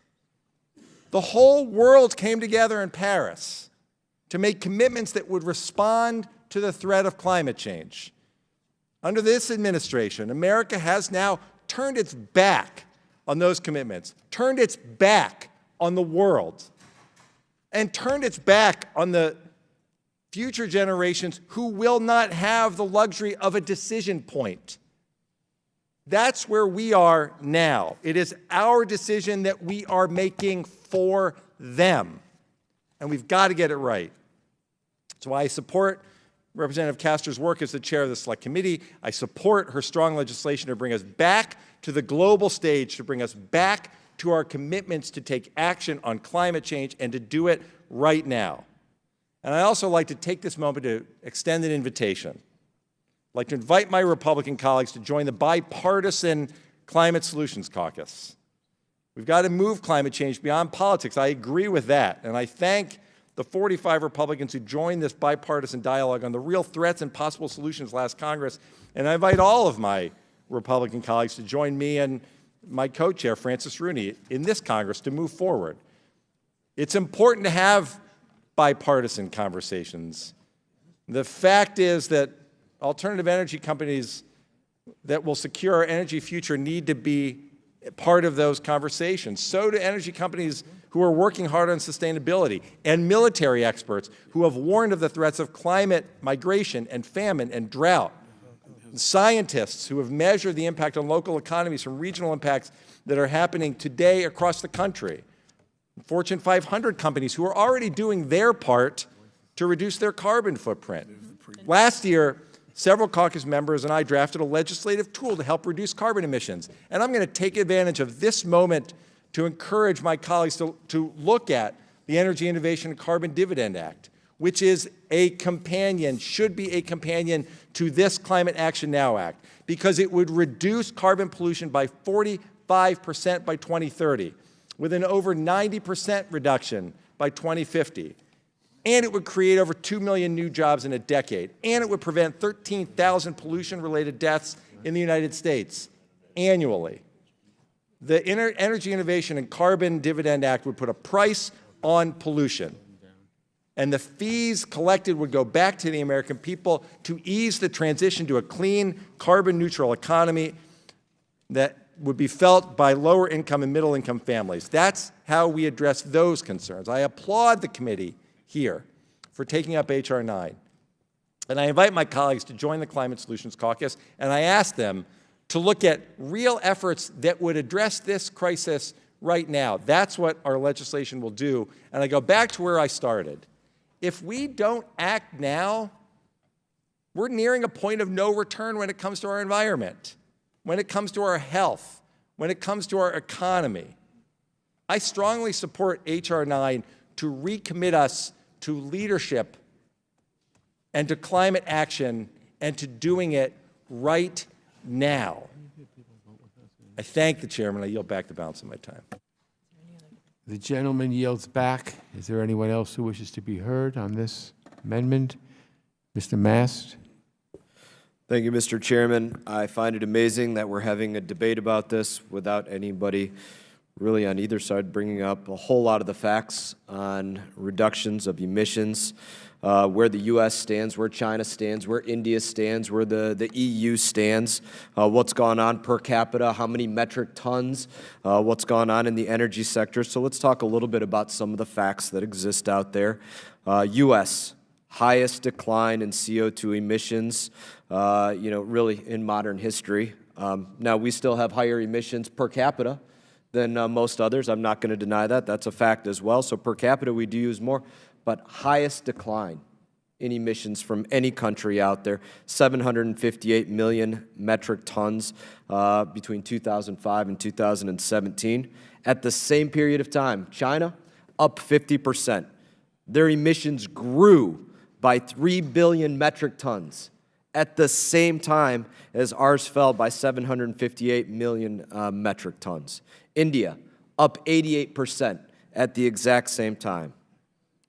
The whole world came together in Paris to make commitments that would respond to the threat of climate change. Under this administration, America has now turned its back on those commitments, turned its back on the world, and turned its back on the future generations who will not have the luxury of a decision point. That's where we are now. It is our decision that we are making for them. and we've got to get it right. That's why I support Representative Castro's work as the chair of the Select Committee. I support her strong legislation to bring us back to the global stage, to bring us back to our commitments to take action on climate change and to do it right now. And I also like to take this moment to extend an invitation. I'd like to invite my Republican colleagues to join the Bipartisan Climate Solutions Caucus. We've got to move climate change beyond politics. I agree with that. And I thank the 45 Republicans who joined this bipartisan dialogue on the real threats and possible solutions last Congress. And I invite all of my Republican colleagues to join me and my co-chair, Francis Rooney, in this Congress to move forward. It's important to have bipartisan conversations. The fact is that alternative energy companies that will secure our energy future need to be part of those conversations. So do energy companies who are working hard on sustainability, and military experts who have warned of the threats of climate migration and famine and drought. Scientists who have measured the impact on local economies from regional impacts that are happening today across the country. Fortune 500 companies who are already doing their part to reduce their carbon footprint. Last year, several caucus members and I drafted a legislative tool to help reduce carbon emissions. And I'm going to take advantage of this moment to encourage my colleagues to look at the Energy Innovation and Carbon Dividend Act, which is a companion, should be a companion to this Climate Action Now Act, because it would reduce carbon pollution by 45% by 2030, with an over 90% reduction by 2050. And it would create over 2 million new jobs in a decade. And it would prevent 13,000 pollution-related deaths in the United States annually. The Energy Innovation and Carbon Dividend Act would put a price on pollution. And the fees collected would go back to the American people to ease the transition to a clean, carbon-neutral economy that would be felt by lower-income and middle-income families. That's how we address those concerns. I applaud the committee here for taking up H.R. 9. And I invite my colleagues to join the Climate Solutions Caucus, and I ask them to look at real efforts that would address this crisis right now. That's what our legislation will do. And I go back to where I started. If we don't act now, we're nearing a point of no return when it comes to our environment, when it comes to our health, when it comes to our economy. I strongly support H.R. 9 to recommit us to leadership and to climate action and to doing it right now. I thank the chairman. I yield back the balance of my time. The gentleman yields back. Is there anyone else who wishes to be heard on this amendment? Mr. Mast. Thank you, Mr. Chairman. I find it amazing that we're having a debate about this without anybody really on either side bringing up a whole lot of the facts on reductions of emissions, where the U.S. stands, where China stands, where India stands, where the EU stands, what's gone on per capita, how many metric tons, what's gone on in the energy sector. So let's talk a little bit about some of the facts that exist out there. U.S., highest decline in CO2 emissions, really in modern history. Now, we still have higher emissions per capita than most others. I'm not going to deny that. That's a fact as well. So per capita, we do use more. But highest decline in emissions from any country out there, 758 million metric tons between 2005 and 2017. At the same period of time, China, up 50%. Their emissions grew by 3 billion metric tons at the same time as ours fell by 758 million metric tons. India, up 88% at the exact same time.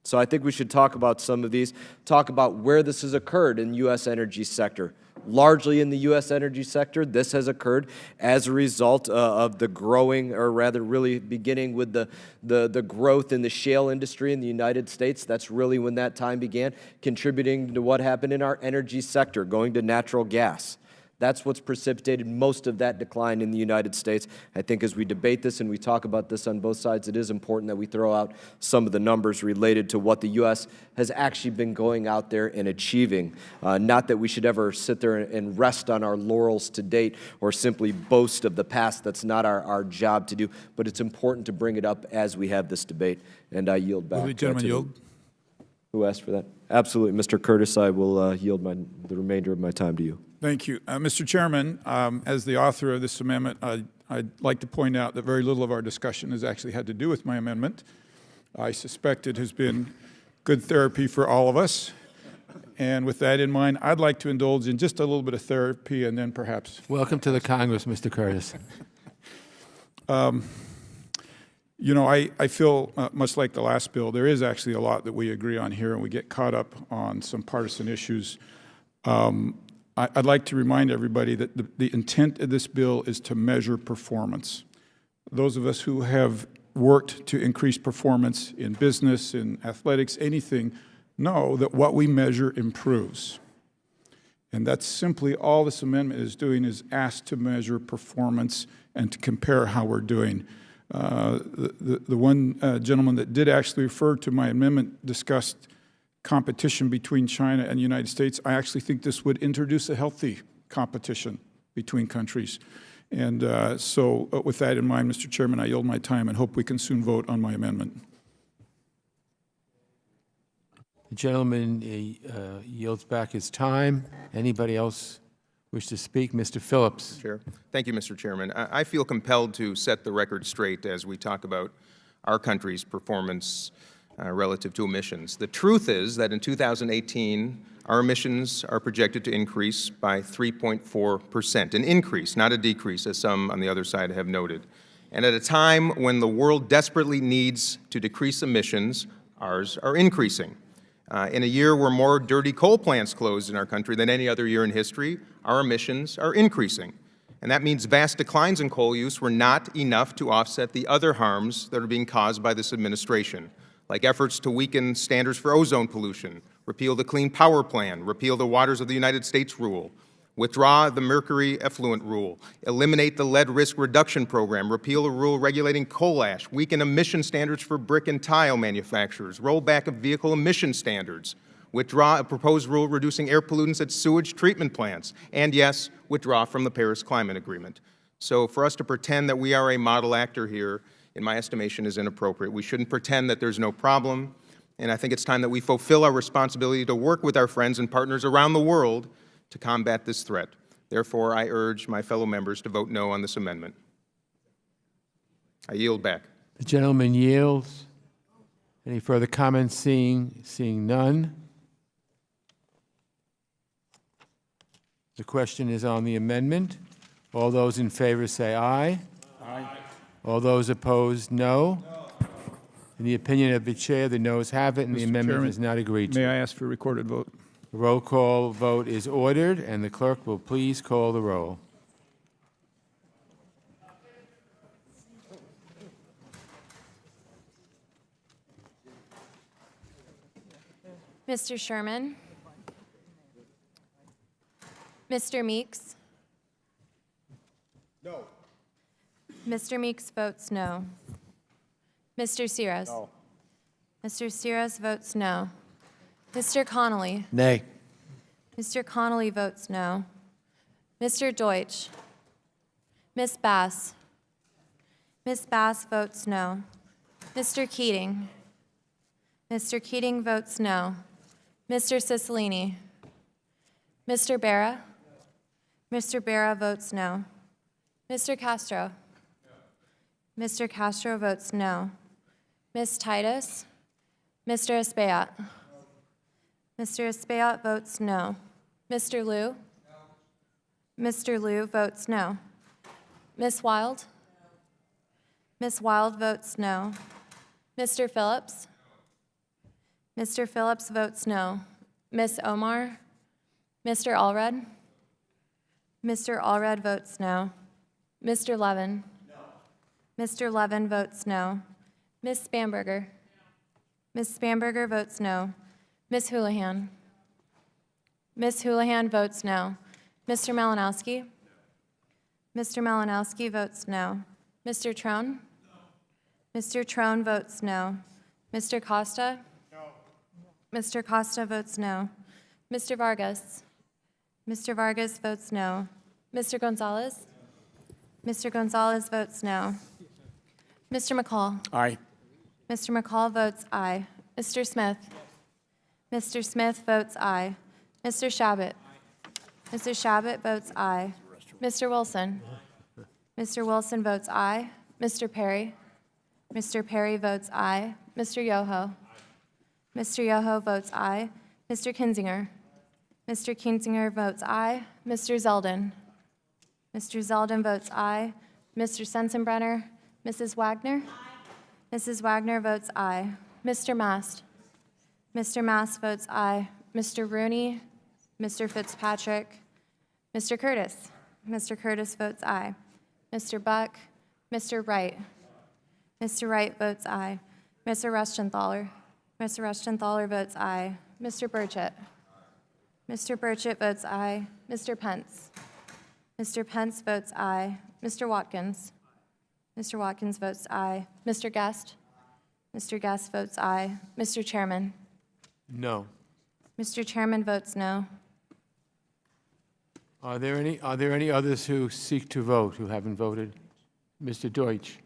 So I think we should talk about some of these, talk about where this has occurred in U.S. energy sector. Largely in the U.S. energy sector, this has occurred as a result of the growing, or rather really beginning with the growth in the shale industry in the United States. That's really when that time began, contributing to what happened in our energy sector, going to natural gas. That's what's precipitated most of that decline in the United States. I think as we debate this and we talk about this on both sides, it is important that we throw out some of the numbers related to what the U.S. has actually been going out there and achieving. Not that we should ever sit there and rest on our laurels to date or simply boast of the past. That's not our job to do, but it's important to bring it up as we have this debate. And I yield back. Will the gentleman yield? Who asked for that? Absolutely. Mr. Curtis, I will yield the remainder of my time to you. Thank you. Mr. Chairman, as the author of this amendment, I'd like to point out that very little of our discussion has actually had to do with my amendment. I suspect it has been good therapy for all of us. And with that in mind, I'd like to indulge in just a little bit of therapy and then perhaps... Welcome to the Congress, Mr. Curtis. You know, I feel much like the last bill, there is actually a lot that we agree on here, and we get caught up on some partisan issues. I'd like to remind everybody that the intent of this bill is to measure performance. Those of us who have worked to increase performance in business, in athletics, anything, know that what we measure improves. And that's simply all this amendment is doing, is asked to measure performance and to compare how we're doing. The one gentleman that did actually refer to my amendment discussed competition between China and the United States. I actually think this would introduce a healthy competition between countries. And so with that in mind, Mr. Chairman, I yield my time and hope we can soon vote on my amendment. The gentleman yields back his time. Anybody else wish to speak? Mr. Phillips. Chair. Thank you, Mr. Chairman. I feel compelled to set the record straight as we talk about our country's performance relative to emissions. The truth is that in 2018, our emissions are projected to increase by 3.4%, an increase, not a decrease, as some on the other side have noted. And at a time when the world desperately needs to decrease emissions, ours are increasing. In a year where more dirty coal plants closed in our country than any other year in history, our emissions are increasing. And that means vast declines in coal use were not enough to offset the other harms that are being caused by this administration, like efforts to weaken standards for ozone pollution, repeal the Clean Power Plan, repeal the Waters of the United States rule, withdraw the mercury effluent rule, eliminate the lead risk reduction program, repeal a rule regulating coal ash, weaken emission standards for brick and tile manufacturers, roll back of vehicle emission standards, withdraw a proposed rule reducing air pollutants at sewage treatment plants, and yes, withdraw from the Paris Climate Agreement. So for us to pretend that we are a model actor here, in my estimation, is inappropriate. We shouldn't pretend that there's no problem, and I think it's time that we fulfill our responsibility to work with our friends and partners around the world to combat this threat. Therefore, I urge my fellow members to vote no on this amendment. I yield back. The gentleman yields. Any further comments? Seeing none. The question is on the amendment. All those in favor say aye. Aye. All those opposed, no. In the opinion of the chair, the noes have it, and the amendment is not agreed to. May I ask for a recorded vote? The roll call vote is ordered, and the clerk will please call the roll. Mr. Sherman? Mr. Meeks? No. Mr. Meeks votes no. Mr. Sires? No. Mr. Sires votes no. Mr. Connolly? Nay. Mr. Connolly votes no. Mr. Deutsch? Ms. Bass? Ms. Bass votes no. Mr. Keating? Mr. Keating votes no. Mr. Cicilline? Mr. Barra? Mr. Barra votes no. Mr. Castro? Mr. Castro votes no. Ms. Titus? Mr. Espaillat? Mr. Espaillat votes no. Mr. Liu? Mr. Liu votes no. Ms. Wild? Ms. Wild votes no. Mr. Phillips? Mr. Phillips votes no. Ms. Omar? Mr. Allred? Mr. Allred votes no. Mr. Levin? Mr. Levin votes no. Ms. Spanberger? Ms. Spanberger votes no. Ms. Houlihan? Ms. Houlihan votes no. Mr. Malinowski? Mr. Malinowski votes no. Mr. Trone? Mr. Trone votes no. Mr. Costa? No. Mr. Costa votes no. Mr. Vargas? Mr. Vargas votes no. Mr. Gonzalez? Mr. Gonzalez votes no. Mr. McCall? Aye. Mr. McCall votes aye. Mr. Smith? Mr. Smith votes aye. Mr. Shabbat? Mr. Shabbat votes aye. Mr. Wilson? Mr. Wilson votes aye. Mr. Perry? Mr. Perry votes aye. Mr. Yoho? Mr. Yoho votes aye. Mr. Kinzinger? Mr. Kinzinger votes aye. Mr. Zeldin? Mr. Zeldin votes aye. Mr. Sensenbrenner? Mrs. Wagner? Mrs. Wagner votes aye. Mr. Mast? Mr. Mast votes aye. Mr. Rooney? Mr. Fitzpatrick? Mr. Curtis? Mr. Curtis votes aye. Mr. Buck? Mr. Wright? Mr. Wright votes aye. Mr. Rushenthaler? Mr. Rushenthaler votes aye. Mr. Burchett? Mr. Burchett votes aye. Mr. Pence? Mr. Pence votes aye. Mr. Watkins? Mr. Watkins votes aye. Mr. Guest? Mr. Guest votes aye. Mr. Chairman? No. Mr. Chairman votes no. Are there any others who seek to vote who haven't voted? Mr. Deutsch?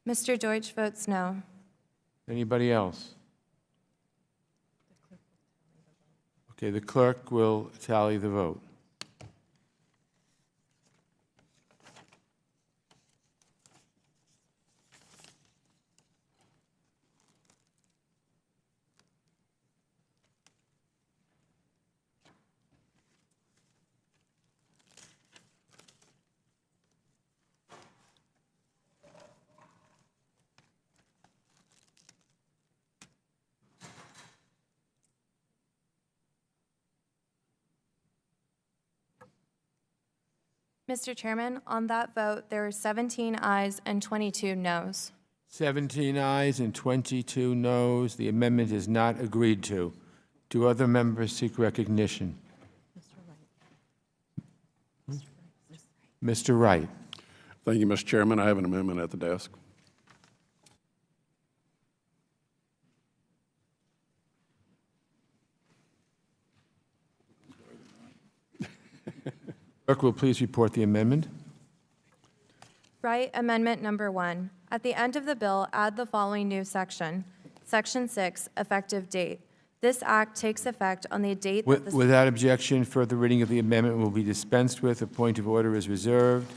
Mr. Deutsch votes no. Anybody else? Okay, the clerk will tally the vote. Mr. Chairman, on that vote, there are 17 ayes and 22 noes. 17 ayes and 22 noes. The amendment is not agreed to. Do other members seek recognition? Mr. Wright. Thank you, Mr. Chairman. I have an amendment at the desk. Clerk will please report the amendment. Wright, Amendment Number 1. At the end of the bill, add the following new section. Section 6, effective date. This act takes effect on the date that the... Without objection, further reading of the amendment will be dispensed with. A point of order is reserved.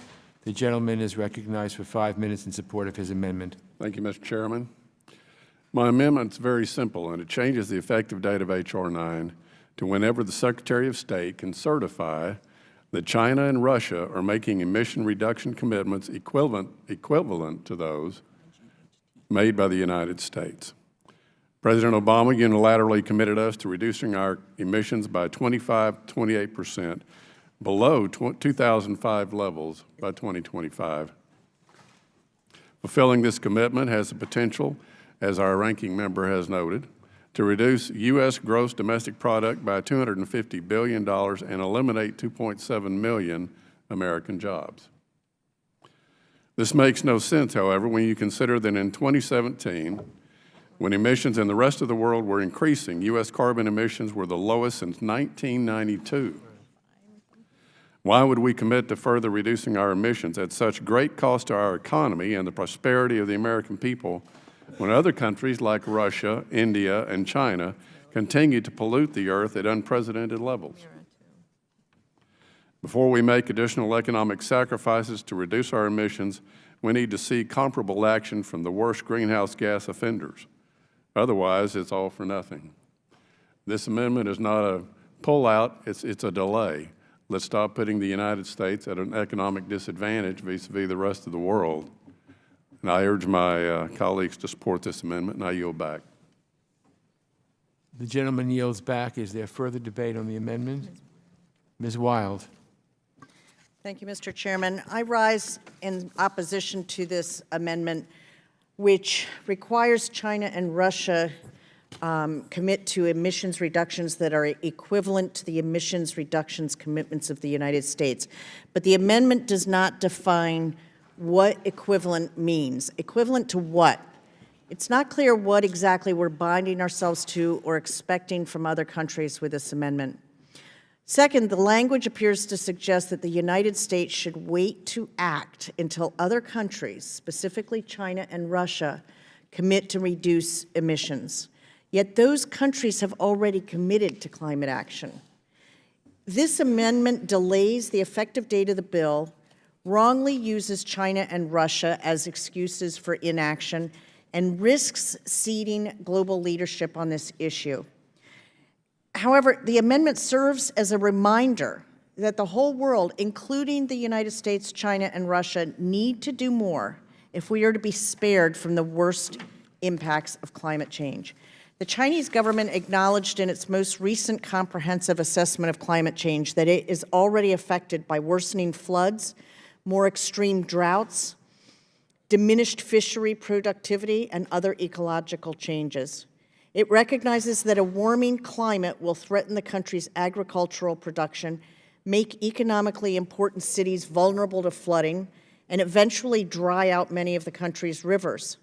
The gentleman is recognized for 5 minutes in support of his amendment. Thank you, Mr. Chairman. My amendment's very simple, and it changes the effective date of H.R. 9 to whenever the Secretary of State can certify that China and Russia are making emission reduction commitments equivalent to those made by the United States. President Obama unilaterally committed us to reducing our emissions by 28% below 2005 levels by 2025. Fulfilling this commitment has the potential, as our ranking member has noted, to reduce U.S. gross domestic product by $250 billion and eliminate 2.7 million American jobs. This makes no sense, however, when you consider that in 2017, when emissions in the rest of the world were increasing, U.S. carbon emissions were the lowest since 1992. Why would we commit to further reducing our emissions at such great cost to our economy and the prosperity of the American people when other countries like Russia, India, and China continue to pollute the earth at unprecedented levels? Before we make additional economic sacrifices to reduce our emissions, we need to see comparable action from the worst greenhouse gas offenders. Otherwise, it's all for nothing. This amendment is not a pullout, it's a delay. Let's stop putting the United States at an economic disadvantage vis-a-vis the rest of the world. And I urge my colleagues to support this amendment, and I yield back. The gentleman yields back. Is there further debate on the amendment? Ms. Wild. Thank you, Mr. Chairman. I rise in opposition to this amendment, which requires China and Russia commit to emissions reductions that are equivalent to the emissions reductions commitments of the United States. But the amendment does not define what equivalent means. Equivalent to what? It's not clear what exactly we're binding ourselves to or expecting from other countries with this amendment. Second, the language appears to suggest that the United States should wait to act until other countries, specifically China and Russia, commit to reduce emissions. Yet those countries have already committed to climate action. This amendment delays the effective date of the bill, wrongly uses China and Russia as excuses for inaction, and risks ceding global leadership on this issue. However, the amendment serves as a reminder that the whole world, including the United States, China, and Russia, need to do more if we are to be spared from the worst impacts of climate change. The Chinese government acknowledged in its most recent comprehensive assessment of climate change that it is already affected by worsening floods, more extreme droughts, diminished fishery productivity, and other ecological changes. It recognizes that a warming climate will threaten the country's agricultural production, make economically important cities vulnerable to flooding, and eventually dry out many of the country's rivers.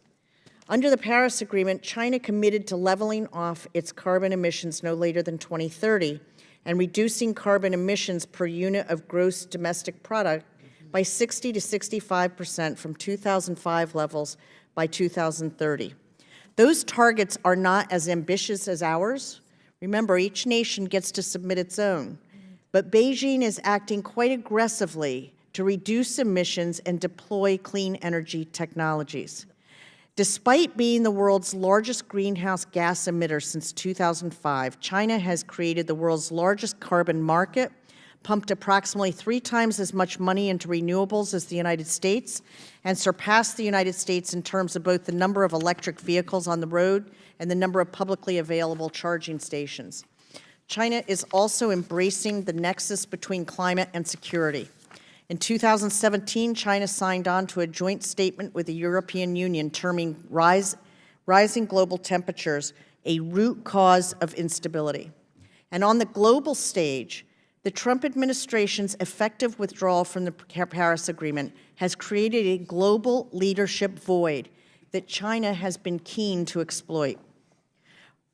Under the Paris Agreement, China committed to leveling off its carbon emissions no later than 2030 and reducing carbon emissions per unit of gross domestic product by 60 to 65% from 2005 levels by 2030. Those targets are not as ambitious as ours. Remember, each nation gets to submit its own. But Beijing is acting quite aggressively to reduce emissions and deploy clean energy technologies. Despite being the world's largest greenhouse gas emitter since 2005, China has created the world's largest carbon market, pumped approximately 3 times as much money into renewables as the United States, and surpassed the United States in terms of both the number of electric vehicles on the road and the number of publicly available charging stations. China is also embracing the nexus between climate and security. In 2017, China signed on to a joint statement with the European Union terming rising global temperatures a root cause of instability. And on the global stage, the Trump administration's effective withdrawal from the Paris Agreement has created a global leadership void that China has been keen to exploit.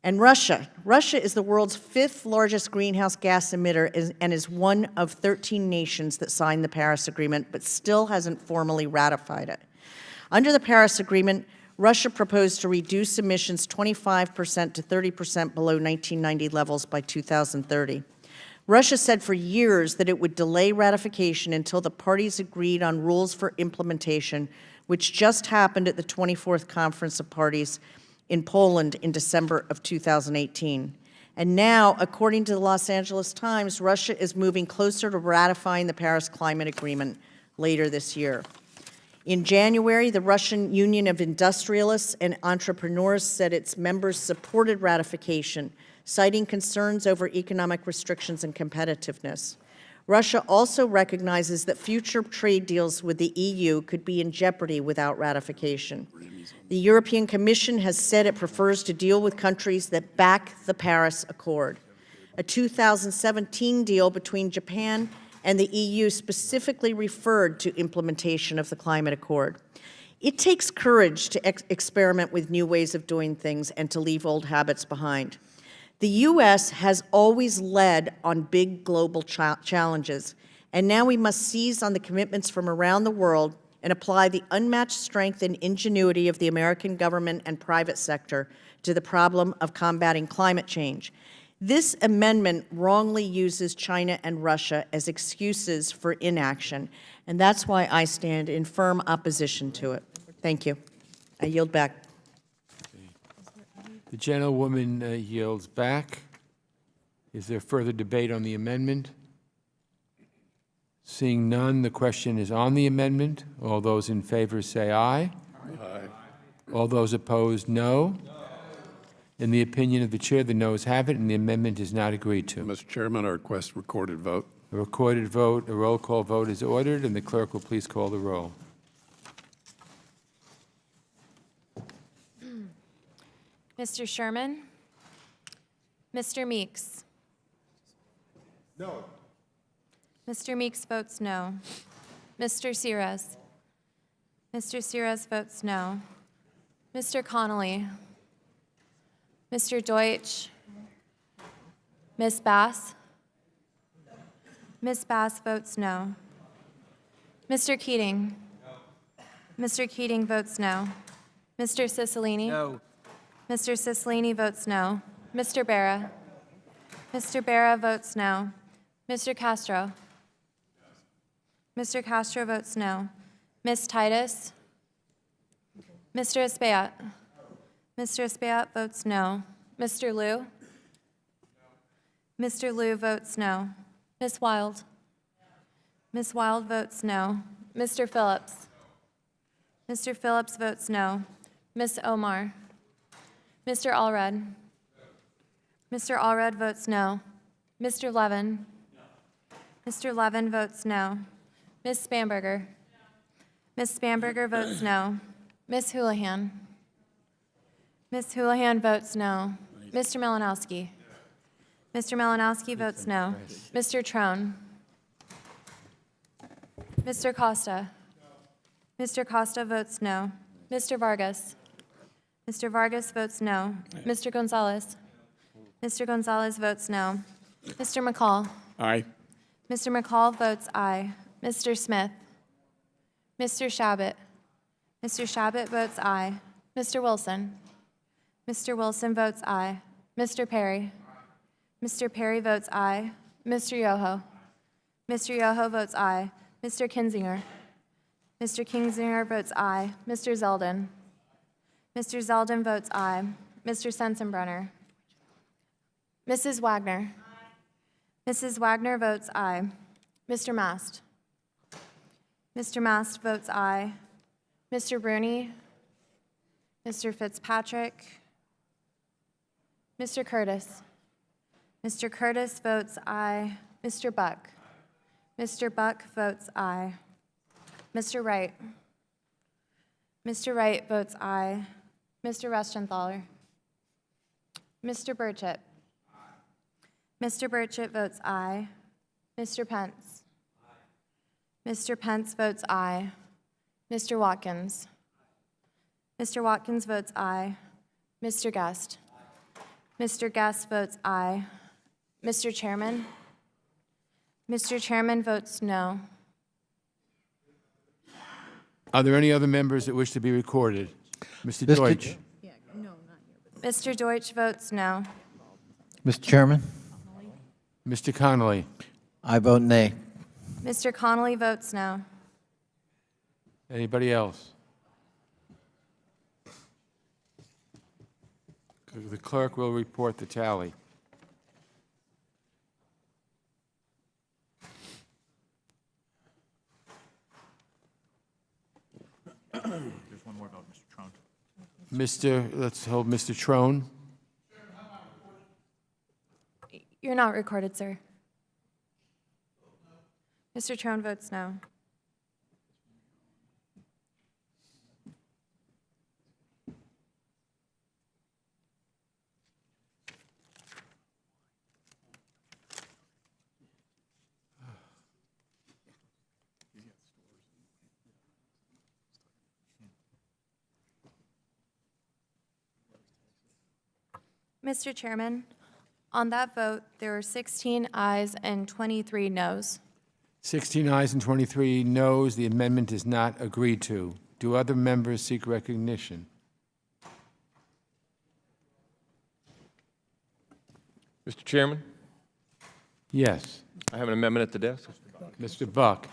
And Russia is the world's 5th largest greenhouse gas emitter and is one of 13 nations that signed the Paris Agreement, but still hasn't formally ratified it. Under the Paris Agreement, Russia proposed to reduce emissions 25% to 30% below 1990 levels by 2030. Russia said for years that it would delay ratification until the parties agreed on rules for implementation, which just happened at the 24th Conference of Parties in Poland in December of 2018. And now, according to the Los Angeles Times, Russia is moving closer to ratifying the Paris Climate Agreement later this year. In January, the Russian Union of Industrialists and Entrepreneurs said its members supported ratification, citing concerns over economic restrictions and competitiveness. Russia also recognizes that future trade deals with the EU could be in jeopardy without ratification. The European Commission has said it prefers to deal with countries that back the Paris Accord. A 2017 deal between Japan and the EU specifically referred to implementation of the climate accord. It takes courage to experiment with new ways of doing things and to leave old habits behind. The U.S. has always led on big global challenges, and now we must seize on the commitments from around the world and apply the unmatched strength and ingenuity of the American government and private sector to the problem of combating climate change. This amendment wrongly uses China and Russia as excuses for inaction, and that's why I stand in firm opposition to it. Thank you. I yield back. The gentlewoman yields back. Is there further debate on the amendment? Seeing none, the question is on the amendment. All those in favor say aye. Aye. All those opposed, no. In the opinion of the chair, the noes have it, and the amendment is not agreed to. Mr. Chairman, I request recorded vote. A recorded vote, a roll call vote is ordered, and the clerk will please call the roll. Mr. Sherman? Mr. Meeks? No. Mr. Meeks votes no. Mr. H.Res? Mr. H.Res votes no. Mr. Connolly? Mr. Deutsch? Ms. Bass? Ms. Bass votes no. Mr. Keating? Mr. Keating votes no. Mr. Cicilline? No. Mr. Cicilline votes no. Mr. Barra? Mr. Barra votes no. Mr. Castro? Mr. Castro votes no. Ms. Titus? Mr. Espaillat? Mr. Espaillat votes no. Mr. Liu? Mr. Liu votes no. Ms. Wild? Ms. Wild votes no. Mr. Phillips? Mr. Phillips votes no. Ms. Omar? Mr. Allred? Mr. Allred votes no. Mr. Levin? Mr. Levin votes no. Ms. Spanberger? Ms. Spanberger votes no. Ms. Houlihan? Ms. Houlihan votes no. Mr. Malinowski? Mr. Malinowski votes no. Mr. Trone? Mr. Costa? Mr. Costa votes no. Mr. Vargas? Mr. Vargas votes no. Mr. Gonzalez? Mr. Gonzalez votes no. Mr. McCall? Aye. Mr. McCall votes aye. Mr. Smith? Mr. Shabbat? Mr. Shabbat votes aye. Mr. Wilson? Mr. Wilson votes aye. Mr. Perry? Mr. Perry votes aye. Mr. Yoho? Mr. Yoho votes aye. Mr. Kinzinger? Mr. Kinzinger votes aye. Mr. Zeldin? Mr. Zeldin votes aye. Mr. Sensenbrenner? Mrs. Wagner? Mrs. Wagner votes aye. Mr. Mast? Mr. Mast votes aye. Mr. Rooney? Mr. Fitzpatrick? Mr. Curtis? Mr. Curtis votes aye. Mr. Buck? Mr. Buck votes aye. Mr. Wright? Mr. Wright votes aye. Mr. Restenthaler? Mr. Burchett? Mr. Burchett votes aye. Mr. Pence? Mr. Pence votes aye. Mr. Watkins? Mr. Watkins votes aye. Mr. Guest? Mr. Guest votes aye. Mr. Chairman? Mr. Chairman votes no. Are there any other members that wish to be recorded? Mr. Deutsch? Mr. Deutsch votes no. Mr. Chairman, Mr. Connolly? I vote nay. Mr. Connolly votes no. Anybody else? The clerk will report the tally. There's one more about Mr. Trone. Let's hold Mr. Trone. You're not recorded, sir. Mr. Trone votes no. Mr. Chairman, on that vote, there were 16 ayes and 23 noes. 16 ayes and 23 noes. The amendment is not agreed to. Do other members seek recognition? Mr. Chairman, Yes. I have an amendment at the desk. Mr. Buck?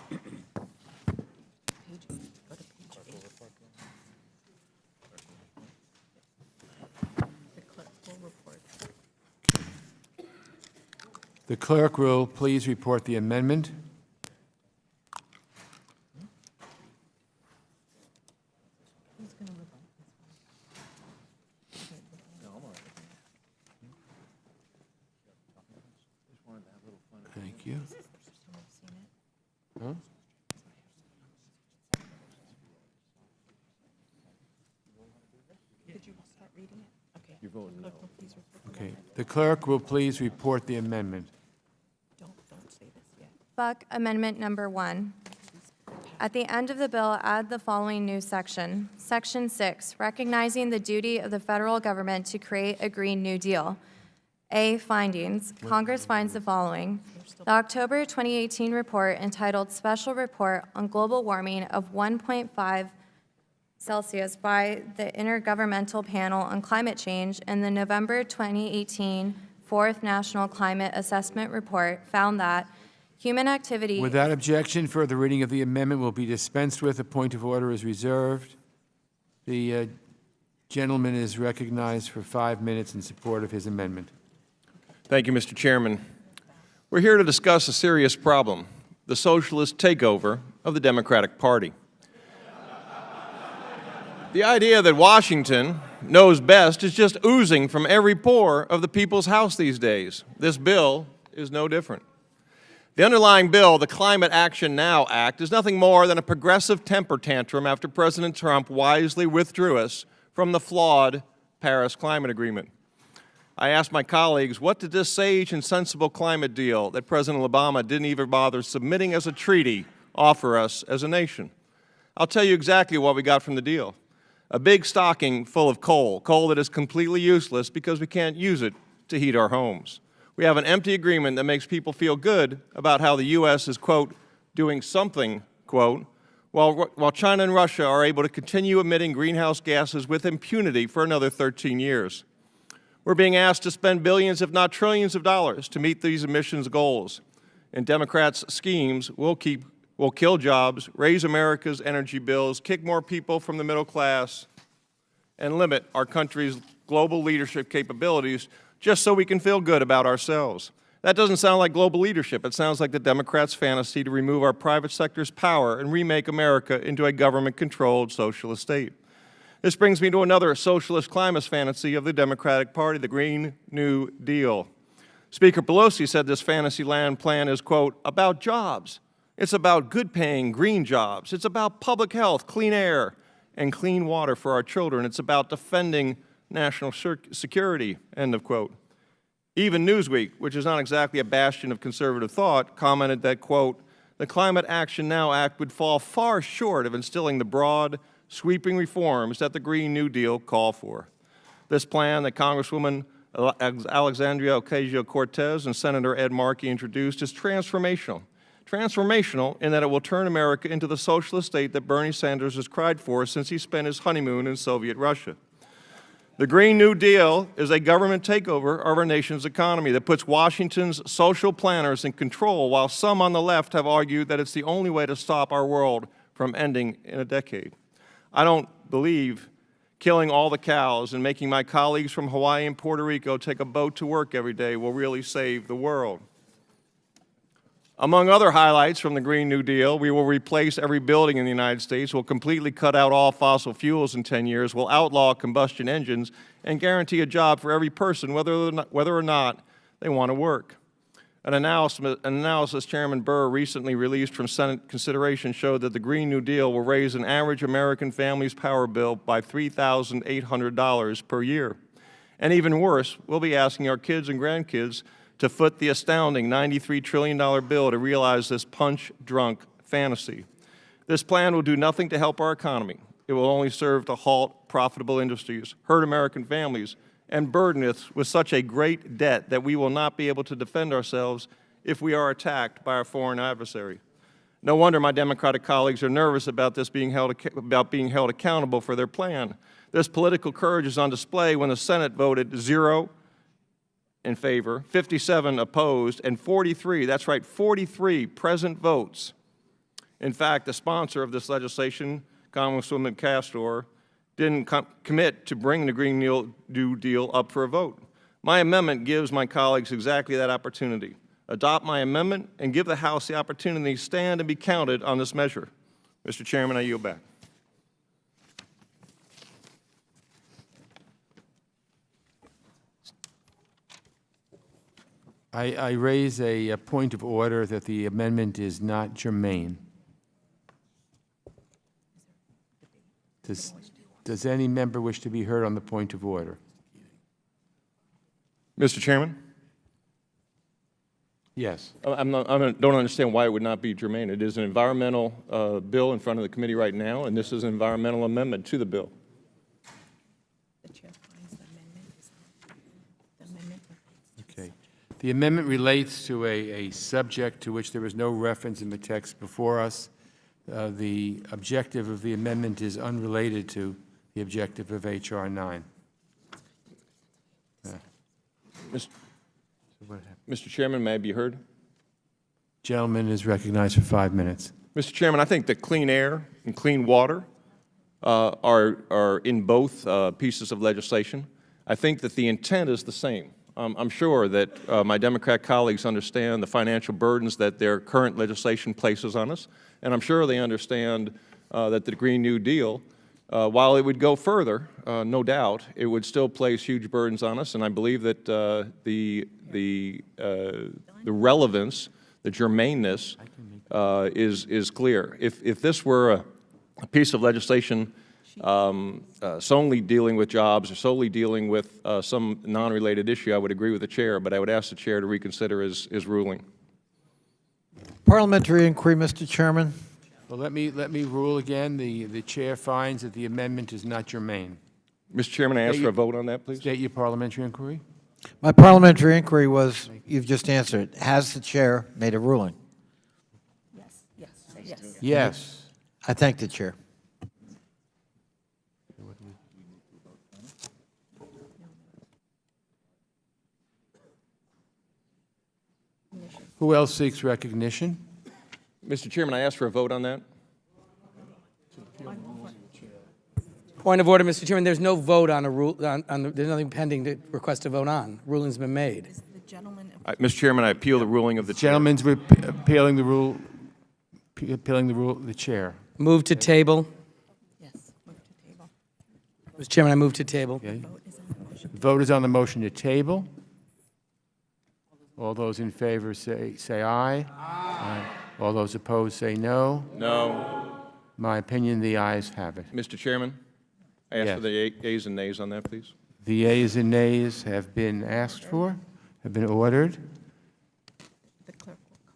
The clerk will please report the amendment. Thank you. Huh? Did you start reading it? Okay. You're voting no. Please report. Okay. The clerk will please report the amendment. Buck Amendment Number 1. At the end of the bill, add the following new section. Section 6, recognizing the duty of the federal government to create a Green New Deal. A, findings. Congress finds the following. The October 2018 report entitled Special Report on Global Warming of 1.5 Celsius by the Intergovernmental Panel on Climate Change and the November 2018 Fourth National Climate Assessment Report found that human activity... Without objection, further reading of the amendment will be dispensed with. A point of order is reserved. The gentleman is recognized for 5 minutes in support of his amendment. Thank you, Mr. Chairman. We're here to discuss a serious problem, the socialist takeover of the Democratic Party. The idea that Washington knows best is just oozing from every pore of the people's house these days. This bill is no different. The underlying bill, the Climate Action Now Act, is nothing more than a progressive temper tantrum after President Trump wisely withdrew us from the flawed Paris Climate Agreement. I asked my colleagues, what did this sage and sensible climate deal that President Obama didn't even bother submitting as a treaty offer us as a nation? I'll tell you exactly what we got from the deal. A big stocking full of coal that is completely useless because we can't use it to heat our homes. We have an empty agreement that makes people feel good about how the U.S. is, quote, doing something, quote, while China and Russia are able to continue emitting greenhouse gases with impunity for another 13 years. We're being asked to spend billions, if not trillions of dollars to meet these emissions goals. And Democrats' schemes will kill jobs, raise America's energy bills, kick more people from the middle class, and limit our country's global leadership capabilities just so we can feel good about ourselves. That doesn't sound like global leadership. It sounds like the Democrats' fantasy to remove our private sector's power and remake America into a government-controlled socialist state. This brings me to another socialist climate fantasy of the Democratic Party, the Green New Deal. Speaker Pelosi said this fantasy land plan is, quote, about jobs. It's about good-paying green jobs. It's about public health, clean air, and clean water for our children. It's about defending national security, end of quote. Even Newsweek, which is not exactly a bastion of conservative thought, commented that, quote, the Climate Action Now Act would fall far short of instilling the broad, sweeping reforms that the Green New Deal call for. This plan that Congresswoman Alexandria Ocasio-Cortez and Senator Ed Markey introduced is transformational. Transformational in that it will turn America into the socialist state that Bernie Sanders has cried for since he spent his honeymoon in Soviet Russia. The Green New Deal is a government takeover of our nation's economy that puts Washington's social planners in control, while some on the left have argued that it's the only way to stop our world from ending in a decade. I don't believe killing all the cows and making my colleagues from Hawaii and Puerto Rico take a boat to work every day will really save the world. Among other highlights from the Green New Deal, we will replace every building in the United States, we'll completely cut out all fossil fuels in 10 years, we'll outlaw combustion engines, and guarantee a job for every person, whether or not they want to work. An analysis Chairman Burr recently released from Senate consideration showed that the Green New Deal will raise an average American family's power bill by $3,800 per year. And even worse, we'll be asking our kids and grandkids to foot the astounding $93 trillion bill to realize this punch-drunk fantasy. This plan will do nothing to help our economy. It will only serve to halt profitable industries, hurt American families, and burden us with such a great debt that we will not be able to defend ourselves if we are attacked by our foreign adversary. No wonder my Democratic colleagues are nervous about being held accountable for their plan. This political courage is on display when the Senate voted 0 in favor, 57 opposed, and 43, that's right, 43 present votes. In fact, the sponsor of this legislation, Congresswoman Castro, didn't commit to bring the Green New Deal up for a vote. My amendment gives my colleagues exactly that opportunity. Adopt my amendment and give the House the opportunity to stand and be counted on this measure. Mr. Chairman, I yield back. I raise a point of order that the amendment is not germane. Does any member wish to be heard on the point of order? Mr. Chairman? Yes. I don't understand why it would not be germane. It is an environmental bill in front of the committee right now, and this is an environmental amendment to the bill. Okay. The amendment relates to a subject to which there is no reference in the text before us. The objective of the amendment is unrelated to the objective of H.R. 9. Mr. Chairman, may I be heard? Gentleman is recognized for 5 minutes. Mr. Chairman, I think that clean air and clean water are in both pieces of legislation. I think that the intent is the same. I'm sure that my Democrat colleagues understand the financial burdens that their current legislation places on us, and I'm sure they understand that the Green New Deal, while it would go further, no doubt, it would still place huge burdens on us, and I believe that the relevance, the germaneness is clear. If this were a piece of legislation solely dealing with jobs or solely dealing with some non-related issue, I would agree with the chair, but I would ask the chair to reconsider his ruling. Parliamentary inquiry, Mr. Chairman. Well, let me rule again. The chair finds that the amendment is not germane. Mr. Chairman, I ask for a vote on that, please. State your parliamentary inquiry. My parliamentary inquiry was, you've just answered, has the chair made a ruling? Yes. I thank the chair. Who else seeks recognition? Mr. Chairman, I ask for a vote on that. Point of order, Mr. Chairman. There's no vote on a rule. There's nothing pending to request a vote on. Ruling's been made. Mr. Chairman, I appeal the ruling of the chair. Gentleman's appealing the rule. Appealing the rule of the chair. Move to table. Yes, move to table. Mr. Chairman, I move to table. Okay. The vote is on the motion to table. All those in favor say aye. Aye. All those opposed say no. No. My opinion, the ayes have it. Mr. Chairman, I ask for the ayes and nays on that, please. The ayes and nays have been asked for, have been ordered. The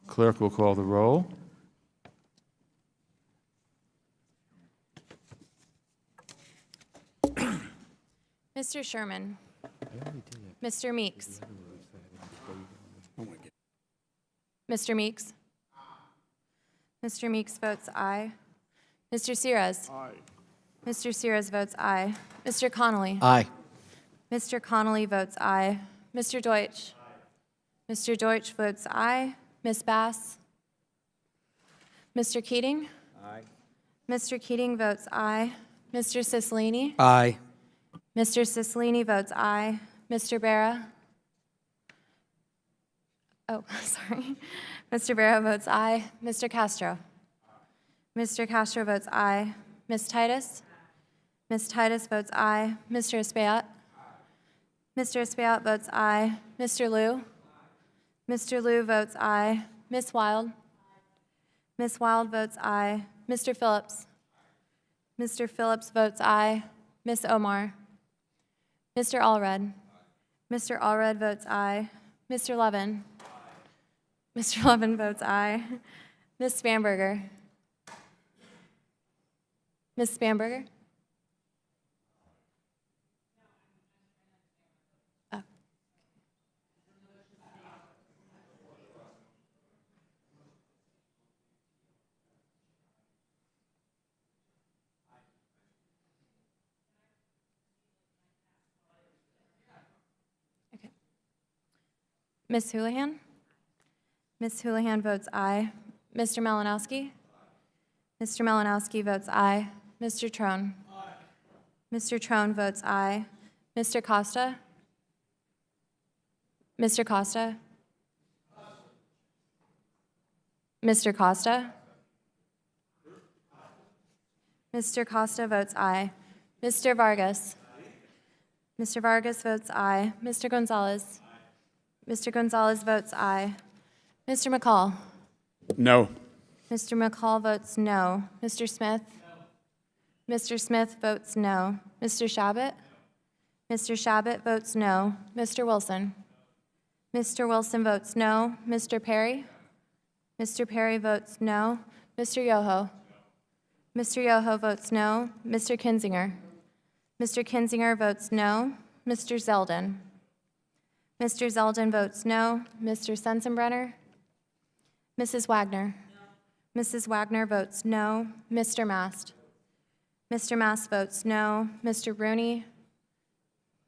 Clerk will call the roll. Mr. Sherman. Mr. Meeks. Mr. Meeks. Mr. Meeks votes aye. Mr. Sires. Aye. Mr. Sires votes aye. Mr. Connolly. Aye. Mr. Connolly votes aye. Mr. Deutsch. Mr. Deutsch votes aye. Ms. Bass. Mr. Keating. Aye. Mr. Keating votes aye. Mr. Cicilline. Aye. Mr. Cicilline votes aye. Mr. Barra. Oh, sorry. Mr. Barra votes aye. Mr. Castro. Mr. Castro votes aye. Ms. Titus. Ms. Titus votes aye. Mr. Espaillat. Mr. Espaillat votes aye. Mr. Liu. Mr. Liu votes aye. Ms. Wild. Ms. Wild votes aye. Mr. Phillips. Mr. Phillips votes aye. Ms. Omar. Mr. Allred. Mr. Allred votes aye. Mr. Levin. Mr. Levin votes aye. Ms. Spanberger. Ms. Spanberger? Oh. Okay. Ms. Houlihan? Ms. Houlihan votes aye. Mr. Malinowski? Mr. Malinowski votes aye. Mr. Trone? Mr. Trone votes aye. Mr. Costa? Mr. Costa? Mr. Costa? Mr. Costa votes aye. Mr. Vargas? Mr. Vargas votes aye. Mr. Gonzalez? Mr. Gonzalez votes aye. Mr. McCall? No. Mr. McCall votes no. Mr. Smith? Mr. Smith votes no. Mr. Shabbat? Mr. Shabbat votes no. Mr. Wilson? Mr. Wilson votes no. Mr. Perry? Mr. Perry votes no. Mr. Yoho? Mr. Yoho votes no. Mr. Kinzinger? Mr. Kinzinger votes no. Mr. Zeldin? Mr. Zeldin votes no. Mr. Sensenbrenner? Mrs. Wagner? Mrs. Wagner votes no. Mr. Mast? Mr. Mast votes no. Mr. Rooney?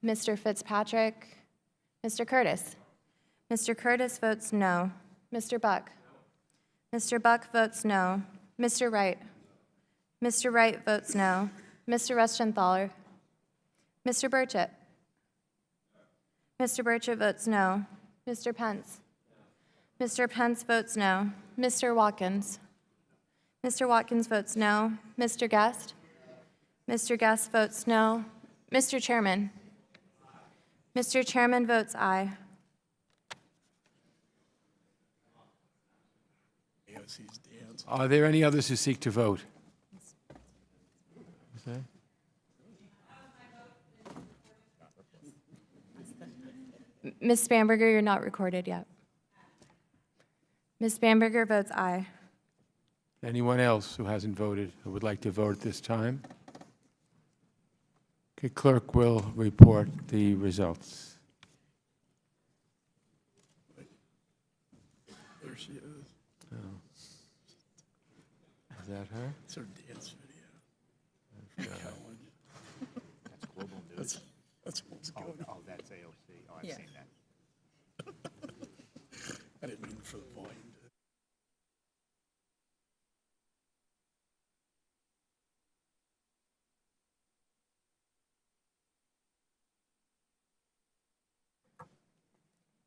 Mr. Fitzpatrick? Mr. Curtis? Mr. Curtis votes no. Mr. Buck? Mr. Buck votes no. Mr. Wright? Mr. Wright votes no. Mr. Rustenthaler? Mr. Burchett? Mr. Burchett votes no. Mr. Pence? Mr. Pence votes no. Mr. Watkins? Mr. Watkins votes no. Mr. Guest? Mr. Guest votes no. Mr. Chairman? Mr. Chairman votes aye. Are there any others who seek to vote? Ms. Bamberger, you're not recorded yet. Ms. Bamberger votes aye. Anyone else who hasn't voted who would like to vote at this time? Okay, clerk will report the results. There she is. Oh. Is that her? It's her dance video. That's Global News. That's what's going on. Oh, that's AOC. Oh, I've seen that. I didn't mean for the volume.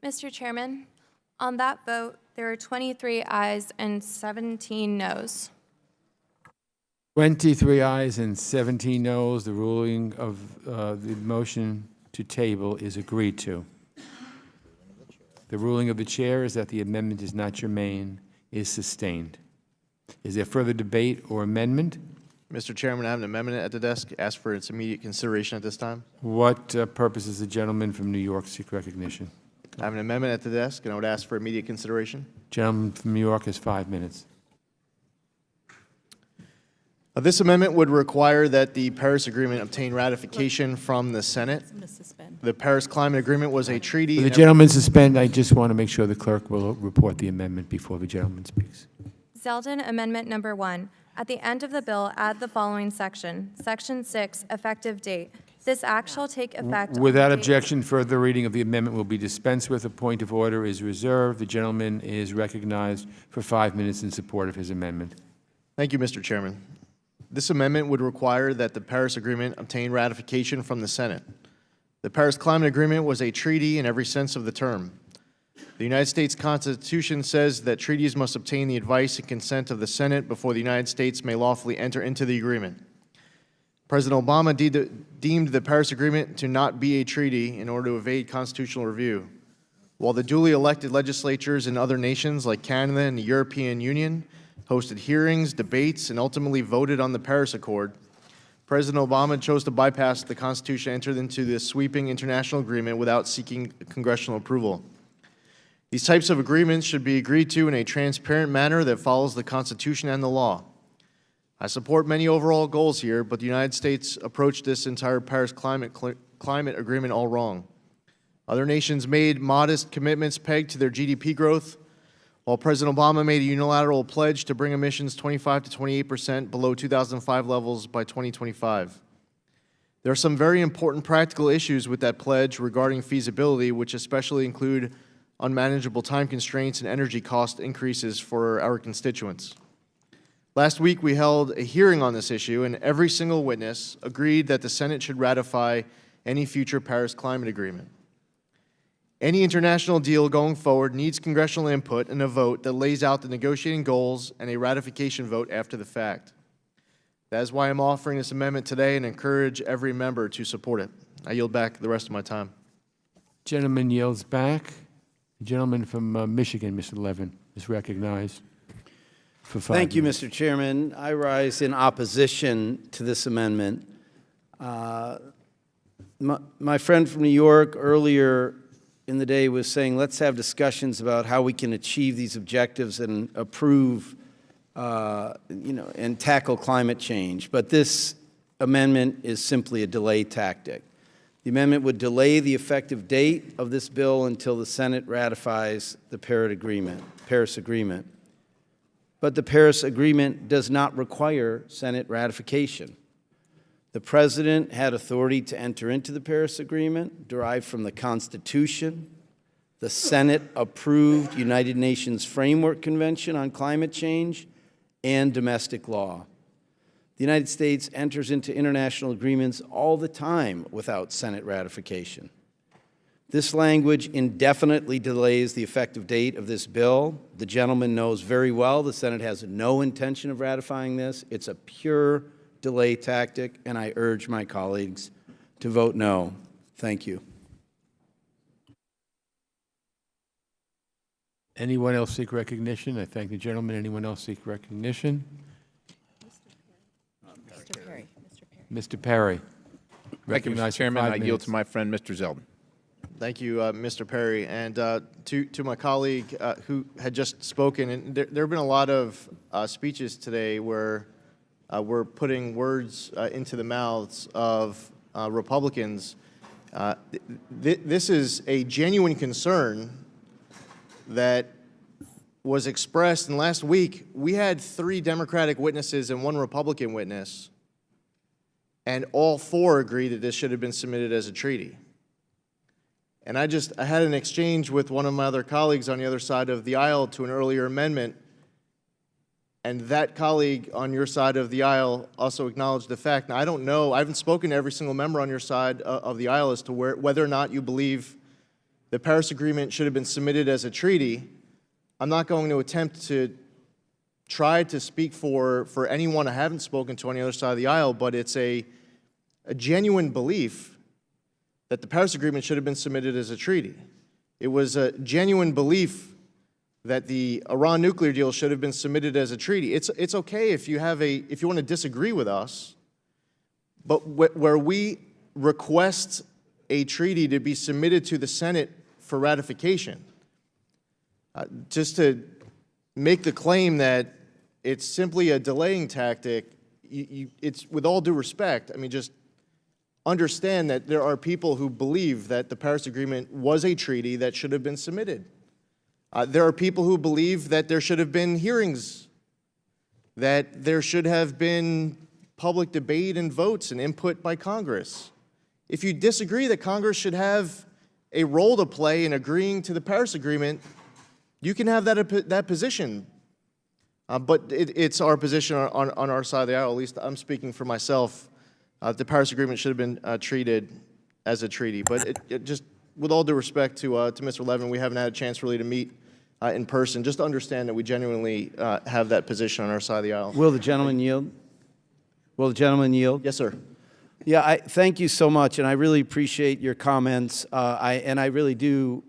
Mr. Chairman, on that vote, there are 23 ayes and 17 noes. 23 ayes and 17 noes. The ruling of the motion to table is agreed to. The ruling of the chair is that the amendment is not germane, is sustained. Is there further debate or amendment? Mr. Chairman, I have an amendment at the desk. Ask for its immediate consideration at this time. What purpose does the gentleman from New York seek recognition? I have an amendment at the desk, and I would ask for immediate consideration. Gentleman from New York has 5 minutes. This amendment would require that the Paris Agreement obtain ratification from the Senate. The Paris Climate Agreement was a treaty. Will the gentleman suspend? I just want to make sure the clerk will report the amendment before the gentleman speaks. Zeldin Amendment Number 1. At the end of the bill, add the following section. Section 6, effective date. This act shall take effect on Without the date- objection, further reading of the amendment will be dispensed with. A point of order is reserved. The gentleman is recognized for 5 minutes in support of his amendment. Thank you, Mr. Chairman. This amendment would require that the Paris Agreement obtain ratification from the Senate. The Paris Climate Agreement was a treaty in every sense of the term. The United States Constitution says that treaties must obtain the advice and consent of the Senate before the United States may lawfully enter into the agreement. President Obama deemed the Paris Agreement to not be a treaty in order to evade constitutional review. While the duly elected legislatures in other nations like Canada and the European Union hosted hearings, debates, and ultimately voted on the Paris Accord, President Obama chose to bypass the Constitution and entered into this sweeping international agreement without seeking congressional approval. These types of agreements should be agreed to in a transparent manner that follows the Constitution and the law. I support many overall goals here, but the United States approached this entire Paris climate agreement all wrong. Other nations made modest commitments pegged to their GDP growth, while President Obama made a unilateral pledge to bring emissions 25 to 28% below 2005 levels by 2025. There are some very important practical issues with that pledge regarding feasibility, which especially include unmanageable time constraints and energy cost increases for our constituents. Last week, we held a hearing on this issue, and every single witness agreed that the Senate should ratify any future Paris climate agreement. Any international deal going forward needs congressional input and a vote that lays out the negotiating goals and a ratification vote after the fact. That is why I'm offering this amendment today and encourage every member to support it. I yield back the rest of my time. Gentleman yields back. The gentleman from Michigan, Mr. Levin, is recognized for 5 minutes. Thank you, Mr. Chairman. I rise in opposition to this amendment. My friend from New York earlier in the day was saying, let's have discussions about how we can achieve these objectives and approve, and tackle climate change. But this amendment is simply a delay tactic. The amendment would delay the effective date of this bill until the Senate ratifies the Paris Agreement. But the Paris Agreement does not require Senate ratification. The President had authority to enter into the Paris Agreement, derived from the Constitution, the Senate-approved United Nations Framework Convention on Climate Change, and domestic law. The United States enters into international agreements all the time without Senate ratification. This language indefinitely delays the effective date of this bill. The gentleman knows very well the Senate has no intention of ratifying this. It's a pure delay tactic, and I urge my colleagues to vote no. Thank you. Anyone else seek recognition? I thank the gentleman. Anyone else seek recognition? Mr. Perry. Thank you, Mr. Chairman. I yield to my friend, Mr. Zeldin. Thank you, Mr. Perry. And to my colleague who had just spoken, and there have been a lot of speeches today where we're putting words into the mouths of Republicans. This is a genuine concern that was expressed. And last week, we had 3 Democratic witnesses and 1 Republican witness, and all 4 agreed that this should have been submitted as a treaty. And I had an exchange with one of my other colleagues on the other side of the aisle to an earlier amendment, and that colleague on your side of the aisle also acknowledged the fact. Now, I don't know, I haven't spoken to every single member on your side of the aisle as to whether or not you believe the Paris Agreement should have been submitted as a treaty. I'm not going to attempt to try to speak for anyone I haven't spoken to on the other side of the aisle, but it's a genuine belief that the Paris Agreement should have been submitted as a treaty. It was a genuine belief that the Iran nuclear deal should have been submitted as a treaty. It's okay if you want to disagree with us, but where we request a treaty to be submitted to the Senate for ratification, just to make the claim that it's simply a delaying tactic, it's with all due respect. I mean, just understand that there are people who believe that the Paris Agreement was a treaty that should have been submitted. There are people who believe that there should have been hearings, that there should have been public debate and votes and input by Congress. If you disagree that Congress should have a role to play in agreeing to the Paris Agreement, you can have that position. But it's our position on our side of the aisle, at least I'm speaking for myself. The Paris Agreement should have been treated as a treaty. But it just, with all due respect to Mr. Levin, we haven't had a chance really to meet in person. Just to understand that we genuinely have that position on our side of the aisle. Will the gentleman yield? Will the gentleman yield? Yes, sir. Yeah, I thank you so much, and I really appreciate your comments. And I really do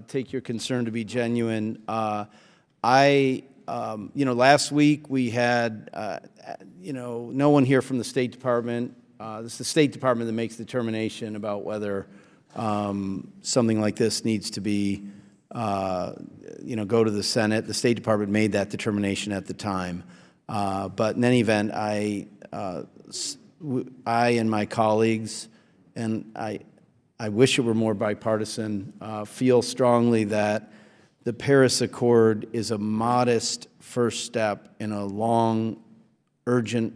take your concern to be genuine. Last week we had, no one here from the State Department. It's the State Department that makes the determination about whether something like this needs to be, go to the Senate. The State Department made that determination at the time. But in any event, I and my colleagues, and I wish it were more bipartisan, feel strongly that the Paris Accord is a modest first step in a long, urgent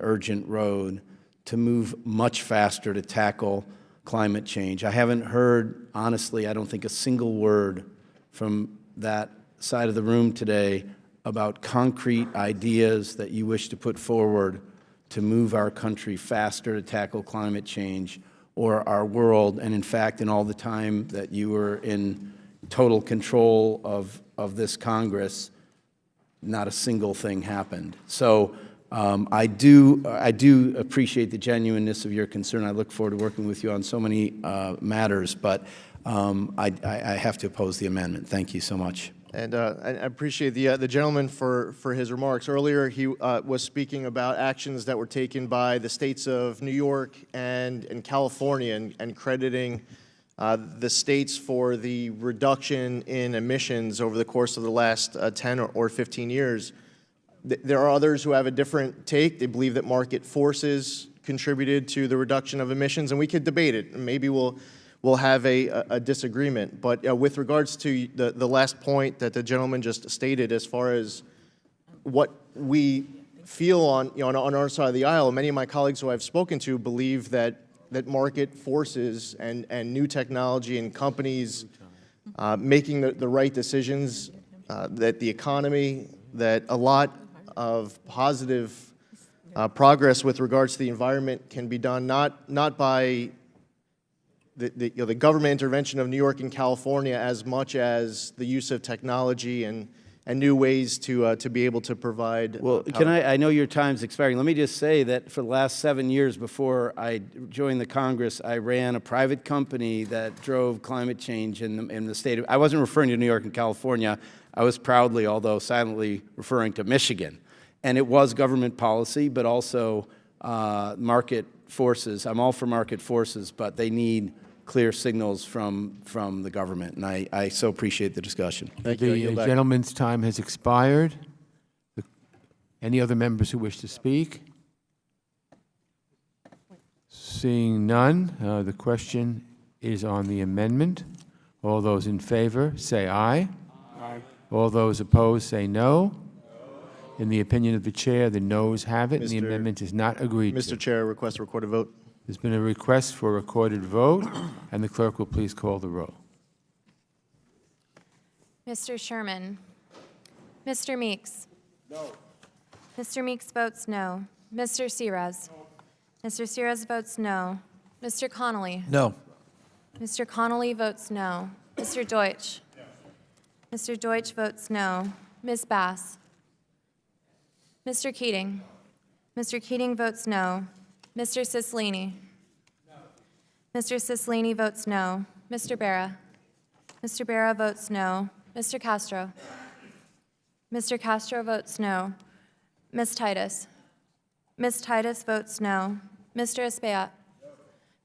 road to move much faster to tackle climate change. I haven't heard, honestly, I don't think a single word from that side of the room today about concrete ideas that you wish to put forward to move our country faster to tackle climate change or our world. And in fact, in all the time that you were in total control of this Congress, not a single thing happened. So I do appreciate the genuineness of your concern. I look forward to working with you on so many matters, but I have to oppose the amendment. Thank you so much. And I appreciate the gentleman for his remarks. Earlier, he was speaking about actions that were taken by the states of New York and California and crediting the states for the reduction in emissions over the course of the last 10 or 15 years. There are others who have a different take. They believe that market forces contributed to the reduction of emissions, and we could debate it. Maybe we'll have a disagreement. But with regards to the last point that the gentleman just stated, as far as what we feel on our side of the aisle, many of my colleagues who I've spoken to believe that market forces and new technology and companies making the right decisions, that the economy, that a lot of positive progress with regards to the environment can be done not by the government intervention of New York and California as much as the use of technology and new ways to be able to provide. Well, I know your time's expiring. Let me just say that for the last 7 years before I joined the Congress, I ran a private company that drove climate change in the state of, I wasn't referring to New York and California. I was proudly, although silently, referring to Michigan. And it was government policy, but also market forces. I'm all for market forces, but they need clear signals from the government, and I so appreciate the discussion. Thank you. The gentleman's time has expired. Any other members who wish to speak? Seeing none, the question is on the amendment. All those in favor, say aye. Aye. All those opposed, say no. In the opinion of the chair, the noes have it, and the amendment is not agreed to. Mr. Chair, request a recorded vote. There's been a request for a recorded vote, and the clerk will please call the roll. Mr. Sherman. Mr. Meeks. No. Mr. Meeks votes no. Mr. H.Res. No. Mr. H.Res votes no. Mr. Connolly. No. Mr. Connolly votes no. Mr. Deutsch. No. Mr. Deutsch votes no. Ms. Bass. Mr. Keating. Mr. Keating votes no. Mr. Cicilline. No. Mr. Cicilline votes no. Mr. Barra. Mr. Barra votes no. Mr. Castro. Mr. Castro votes no. Ms. Titus. Ms. Titus votes no. Mr. Espaillat.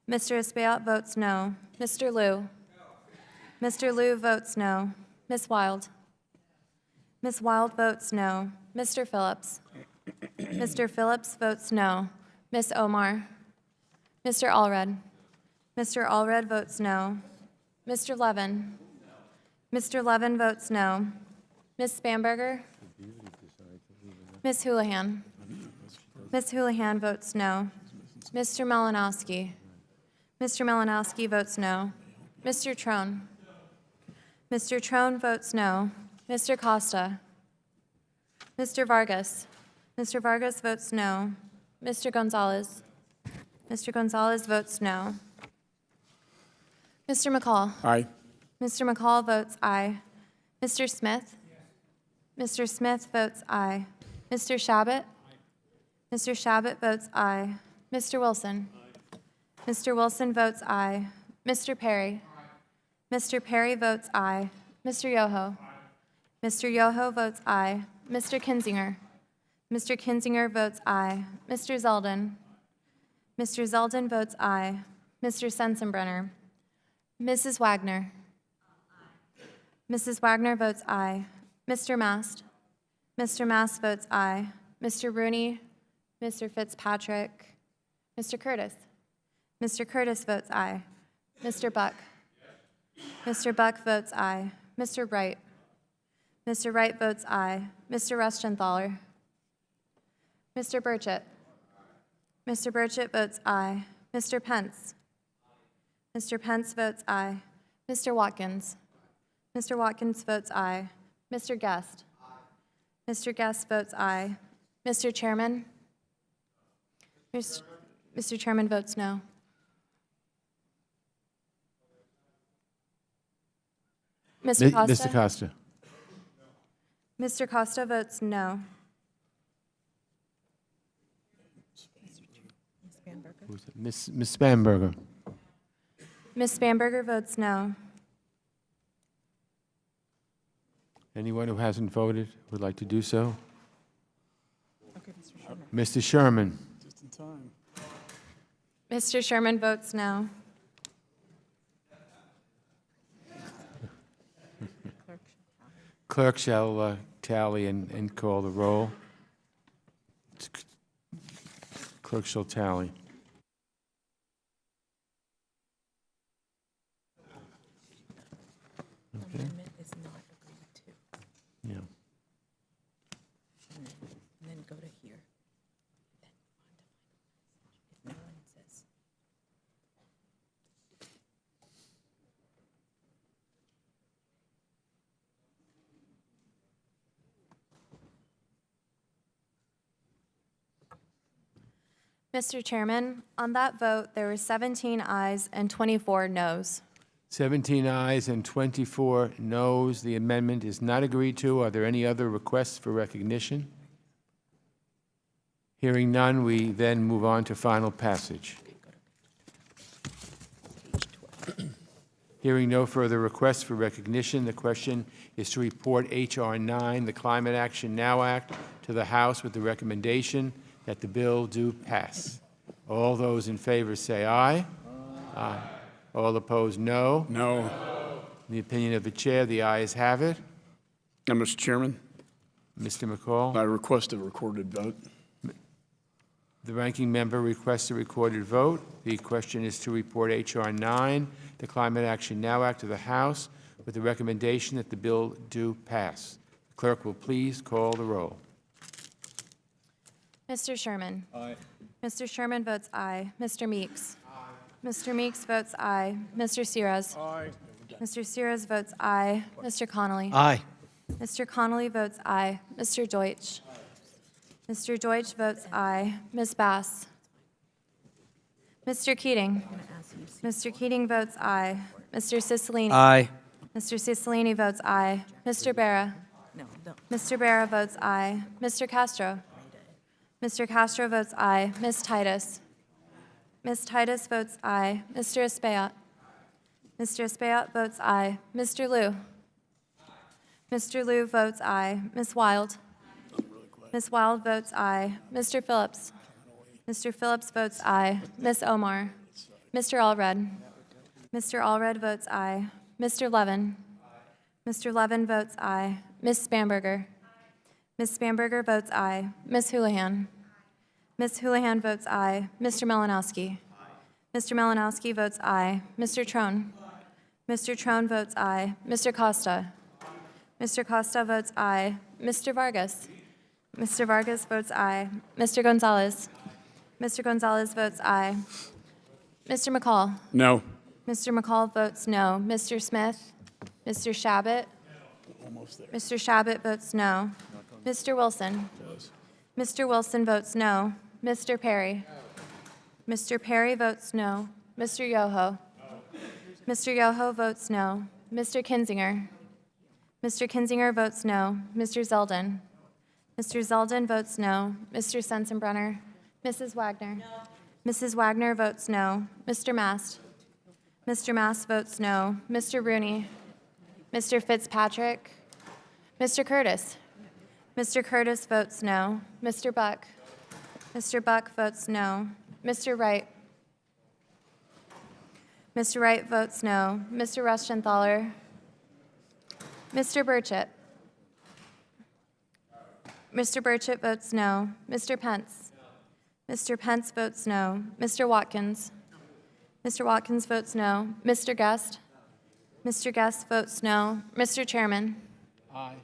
Mr. Espaillat votes no. Mr. Liu. Mr. Liu votes no. Ms. Wild. Ms. Wild votes no. Mr. Phillips. Mr. Phillips votes no. Ms. Omar. Mr. Allred. Mr. Allred votes no. Mr. Levin. Mr. Levin votes no. Ms. Spamberger. Ms. Houlihan. Ms. Houlihan votes no. Mr. Malinowski. Mr. Malinowski votes no. Mr. Trone. Mr. Trone votes no. Mr. Costa. Mr. Vargas. Mr. Vargas votes no. Mr. Gonzalez. Mr. Gonzalez votes no. Mr. McCall. Aye. Mr. McCall votes aye. Mr. Smith. Mr. Smith votes aye. Mr. Shabbat. Mr. Shabbat votes aye. Mr. Wilson. Mr. Wilson votes aye. Mr. Perry. Mr. Perry votes aye. Mr. Yoho. Mr. Yoho votes aye. Mr. Kinzinger. Mr. Kinzinger votes aye. Mr. Zeldin. Mr. Zeldin votes aye. Mr. Sensenbrenner. Mrs. Wagner. Mrs. Wagner votes aye. Mr. Mast. Mr. Mast votes aye. Mr. Rooney. Mr. Fitzpatrick. Mr. Curtis. Mr. Curtis votes aye. Mr. Buck. Mr. Buck votes aye. Mr. Wright. Mr. Wright votes aye. Mr. Rustenthaler. Mr. Burchett. Mr. Burchett votes aye. Mr. Pence. Mr. Pence votes aye. Mr. Watkins. Mr. Watkins votes aye. Mr. Guest. Mr. Guest votes aye. Mr. Chairman. Mr. Chairman votes no. Mr. Costa? Mr. Costa. Mr. Costa votes no. Ms. Spamberger. Ms. Spamberger votes no. Anyone who hasn't voted would like to do so? Mr. Sherman. Mr. Sherman votes no. Clerk shall tally and call the roll. Clerk shall tally. Okay. Amendment is not agreed to. Yeah. And then go to here. Then on to final passage. If no one says. Mr. Chairman, on that vote, there were 17 ayes and 24 noes. 17 ayes and 24 noes. The amendment is not agreed to. Are there any other requests for recognition? Hearing none, we then move on to final passage. Hearing no further requests for recognition, the question is to report H.R. 9, the Climate Action Now Act, to the House with the recommendation that the bill do pass. All those in favor say aye. Aye. All opposed, no. No. In the opinion of the chair, the ayes have it. Mr. Chairman, Mr. McCall. I request a recorded vote. The ranking member requests a recorded vote. The question is to report H.R. 9, the Climate Action Now Act, to the House with the recommendation that the bill do pass. The clerk will please call the roll. Mr. Sherman. Aye. Mr. Sherman votes aye. Mr. Meeks. Aye. Mr. Meeks votes aye. Mr. Sires. Aye. Mr. Sires votes aye. Mr. Connolly. Aye. Mr. Connolly votes aye. Mr. Deutsch. Mr. Deutsch votes aye. Ms. Bass. Mr. Keating. Mr. Keating votes aye. Mr. Cicilline. Aye. Mr. Cicilline votes aye. Mr. Barra. No, no. Mr. Barra votes aye. Mr. Castro. Mr. Castro votes aye. Ms. Titus. Ms. Titus votes aye. Mr. Espaillat. Mr. Espaillat votes aye. Mr. Liu. Mr. Liu votes aye. Ms. Wild. Ms. Wild votes aye. Mr. Phillips. Mr. Phillips votes aye. Ms. Omar. Mr. Allred. Mr. Allred votes aye. Mr. Levin. Mr. Levin votes aye. Ms. Spamberger. Ms. Spamberger votes aye. Ms. Houlihan. Ms. Houlihan votes aye. Mr. Malinowski. Mr. Malinowski votes aye. Mr. Trone. Mr. Trone votes aye. Mr. Costa. Mr. Costa votes aye. Mr. Vargas. Mr. Vargas votes aye. Mr. Gonzalez. Mr. Gonzalez votes aye. Mr. McCall. No. Mr. McCall votes no. Mr. Smith. Mr. Shabbat. Mr. Shabbat votes no. Mr. Wilson. Mr. Wilson votes no. Mr. Perry. Mr. Perry votes no. Mr. Yoho. Mr. Yoho votes no. Mr. Kinzinger. Mr. Kinzinger votes no. Mr. Zeldin. Mr. Zeldin votes no. Mr. Sensenbrenner. Mrs. Wagner. Mrs. Wagner votes no. Mr. Mast. Mr. Mast votes no. Mr. Rooney. Mr. Fitzpatrick. Mr. Curtis. Mr. Curtis votes no. Mr. Buck. Mr. Buck votes no. Mr. Wright. Mr. Wright votes no. Mr. Rushenthaler. Mr. Burchett. Mr. Burchett votes no. Mr. Pence. Mr. Pence votes no. Mr. Watkins. Mr. Watkins votes no. Mr. Guest. Mr. Guest votes no. Mr. Chairman. Aye.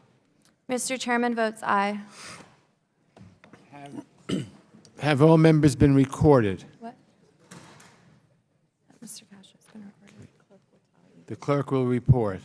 Mr. Chairman votes aye. Have all members been recorded? What? Mr. Castro's been recorded. The clerk will report.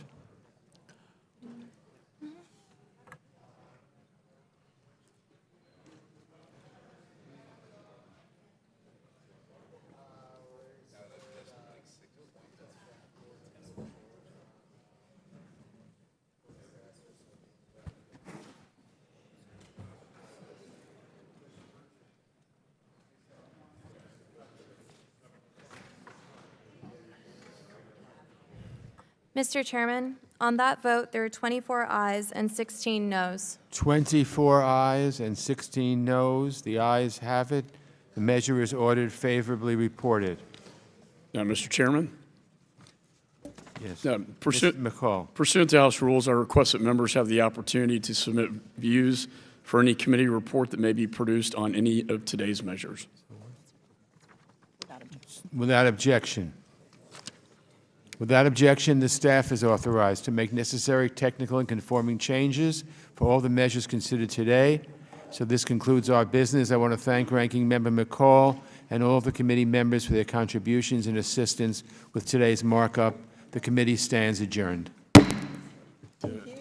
Mr. Chairman, on that vote, there were 24 ayes and 16 noes. 24 ayes and 16 noes. The ayes have it. The measure is ordered favorably reported. Mr. Chairman, Yes. Pursuant Mr. McCall. Pursuant to House rules, I request that members have the opportunity to submit views for any committee report that may be produced on any of today's measures. Without objection. Without objection, the staff is authorized to make necessary technical and conforming changes for all the measures considered today. So this concludes our business. I want to thank Ranking Member McCall and all of the committee members for their contributions and assistance with today's markup. The committee stands adjourned. Thank you.